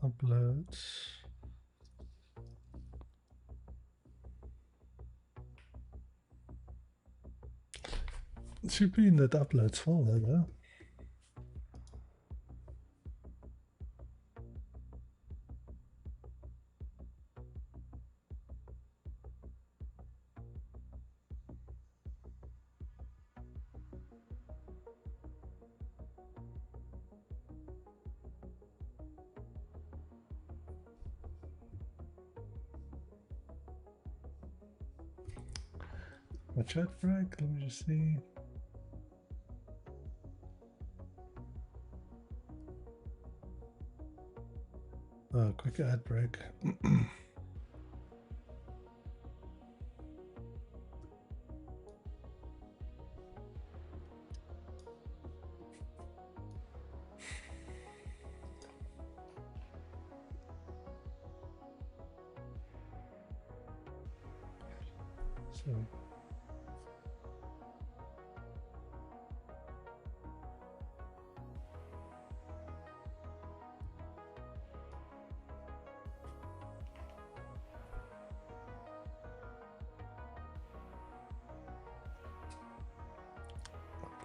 Uploads. It should be in that uploads folder though. My chat break, let me just see. Oh, quick ad break. So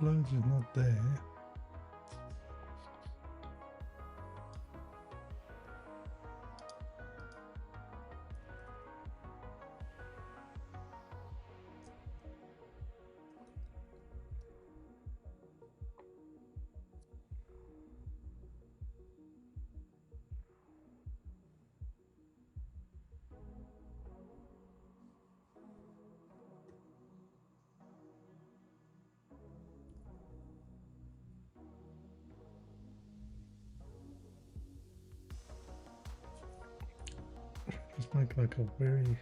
uploads is not there. Just make like a very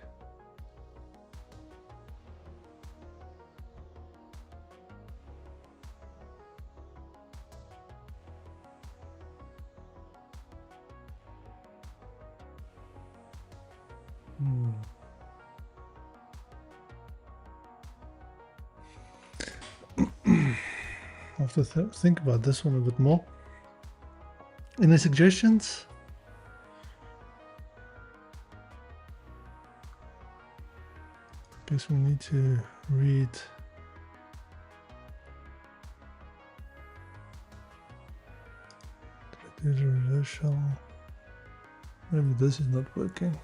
I have to think about this one a bit more. Any suggestions? Guess we need to read the Webshell. Maybe this is not working.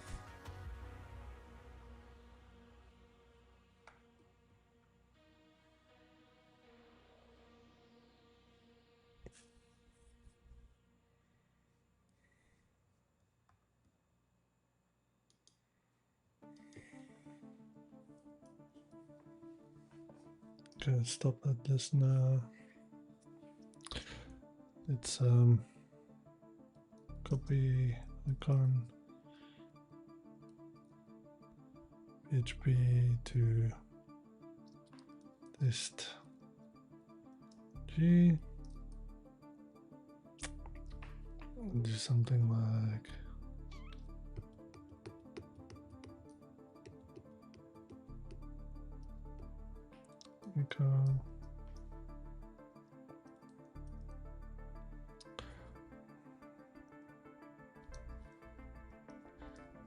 Okay, stop that list now. Let's copy icon PHP to test G. Do something like echo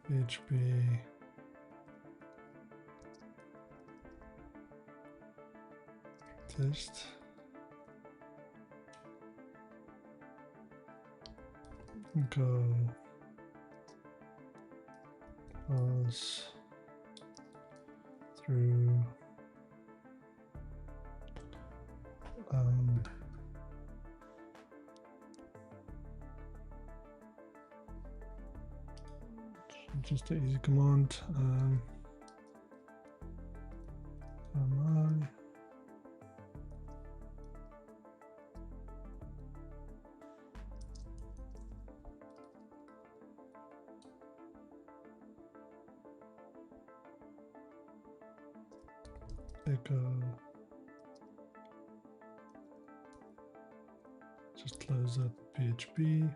PHP test echo pass through just an easy command. Echo. Just close that PHP.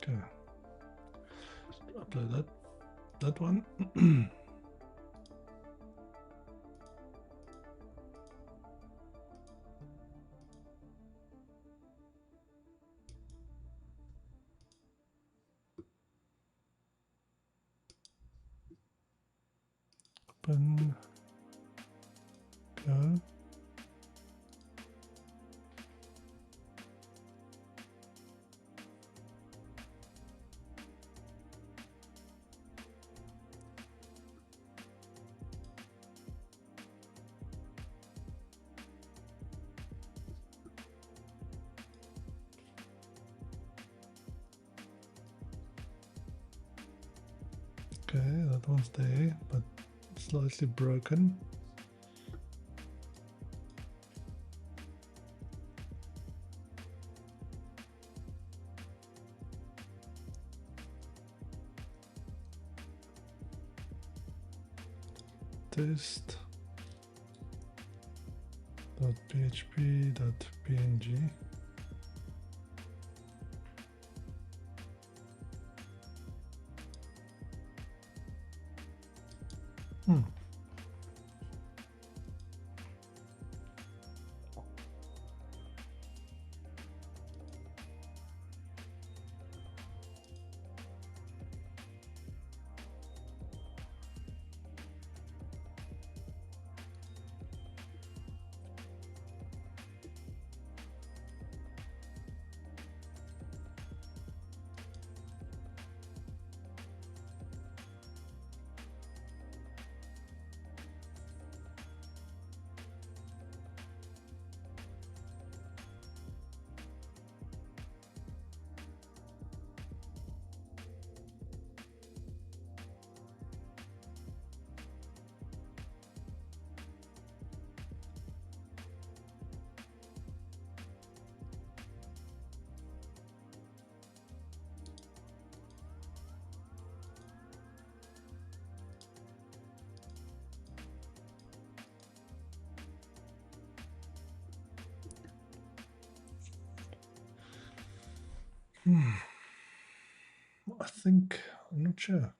Okay. Upload that one. Open, go. Okay, that one's there, but slightly broken. test .php.png. I think, I'm not sure.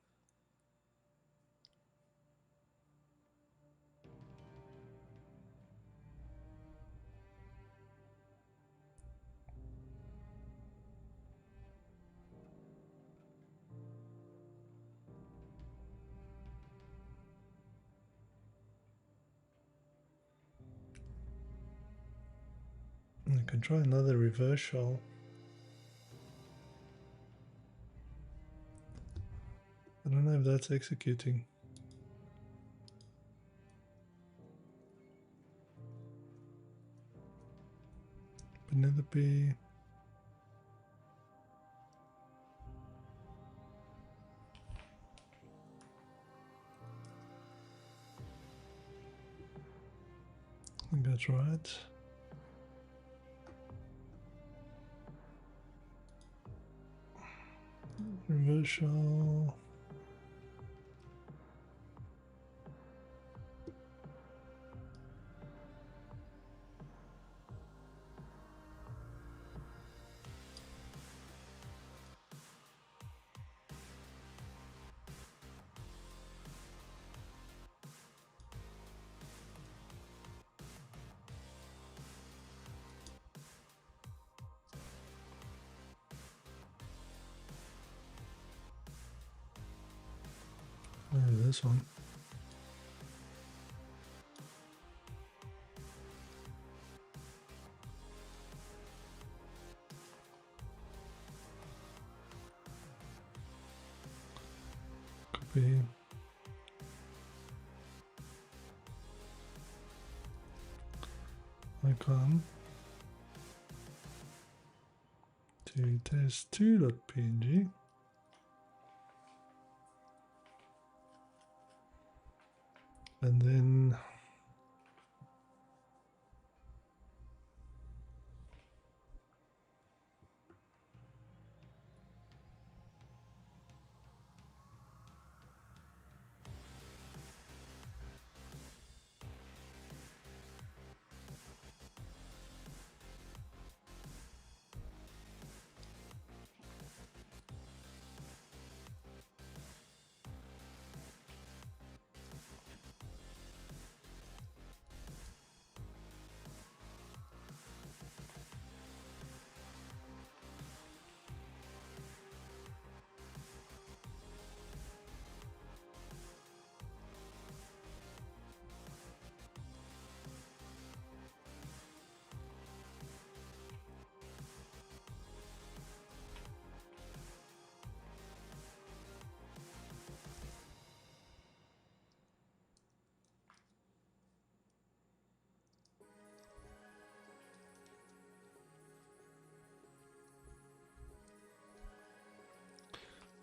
I can try another reverse shell. I don't know if that's executing. Penelope. I think that's right. Reverse shell. This one. Copy. Icon to test2.png. And then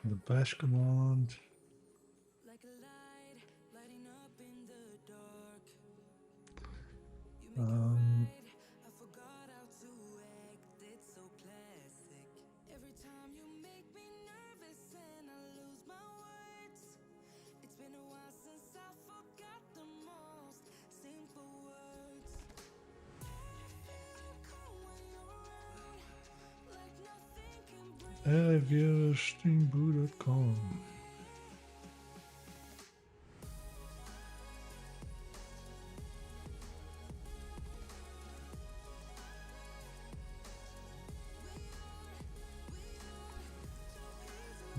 the bash command. Like a light lighting up in the dark. I forgot how to act. It's so classic. Every time you make me nervous and I lose my words. It's been a while since I forgot the raiseChild.com.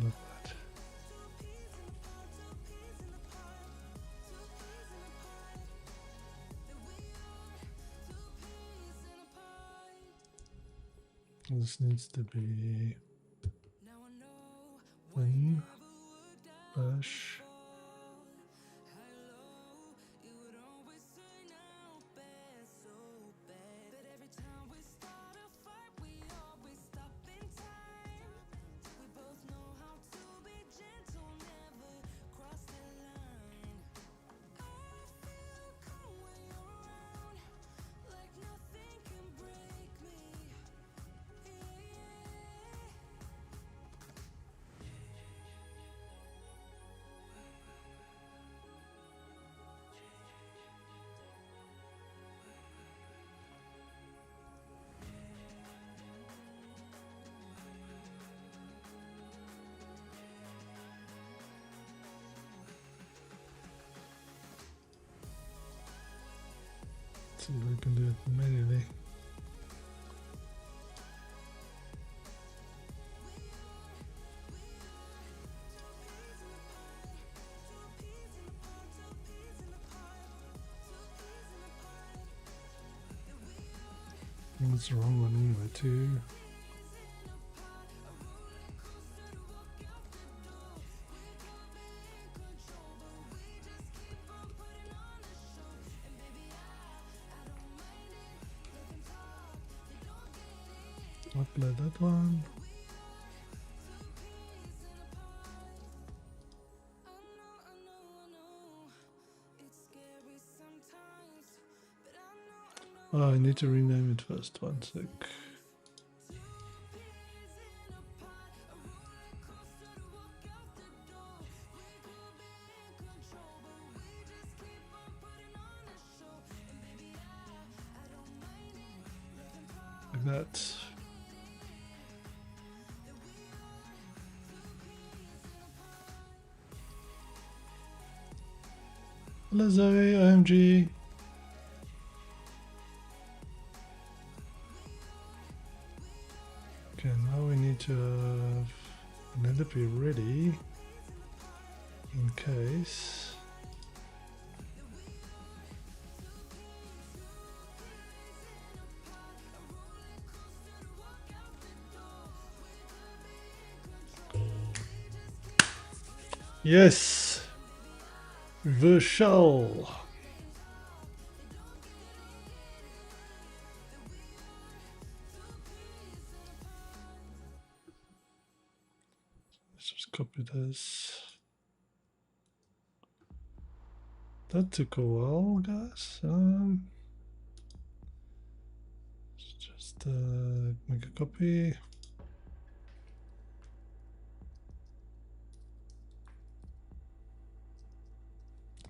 Not bad. This needs to be one bash. See if we can do it manually. That's the wrong one anyway too. Upload that one. Oh, I need to rename it first. One sec. Like that. Hello Zoe, OMG. Okay, now we need to have another be ready in case. Yes, Webshell. Let's just copy this. That took a while, guys. Let's just make a copy.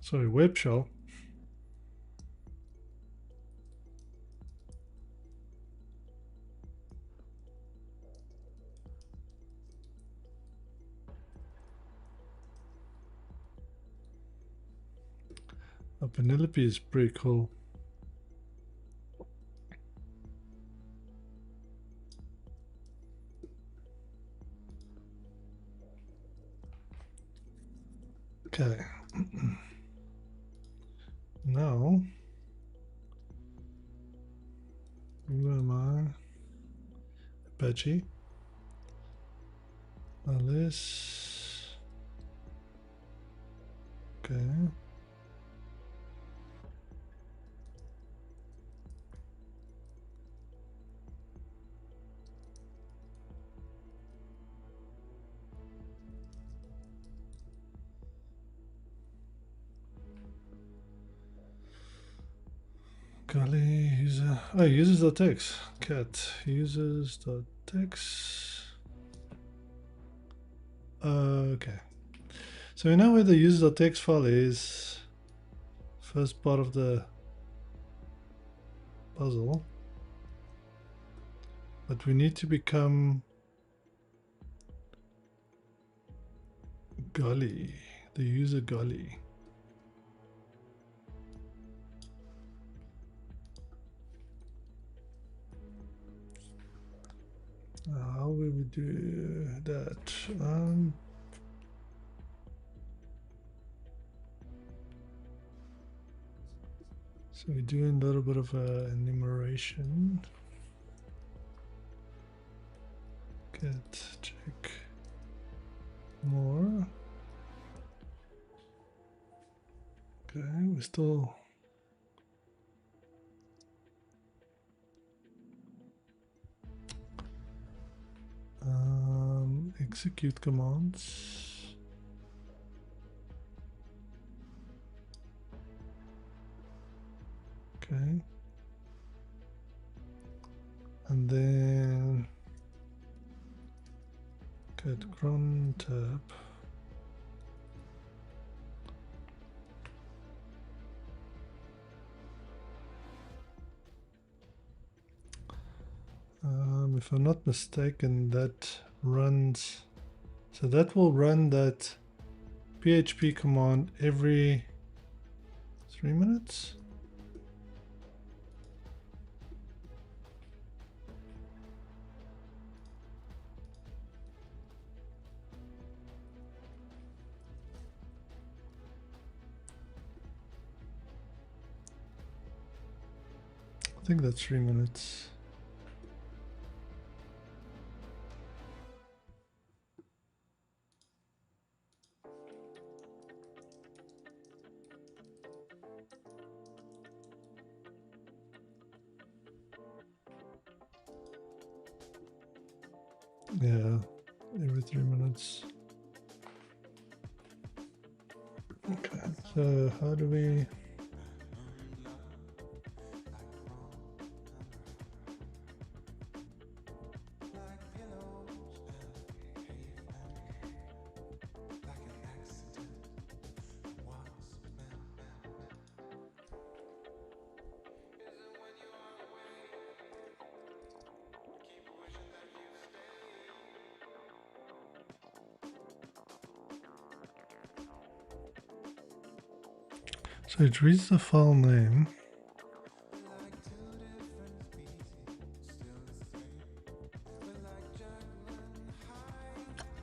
Sorry, Webshell. Penelope is pretty cool. Okay. Now, who am I? Apache. Alice. Okay. Kali user. Oh, users.txt. Cat users.txt. Okay. So we know where the users.txt file is. First part of the puzzle. But we need to become Golly, the user golly. How will we do that? So we're doing a little bit of enumeration. Get check more. Okay, we're still execute commands. Okay. And then get cron tab. If I'm not mistaken, that runs, so that will run that PHP command every 3 minutes. I think that's 3 minutes. Yeah, every 3 minutes. Okay, so how do we... So it reads the file name.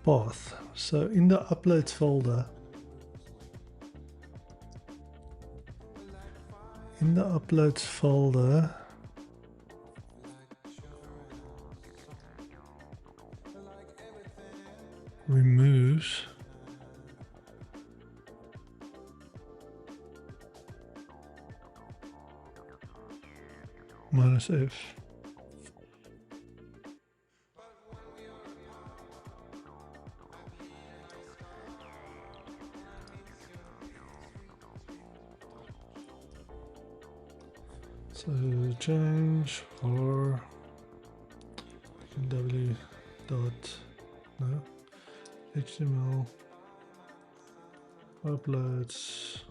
Path. So in the uploads folder, removes -f. So change for w dot no HTML uploads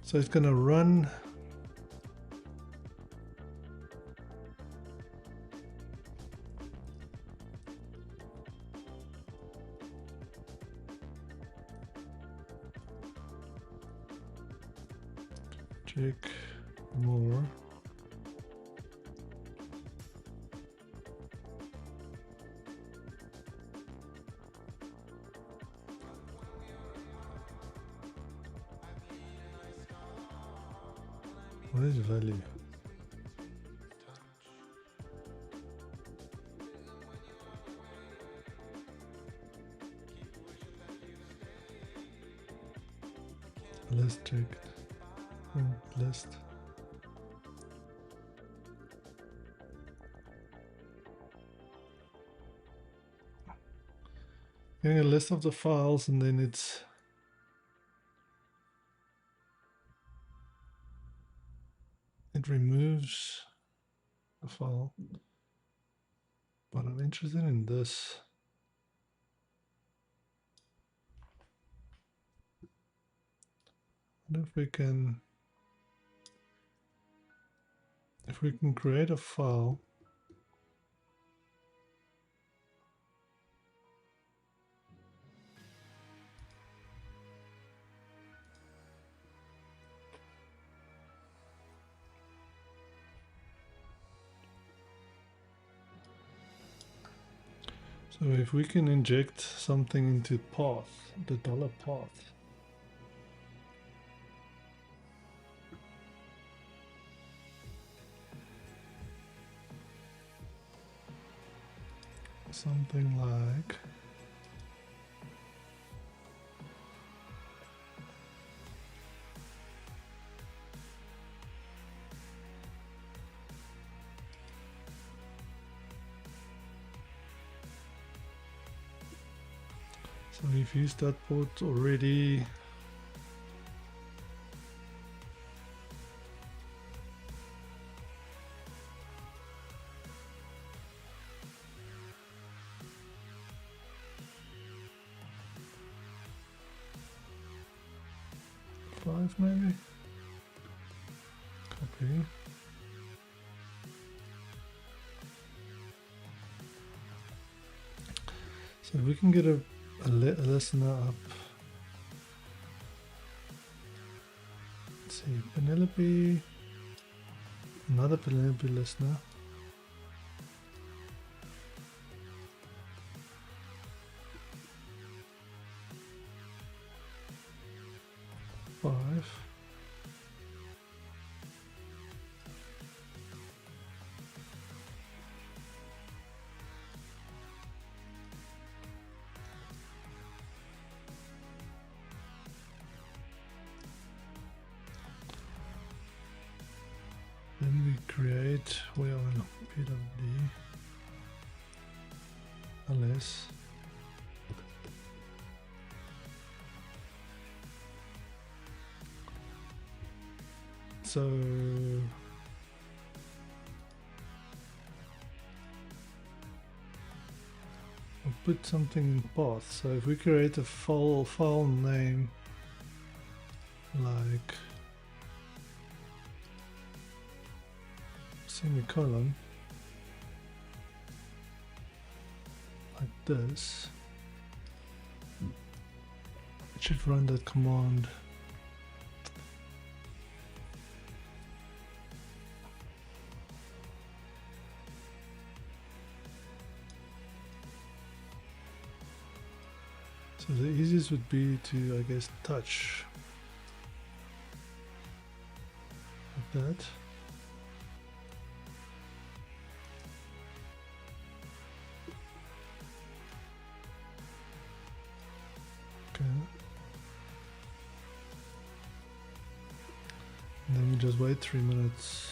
so it's going to run check more. What is value? Let's check list. Getting a list of the files, and then it removes the file. But I'm interested in this. I wonder if we can if we can create a file, so if we can inject something into path, the $path, something like so we've used that port already. Five maybe. Copy. So we can get a listener up. Let's see, Penelope, another Penelope listener. Five. Then we create, we are in PWD, ls. So we'll put something in path. So if we create a file name like semicolon, like this, it should run that command. So the easiest would be to, I guess, touch like that. Okay. And then we just wait 3 minutes.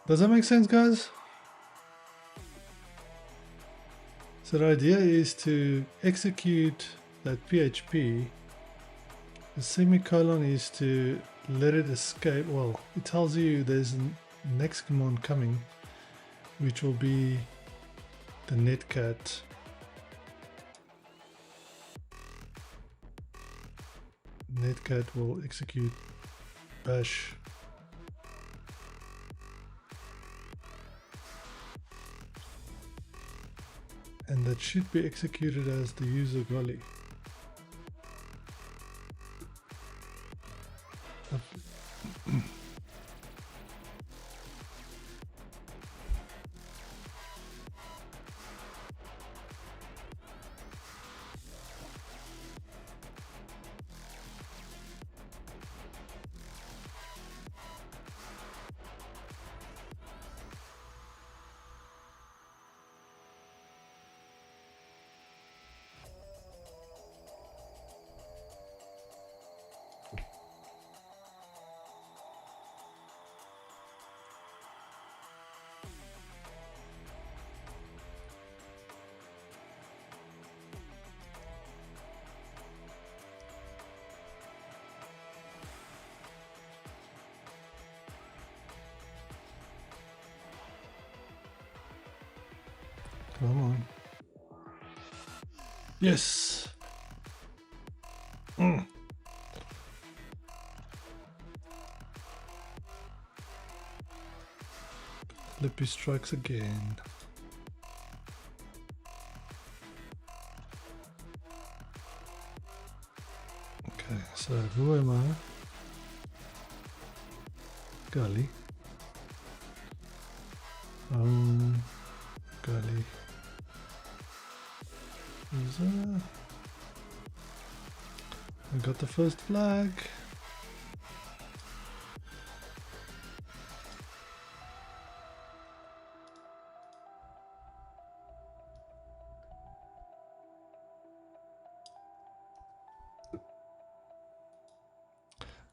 Does that make sense, guys? So the idea is to execute that PHP. The semicolon is to let it escape. Well, it tells you there's a next command coming, which will be the netcat. Netcat will execute bash. And that should be executed as the user golly. Come on. Yes. Lippy strikes again. Okay, so who am I? Gully. Gully. User. I got the first flag.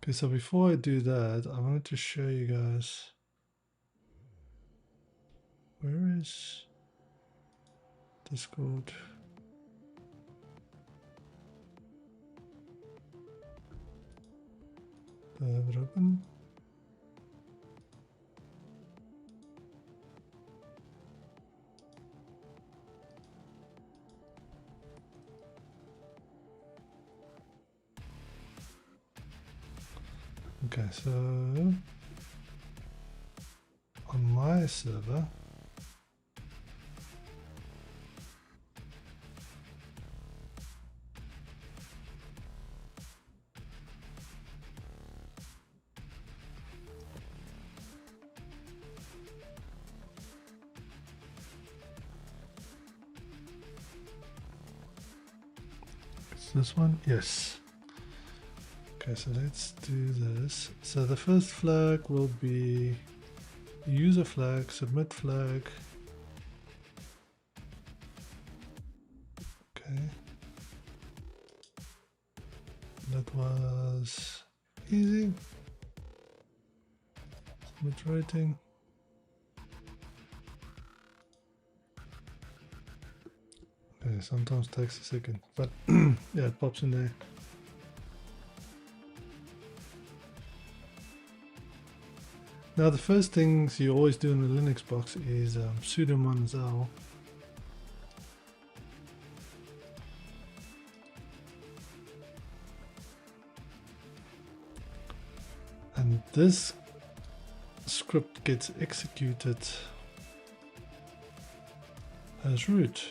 Okay, so before I do that, I wanted to show you guys, where is Discord? Do I have it open? Okay, so on my server, is this one? Yes. Okay, so let's do this. So the first flag will be user flag, submit flag. Okay. That was easy. Submit rating. Okay, sometimes takes a second, but yeah, it pops in there. Now the first things you always do in the Linux box is sudo -l. And this script gets executed as root.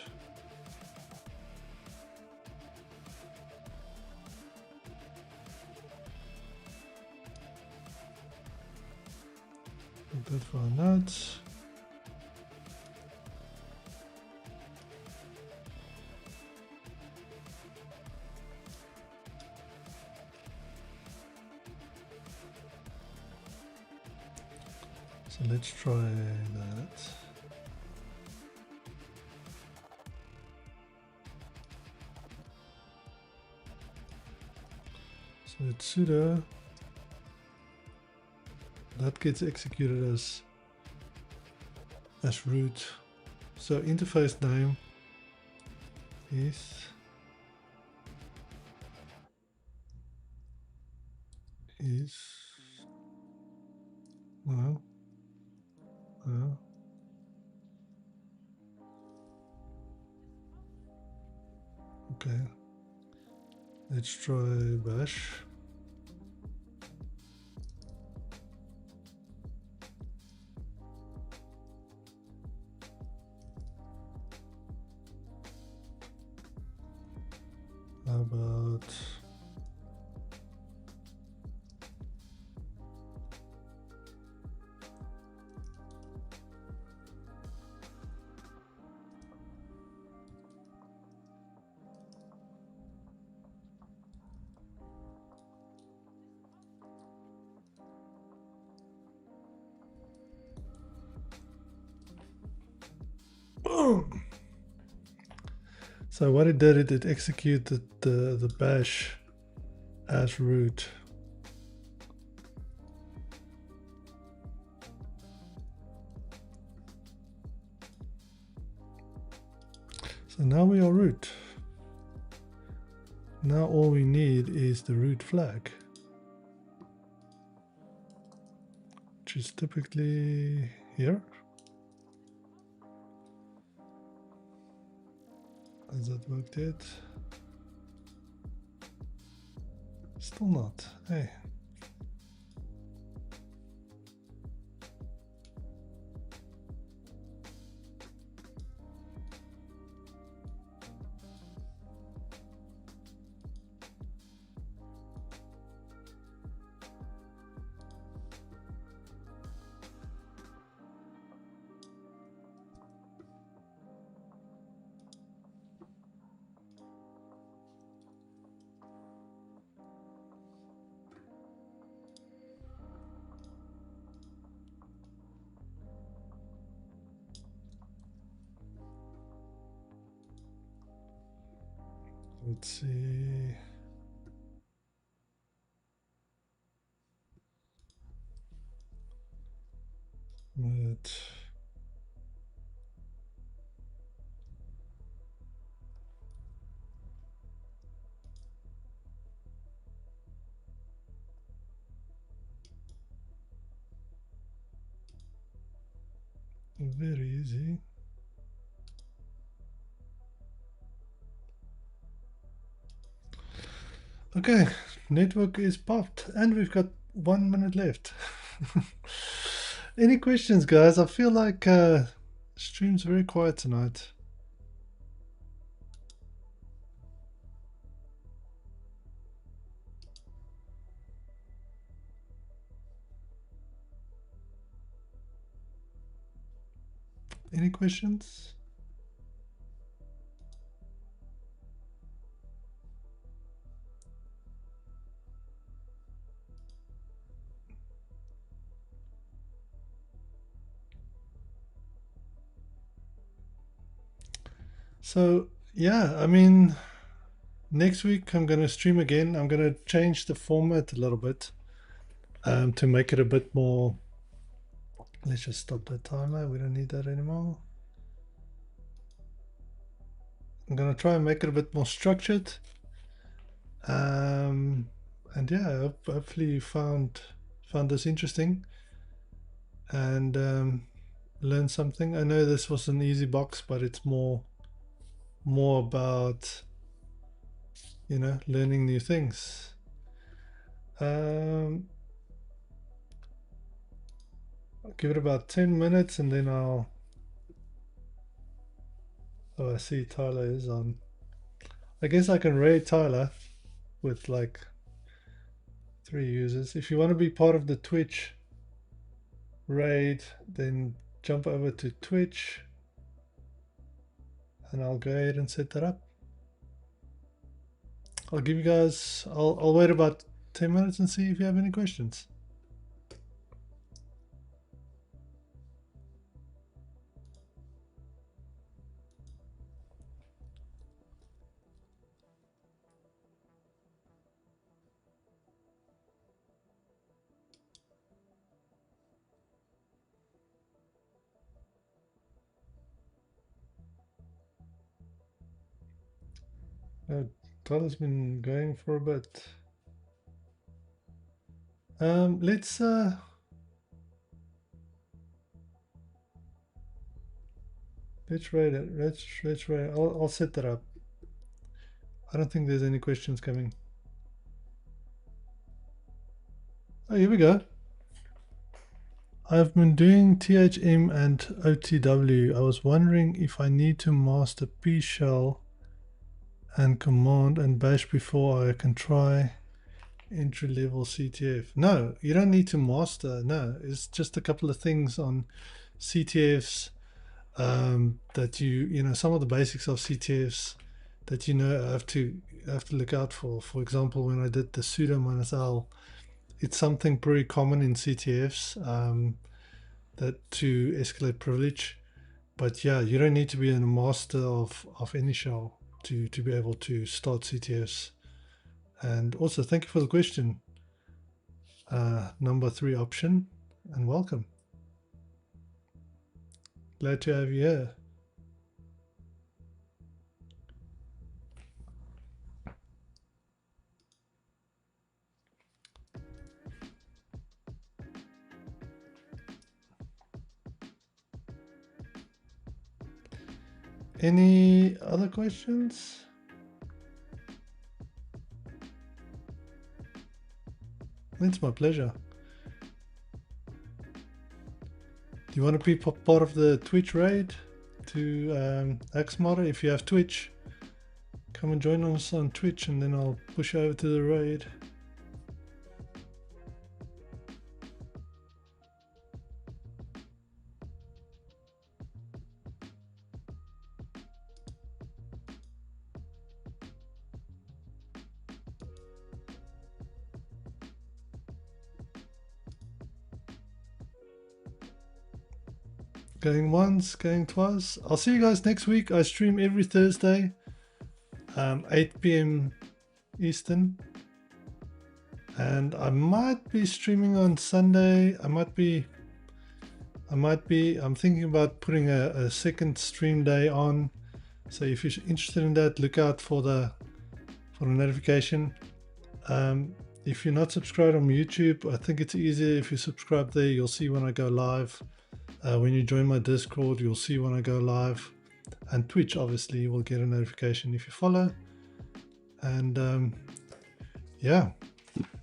That for nuts. So let's try that. So it's sudo. That gets executed as root. So interface name is no. Okay. Let's try bash. How about boom? So what it did, it executed the bash as root. So now we are root. Now all we need is the root flag, which is typically here. Has that worked yet? Still not. Hey. Let's see. But very easy. Okay, network is popped and we've got 1 minute left. Any questions, guys? I feel like stream's very quiet tonight. Any questions? So yeah, I mean, next week I'm going to stream again. I'm going to change the format a little bit to make it a bit more. Let's just stop the timer. We don't need that anymore. I'm going to try and make it a bit more structured. And yeah, hopefully you found this interesting and learned something. I know this was an easy box, but it's more about, you know, learning new things. I'll give it about 10 minutes and then I'll. Oh, I see Tyler is on. I guess I can raid Tyler with like 3 users. If you want to be part of the Twitch raid, then jump over to Twitch and I'll go ahead and set that up. I'll give you guys, I'll wait about 10 minutes and see if you have any questions. Tyler's been going for a bit. Let's raid it. Let's raid. I'll set that up. I don't think there's any questions coming. Oh, here we go. I've been doing THM and OTW. I was wondering if I need to master P shell and command and bash before I can try entry level CTF. No, you don't need to master. No, it's just a couple of things on CTFs that you know, some of the basics of CTFs that you know have to look out for. For example, when I did the sudo -l, it's something pretty common in CTFs that to escalate privilege. But yeah, you don't need to be a master of any shell to be able to start CTFs. And also, thank you for the question, number 3 option, and welcome. Glad to have you here. Any other questions? It's my pleasure. Do you want to be part of the Twitch raid to HackSmarter? If you have Twitch, come and join us on Twitch, and then I'll push over to the raid. Going once, going twice. I'll see you guys next week. I stream every Thursday, 8 p.m. Eastern. And I might be streaming on Sunday. I'm thinking about putting a second stream day on. So if you're interested in that, look out for the notification. If you're not subscribed on YouTube, I think it's easier if you subscribe there. You'll see when I go live. When you join my Discord, you'll see when I go live. And Twitch, obviously, you will get a notification if you follow. And yeah,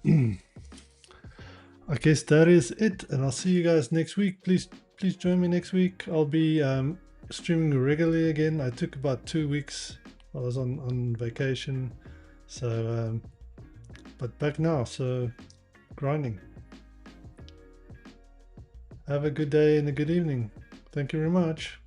I guess that is it. And I'll see you guys next week. Please join me next week. I'll be streaming regularly again. I took about 2 weeks. I was on vacation. So, but back now, so grinding. Have a good day and a good evening. Thank you very much.